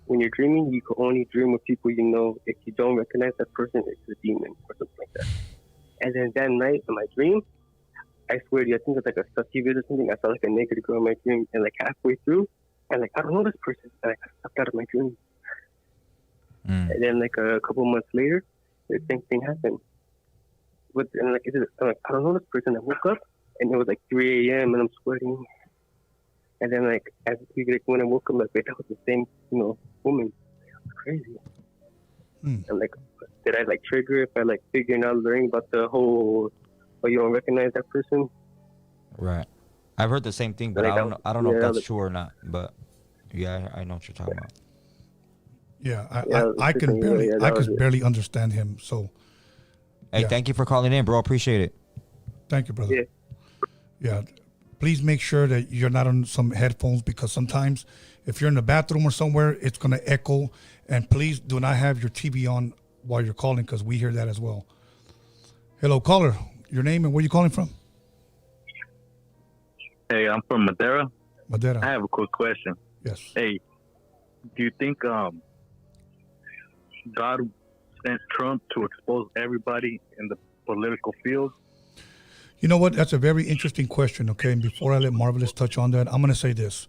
Speaker 5: when you're dreaming, you can only dream with people you know. If you don't recognize that person, it's a demon or something like that. And then that night in my dream, I swear to you, I think it's like a sucky vid or something. I saw like a naked girl in my dream, and like halfway through, and like I don't know this person, and like, I stepped out of my dream. And then like a couple months later, the same thing happened. I'm like, I don't know this person. I woke up and it was like 3 a.m. and I'm sweating. And then like when I woke up, like that was the same, woman. It was crazy. And like, did I like trigger if I like figuring out, learning about the whole, you don't recognize that person?
Speaker 2: Right. I've heard the same thing, but
Speaker 5: like,
Speaker 2: I don't know if that's true or not. But Yeah, I know what you're talking about.
Speaker 1: Yeah,
Speaker 5: Yeah,
Speaker 1: I can barely
Speaker 5: yeah,
Speaker 1: I
Speaker 5: that was
Speaker 1: can
Speaker 5: it.
Speaker 1: barely understand him. So
Speaker 2: Hey,
Speaker 1: Yeah.
Speaker 2: thank you for calling in, bro. Appreciate it.
Speaker 1: thank you, brother.
Speaker 5: Yeah.
Speaker 1: Yeah. Please make sure that you're not on some headphones, because sometimes if you're in the bathroom or somewhere, it's going to echo. And please do not have your TV on while you're calling, because we hear that as well. Hello, caller. Your name and where you calling from?
Speaker 6: Hey, I'm from Madeira. I
Speaker 1: Madera.
Speaker 6: have a quick question.
Speaker 1: Yes.
Speaker 6: Hey, do you think God sent Trump to expose everybody in the political field?
Speaker 1: You know what? That's a very interesting question. Okay. And before I let Marvelous touch on that, I'm going to say this.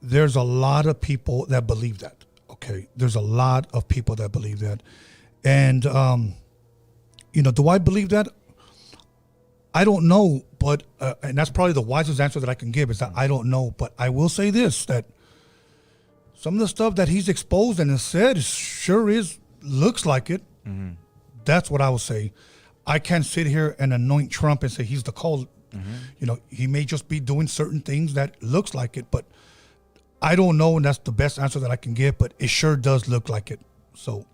Speaker 1: There's a lot of people that believe that. Okay. There's a lot of people that believe that. And, do I believe that? I don't know, but, and that's probably the wisest answer that I can give, is that I don't know. But I will say this, that some of the stuff that he's exposed and has said sure looks like it.
Speaker 2: Mm-hmm.
Speaker 1: That's what I will say. I can't sit here and anoint Trump and say he's the cause.
Speaker 2: Mm-hmm.
Speaker 1: He may just be doing certain things that looks like it, but I don't know, and that's the best answer that I can give. But it sure does look like it. So,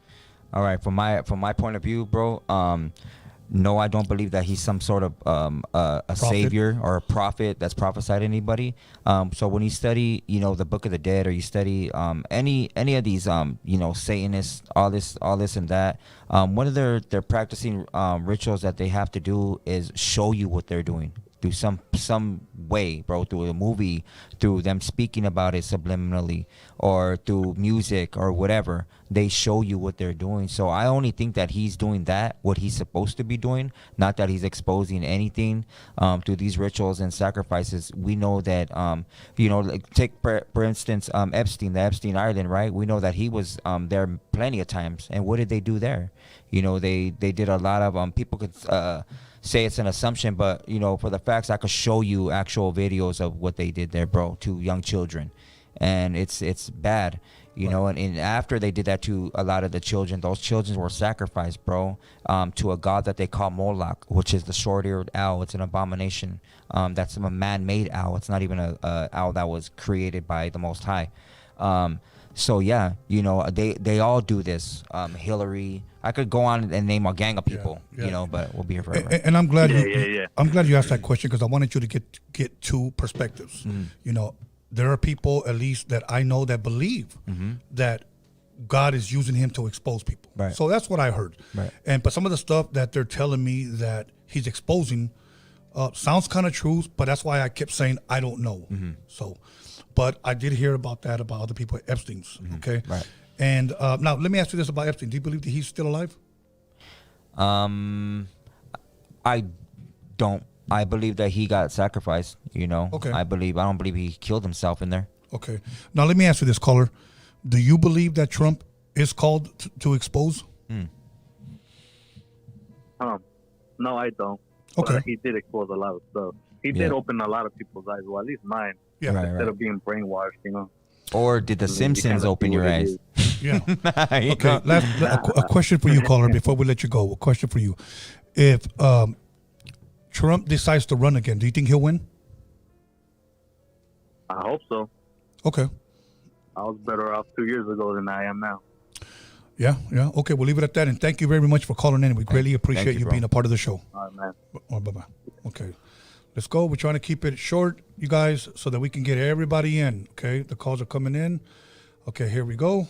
Speaker 2: All right, from my point of view, bro. No, I don't believe that he's some sort of a savior or a prophet that's prophesied to anybody. So when you study, the Book of the Dead, or you study any of these, Satanists, all this and that, one of their practicing rituals that they have to do is show you what they're doing through some way, bro, through a movie, through them speaking about it subliminally, or through music or whatever. They show you what they're doing. So I only think that he's doing that, what he's supposed to be doing, not that he's exposing anything through these rituals and sacrifices. We know that, like take for instance, Epstein, the Epstein Island, right? We know that he was there plenty of times. And what did they do there? They did a lot of, people could say it's an assumption, but for the facts, I could show you actual videos of what they did there, bro, to young children. And it's bad. And after they did that to a lot of the children, those children were sacrificed, bro, to a god that they call Moloch, which is the short-eared owl. It's an abomination. That's a man-made owl. It's not even a owl that was created by the Most High. So yeah, they all do this. Hillary, I could go on and name a gang of people,
Speaker 1: Yeah.
Speaker 2: But we'll be here forever.
Speaker 1: and I'm glad
Speaker 6: Yeah.
Speaker 1: I'm glad you asked that question, because I wanted you to get two perspectives.
Speaker 2: Mm-hmm.
Speaker 1: There are people, at least that I know, that believe that God is using him to expose people.
Speaker 2: Right.
Speaker 1: So that's what I heard.
Speaker 2: Right.
Speaker 1: But some of the stuff that they're telling me that he's exposing sounds kind of true, but that's why I kept saying I don't know. So, but I did hear about other people at Epstein's. Okay.
Speaker 2: Right.
Speaker 1: And now let me ask you this about Epstein. Do you believe that he's still alive?
Speaker 2: I don't. I believe that he got sacrificed.
Speaker 1: Okay.
Speaker 2: I don't believe he killed himself in there.
Speaker 1: Okay. Now let me ask you this, caller. Do you believe that Trump is called to expose?
Speaker 6: No, I don't.
Speaker 1: Okay.
Speaker 6: But he did expose a lot of stuff. He did open a lot of people's eyes. Well, at least mine.
Speaker 1: Yeah.
Speaker 2: Right,
Speaker 6: Instead of being brainwashed,
Speaker 2: Or did the
Speaker 6: You
Speaker 2: Simpsons
Speaker 6: kinda
Speaker 2: open
Speaker 6: see
Speaker 2: your
Speaker 6: what it
Speaker 2: eyes?
Speaker 6: is.
Speaker 1: Yeah.
Speaker 2: You
Speaker 1: Okay.
Speaker 2: know?
Speaker 1: A question for you, caller, before we let you go. A question for you. If Trump decides to run again, do you think he'll win?
Speaker 6: I hope so.
Speaker 1: Okay.
Speaker 6: I was better off 2 years ago than I am now.
Speaker 1: Yeah. Okay, we'll leave it at that. And thank you very much for calling in. We greatly appreciate
Speaker 2: you,
Speaker 1: you
Speaker 2: bro.
Speaker 1: being a part of the show.
Speaker 6: All right, man.
Speaker 1: Oh, bye-bye. Okay. Let's go. We're trying to keep it short, you guys, so that we can get everybody in. Okay. The calls are coming in. Okay, here we go.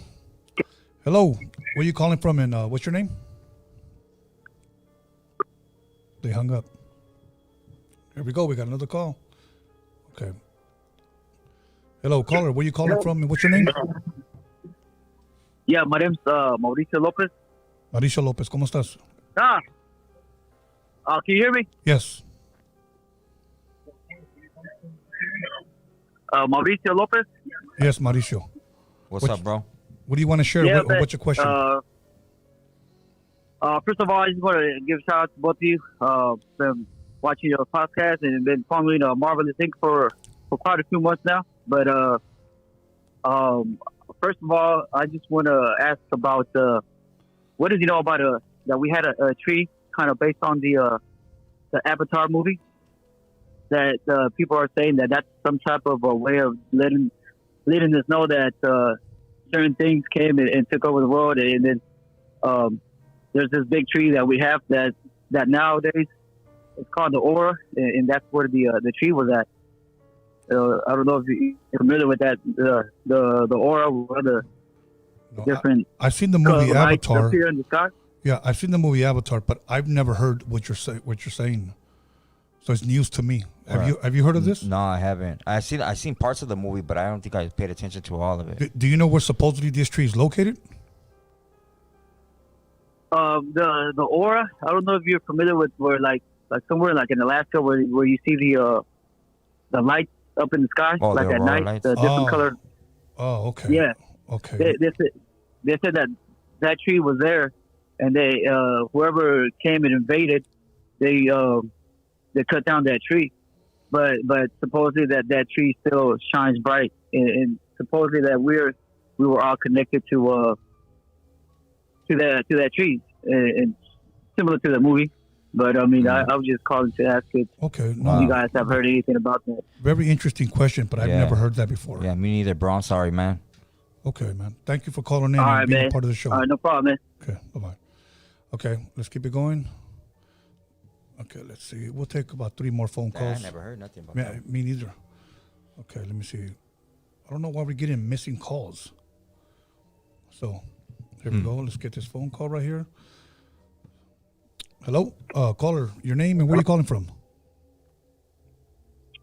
Speaker 1: Hello. Where are you calling from, and what's your name? They hung up. Here we go. We got another call. Okay. Hello, caller. Where are you calling from, and what's your name?
Speaker 4: Yeah, my name's Mauricio Lopez.
Speaker 1: Mauricio Lopez. ¿Cómo estás?
Speaker 4: Can you hear me?
Speaker 1: Yes.
Speaker 4: Mauricio Lopez.
Speaker 1: Yes, Mauricio.
Speaker 2: What's up, bro?
Speaker 1: What do you want to share?
Speaker 4: Yeah,
Speaker 1: What's your question?
Speaker 4: First of all, I just want to give a shout out to both of you. Been watching your podcast and been following Marvelous Inc. for quite a few months now. But first of all, I just want to ask about what did you know about that we had a tree kind of based on the Avatar movie, that people are saying that that's some type of a way of letting
Speaker 7: letting us know that certain things came and took over the world, and then there's this big tree that we have that nowadays it's called the aura, and that's where the tree was at. I don't know if you're familiar with that. The aura were the different.
Speaker 1: I've seen the movie Avatar.
Speaker 7: Appear in the sky.
Speaker 1: Yeah, I've seen the movie Avatar, but I've never heard what you're saying. So it's news to me. Have you heard of this?
Speaker 2: No, I haven't. I seen parts of the movie, but I don't think I paid attention to all of it.
Speaker 1: Do you know where supposedly this tree is located?
Speaker 7: The aura. I don't know if you're familiar with where like somewhere like in Alaska where you see the lights up in the sky, like at night,
Speaker 2: lights.
Speaker 7: the different color.
Speaker 1: Oh, okay.
Speaker 7: Yeah.
Speaker 1: Okay.
Speaker 7: They said that tree was there, and they whoever came and invaded, they cut down that tree, but supposedly that tree still shines bright, and supposedly that we were all connected to that tree, and similar to the movie. But I mean, I was just calling to ask if you guys have heard anything about that.
Speaker 1: Very interesting question, but I've never heard that before.
Speaker 2: Yeah, me neither, bro. I'm sorry, man.
Speaker 1: Okay, man. Thank you for calling in
Speaker 7: All
Speaker 1: and being a part of the show.
Speaker 7: All right, no problem, man.
Speaker 1: Okay, bye-bye. Okay, let's keep it going. Okay, let's see. We'll take about 3 more phone calls.
Speaker 2: I never heard nothing about that.
Speaker 1: Me neither. Okay, let me see. I don't know why we're getting missing calls. So, here we go. Let's get this phone call right here. Hello? Caller, your name and where are you calling from?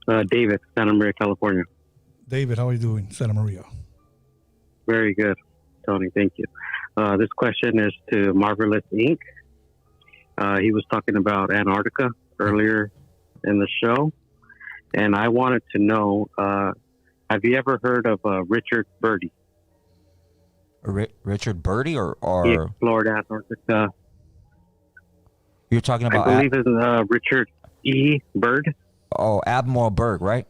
Speaker 8: David, Santa Maria, California.
Speaker 1: David, how are you doing, Santa Maria?
Speaker 8: Very good, Tony. Thank you. This question is to Marvelous Inc. He was talking about Antarctica earlier in the show, and I wanted to know, have you ever heard of Richard Birdie?
Speaker 2: Richard Birdie or
Speaker 8: He explored Antarctica.
Speaker 2: You're talking about?
Speaker 8: I believe it's Richard E. Byrd.
Speaker 2: Oh, Admiral Byrd, right?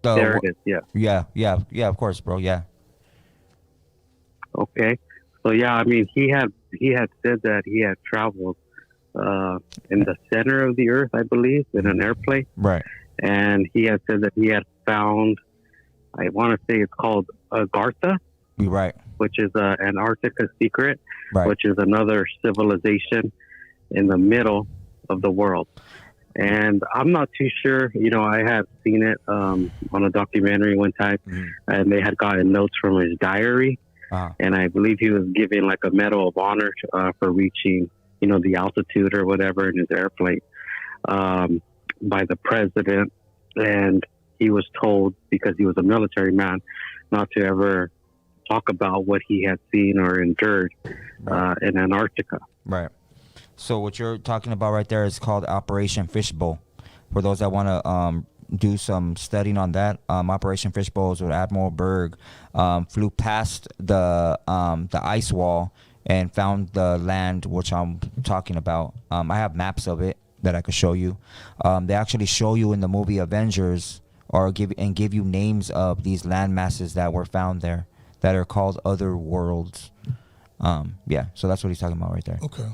Speaker 8: There it is. Yeah.
Speaker 2: Yeah. Of course, bro. Yeah.
Speaker 8: Okay. So yeah, I mean, he had said that he had traveled in the center of the Earth, I believe, in an airplane.
Speaker 2: Right.
Speaker 8: And he had said that he had found, I want to say it's called Agartha.
Speaker 2: Right.
Speaker 8: Which is Antarctica secret,
Speaker 2: right.
Speaker 8: Which is another civilization in the middle of the world. And I'm not too sure. You know, I had seen it on a documentary one time, and they had gotten notes from his diary. And I believe he was given like a Medal of Honor for reaching, you know, the altitude or whatever in his airplane by the president. And he was told, because he was a military man, not to ever talk about what he had seen or endured in Antarctica.
Speaker 2: Right. So what you're talking about right there is called Operation Fishbowl. For those that want to do some studying on that, Operation Fishbowl is where Admiral Byrd flew past the ice wall and found the land which I'm talking about. I have maps of it that I could show you. They actually show you in the movie Avengers, or give you names of these land masses that were found there that are called other worlds. Yeah, so that's what he's talking about right there.
Speaker 1: Okay.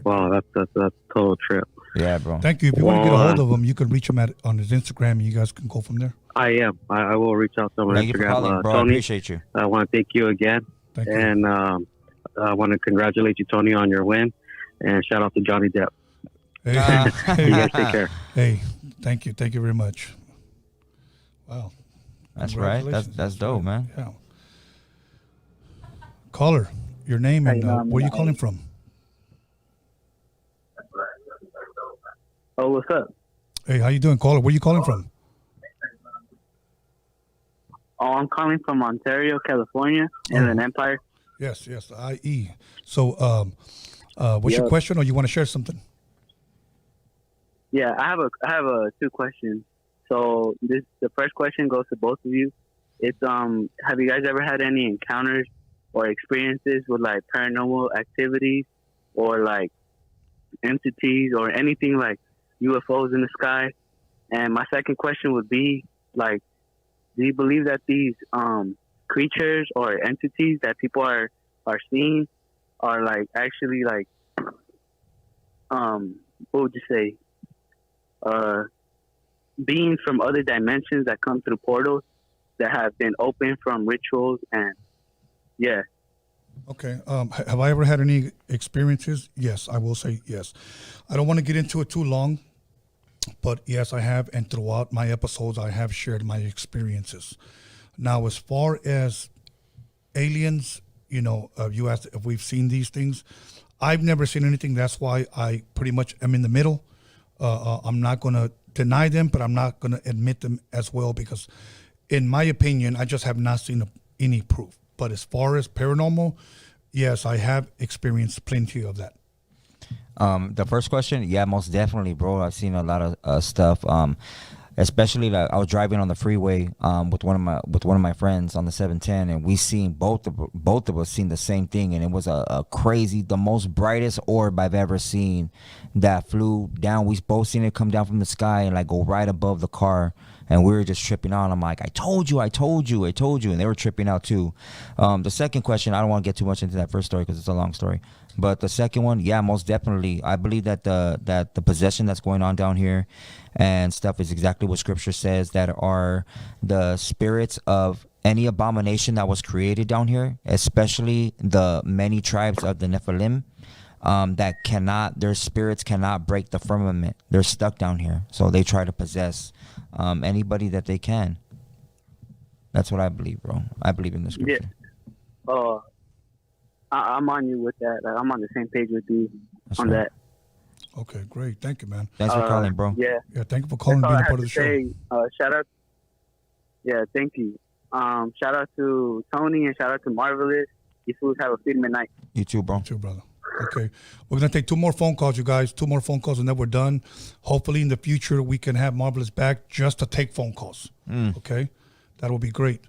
Speaker 8: Wow, that's a total trip.
Speaker 2: Yeah, bro.
Speaker 1: Thank you. If you want to get a hold of him, you can reach him on his Instagram, and you guys can go from there.
Speaker 8: I am. I will reach out to him on
Speaker 2: Thank
Speaker 8: Instagram.
Speaker 2: You for calling, bro.
Speaker 8: Tony,
Speaker 2: I appreciate you.
Speaker 8: I want to thank you again.
Speaker 1: Thank you.
Speaker 8: And I want to congratulate you, Tony, on your win. And shout out to Johnny Depp.
Speaker 1: Hey,
Speaker 8: you guys take care.
Speaker 1: Hey, thank you. Thank you very much. Wow.
Speaker 2: That's right. That's dope, man.
Speaker 1: Yeah. Caller, your name and where are you calling from?
Speaker 7: Oh, what's up?
Speaker 1: Hey, how you doing, caller? Where are you calling from?
Speaker 7: Oh, I'm calling from Ontario, California, Inland Empire.
Speaker 1: Yes, IE. So, what's your question, or you want to share something?
Speaker 7: Yeah, I have two questions. So the first question goes to both of you. It's have you guys ever had any encounters or experiences with like paranormal activities or like entities or anything like UFOs in the sky? And my second question would be like, do you believe that these creatures or entities that people are seeing are like actually like what would you say, beings from other dimensions that come through portals that have been open from rituals, and yeah.
Speaker 1: Okay. Have I ever had any experiences? Yes, I will say yes. I don't want to get into it too long, but yes, I have. And throughout my episodes, I have shared my experiences. Now, as far as aliens, you asked if we've seen these things. I've never seen anything. That's why I pretty much am in the middle. I'm not going to deny them, but I'm not going to admit them as well because, in my opinion, I just have not seen any proof. But as far as paranormal, yes, I have experienced plenty of that.
Speaker 2: The first question, yeah, most definitely, bro. I've seen a lot of stuff. Especially like I was driving on the freeway with one of my friends on the 710, and we seen both of us seen the same thing, and it was a crazy, the most brightest orb I've ever seen that flew down. We both seen it come down from the sky and like go right above the car, and we were just tripping out. I'm like, I told you, and they were tripping out too. The second question, I don't want to get too much into that first story because it's a long story. But the second one, yeah, most definitely. I believe that the possession that's going on down here and stuff is exactly what Scripture says, that are the spirits of any abomination that was created down here, especially the many tribes of the Nephilim, their spirits cannot break the firmament. They're stuck down here. So they try to possess anybody that they can. That's what I believe, bro. I believe in the Scripture.
Speaker 7: Yeah. I'm on you with that. Like, I'm on the same page with you on that.
Speaker 1: Okay, great. Thank you, man.
Speaker 2: Thanks for calling, bro.
Speaker 7: Yeah.
Speaker 1: Yeah, thank you for calling and being a part of the show.
Speaker 7: Shout out. Yeah, thank you. Shout out to Tony and shout out to Marvelous. You fools have a feed midnight.
Speaker 2: You too, bro.
Speaker 1: You too, brother. Okay, we're going to take 2 more phone calls, you guys. 2 more phone calls, and then we're done. Hopefully, in the future, we can have Marvelous back just to take phone calls. Okay? That will be great.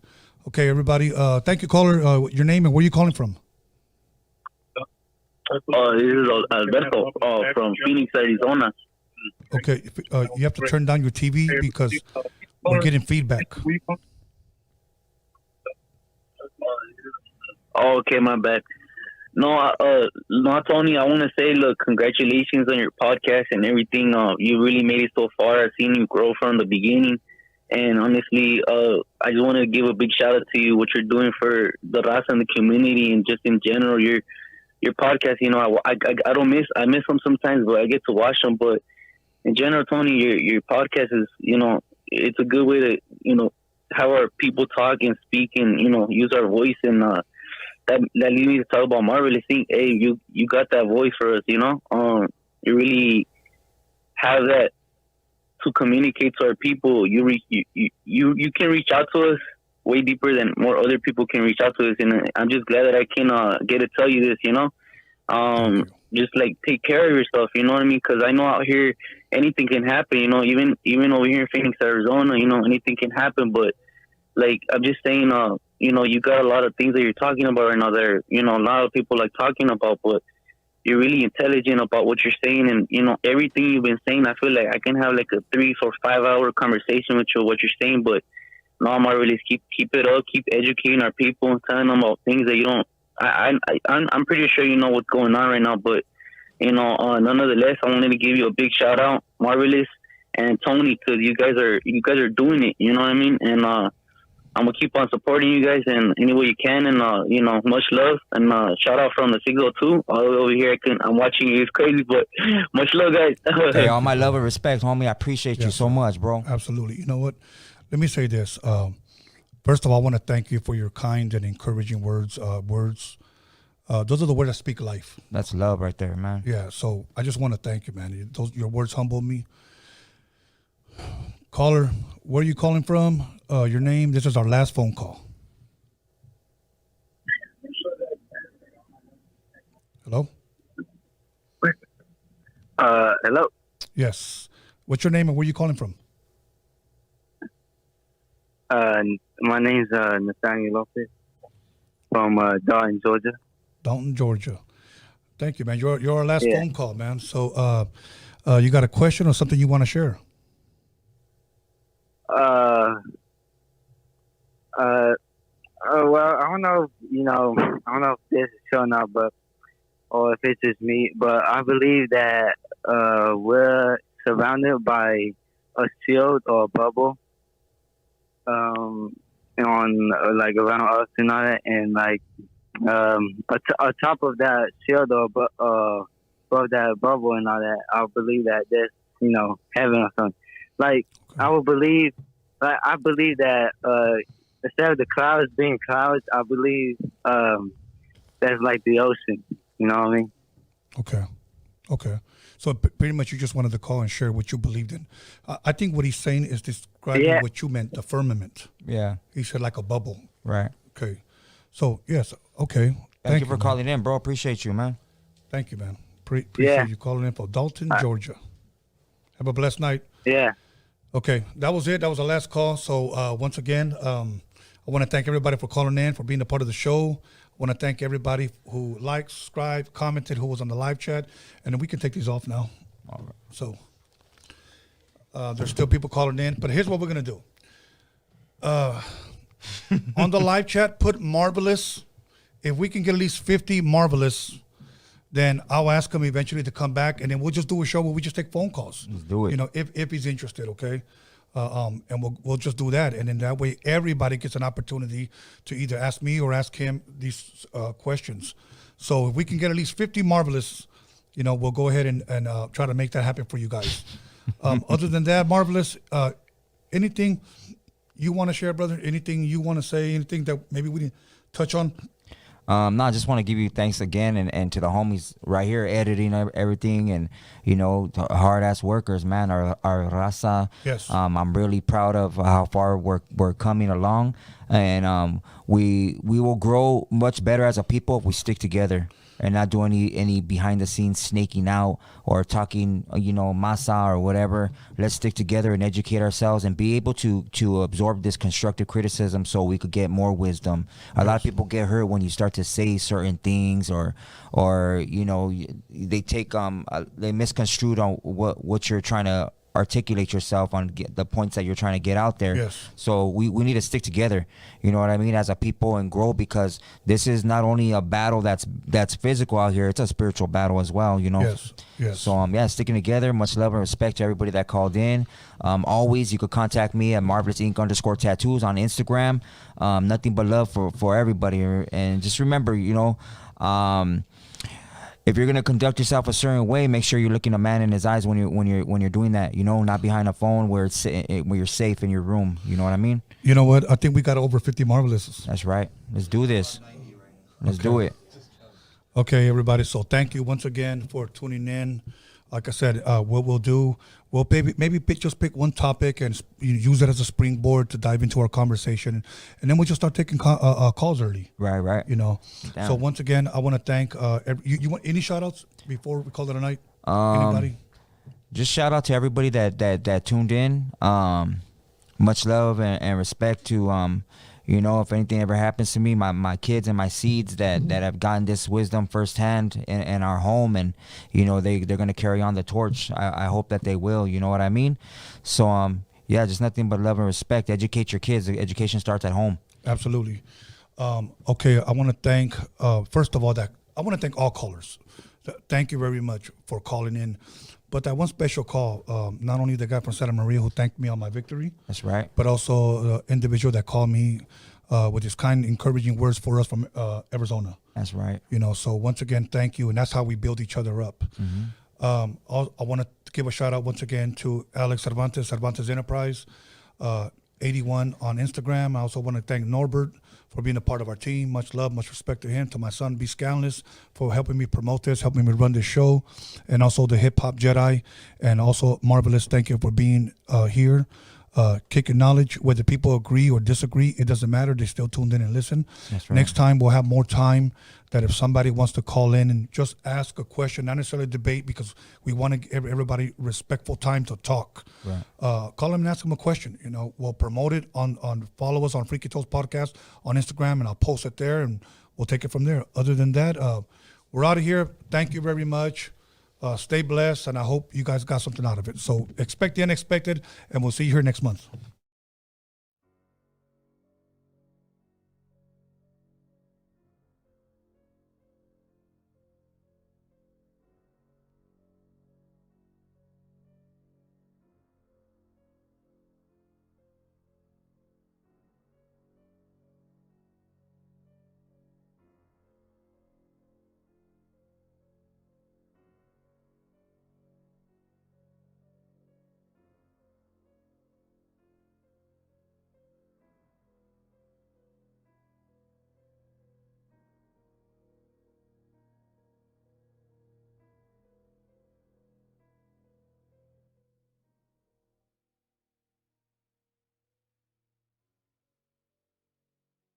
Speaker 1: Okay, everybody. Thank you, caller. Your name and where you calling from?
Speaker 9: This is Alberto from Phoenix, Arizona.
Speaker 1: Okay, you have to turn down your TV because we're getting feedback.
Speaker 9: Oh, okay, my bad. No, Tony, I want to say, look, congratulations on your podcast and everything. You really made it so far. I've seen you grow from the beginning. And honestly, I just want to give a big shout out to you, what you're doing for the Raza and the community and just in general. Your podcast, I miss them sometimes, but I get to watch them. But in general, Tony, your podcast is, it's a good way to, have our people talk and speak and, use our voice. And that leads me to talk about Marvelous thing. Hey, you got that voice for us, you really have that to communicate to our people. You can reach out to us way deeper than more other people can reach out to us, and I'm just glad that I can get to tell you this, just like take care of yourself, you know what I mean? Because I know out here anything can happen, even over here in Phoenix, Arizona, anything can happen. But like I'm just saying, you got a lot of things that you're talking about right now. There, a lot of people like talking about, but you're really intelligent about what you're saying, and everything you've been saying. I feel like I can have like a 3, 4, 5 hour conversation with you what you're saying, but. No, I'm really keep it up, keep educating our people and telling them about things that you don't. I'm pretty sure you know what's going on right now, but nonetheless, I wanted to give you a big shout out, Marvelous and Tony, because you guys are doing it. You know what I mean? And I'm gonna keep on supporting you guys in any way you can, and much love and shout out from the 602 all the way over here. I'm watching you, it's crazy, but much love, guys.
Speaker 2: Hey, all my love and respect, homie. I appreciate you so much, bro.
Speaker 1: Absolutely. You know what? Let me say this. First of all, I want to thank you for your kind and encouraging words. Those are the words that speak life.
Speaker 2: That's love right there, man.
Speaker 1: Yeah, so I just want to thank you, man. Your words humble me. Caller, where are you calling from? Your name. This is our last phone call. Hello?
Speaker 7: Hello?
Speaker 1: Yes. What's your name and where are you calling from?
Speaker 7: My name's Nathaniel Lopez from Dalton, Georgia.
Speaker 1: Dalton, Georgia. Thank you, man. You're our last phone call, man. So, you got a question or something you want to share?
Speaker 7: Well, I don't know, I don't know if this is true or not, or if it's just me, but I believe that we're surrounded by a shield or a bubble. on like around us and all that, and like on top of that shield or above that bubble and all that, I believe that there's heaven or something. Like I believe that instead of the clouds being clouds, I believe that's like the ocean. You know what I mean?
Speaker 1: Okay. So pretty much you just wanted to call and share what you believed in. I think what he's saying is describing what you meant, the firmament.
Speaker 2: Yeah.
Speaker 1: He said like a bubble.
Speaker 2: Right.
Speaker 1: Okay. So, yes. Okay.
Speaker 2: Thank you for calling in, bro. Appreciate you, man.
Speaker 1: Thank you, man. Appreciate you calling in for Dalton, Georgia. Have a blessed night.
Speaker 7: Yeah.
Speaker 1: Okay. That was it. That was the last call. So, once again, I want to thank everybody for calling in, for being a part of the show. I want to thank everybody who liked, subscribed, commented, who was on the live chat. And then we can take these off now. All right. So, there's still people calling in. But here's what we're going to do. On the live chat, put Marvelous. If we can get at least 50 Marvelous, then I'll ask him eventually to come back. And then we'll just do a show where we just take phone calls.
Speaker 2: Let's do it.
Speaker 1: If he's interested, okay? And we'll just do that, and then that way everybody gets an opportunity to either ask me or ask him these questions. So if we can get at least 50 Marvelous, we'll go ahead and try to make that happen for you guys. Other than that, Marvelous, anything you want to share, brother? Anything you want to say? Anything that maybe we didn't touch on?
Speaker 2: No, I just want to give you thanks again and to the homies right here editing everything and, hard ass workers, man, our raza.
Speaker 1: Yes.
Speaker 2: I'm really proud of how far we're coming along, and we will grow much better as a people if we stick together and not do any behind the scenes snaking out or talking, masa or whatever. Let's stick together and educate ourselves and be able to absorb this constructive criticism so we could get more wisdom. A lot of people get hurt when you start to say certain things or they take they misconstrued on what you're trying to articulate yourself on the points that you're trying to get out there.
Speaker 1: Yes.
Speaker 2: So we need to stick together, you know what I mean, as a people, and grow, because this is not only a battle that's physical out here, it's a spiritual battle as well,
Speaker 1: Yes.
Speaker 2: So sticking together. Much love and respect to everybody that called in. Always you could contact me at marvelousinc_tattoos on Instagram. Nothing but love for everybody, and just remember, if you're gonna conduct yourself a certain way, make sure you're looking a man in his eyes when you're doing that. Not behind a phone where you're safe in your room. You know what I mean?
Speaker 1: You know what? I think we got over 50 Marvelous.
Speaker 2: That's right. Let's do this. Let's do it.
Speaker 1: Okay, everybody. So thank you once again for tuning in. Like I said, what we'll do, we'll maybe just pick one topic and use it as a springboard to dive into our conversation, and then we'll just start taking calls early.
Speaker 2: Right.
Speaker 1: Damn. So once again, I want to thank. You want any shout outs before we call it a night? Anybody?
Speaker 2: Just shout out to everybody that tuned in. Much love and respect to if anything ever happens to me, my kids and my seeds that have gotten this wisdom firsthand in our home, and they're gonna carry on the torch. I hope that they will. You know what I mean? So just nothing but love and respect. Educate your kids. Education starts at home.
Speaker 1: Absolutely. Okay, I want to thank first of all all callers. Thank you very much for calling in. But that one special call, not only the guy from Santa Maria who thanked me on my victory.
Speaker 2: That's right.
Speaker 1: But also the individual that called me with his kind, encouraging words for us from Arizona.
Speaker 2: That's right.
Speaker 1: So once again, thank you. And that's how we build each other up. Mm-hmm. I want to give a shout out once again to Alex Cervantes Enterprise, 81 on Instagram. I also want to thank Norbert for being a part of our team. Much love, much respect to him. To my son, B. Scanless, for helping me promote this, helping me run this show. And also the Hip Hop Jedi. And also Marvelous, thank you for being here. Kicking knowledge, whether people agree or disagree, it doesn't matter. They still tuned in and listen.
Speaker 2: That's right.
Speaker 1: Next time we'll have more time, that if somebody wants to call in and just ask a question, not necessarily debate, because we want to give everybody respectful time to talk.
Speaker 2: Right.
Speaker 1: Call them and ask them a question. We'll promote it on follow us on Freaky Toast Podcast on Instagram, and I'll post it there, and we'll take it from there. Other than that, we're out of here. Thank you very much. Stay blessed, and I hope you guys got something out of it. So expect the unexpected, and we'll see you here next month.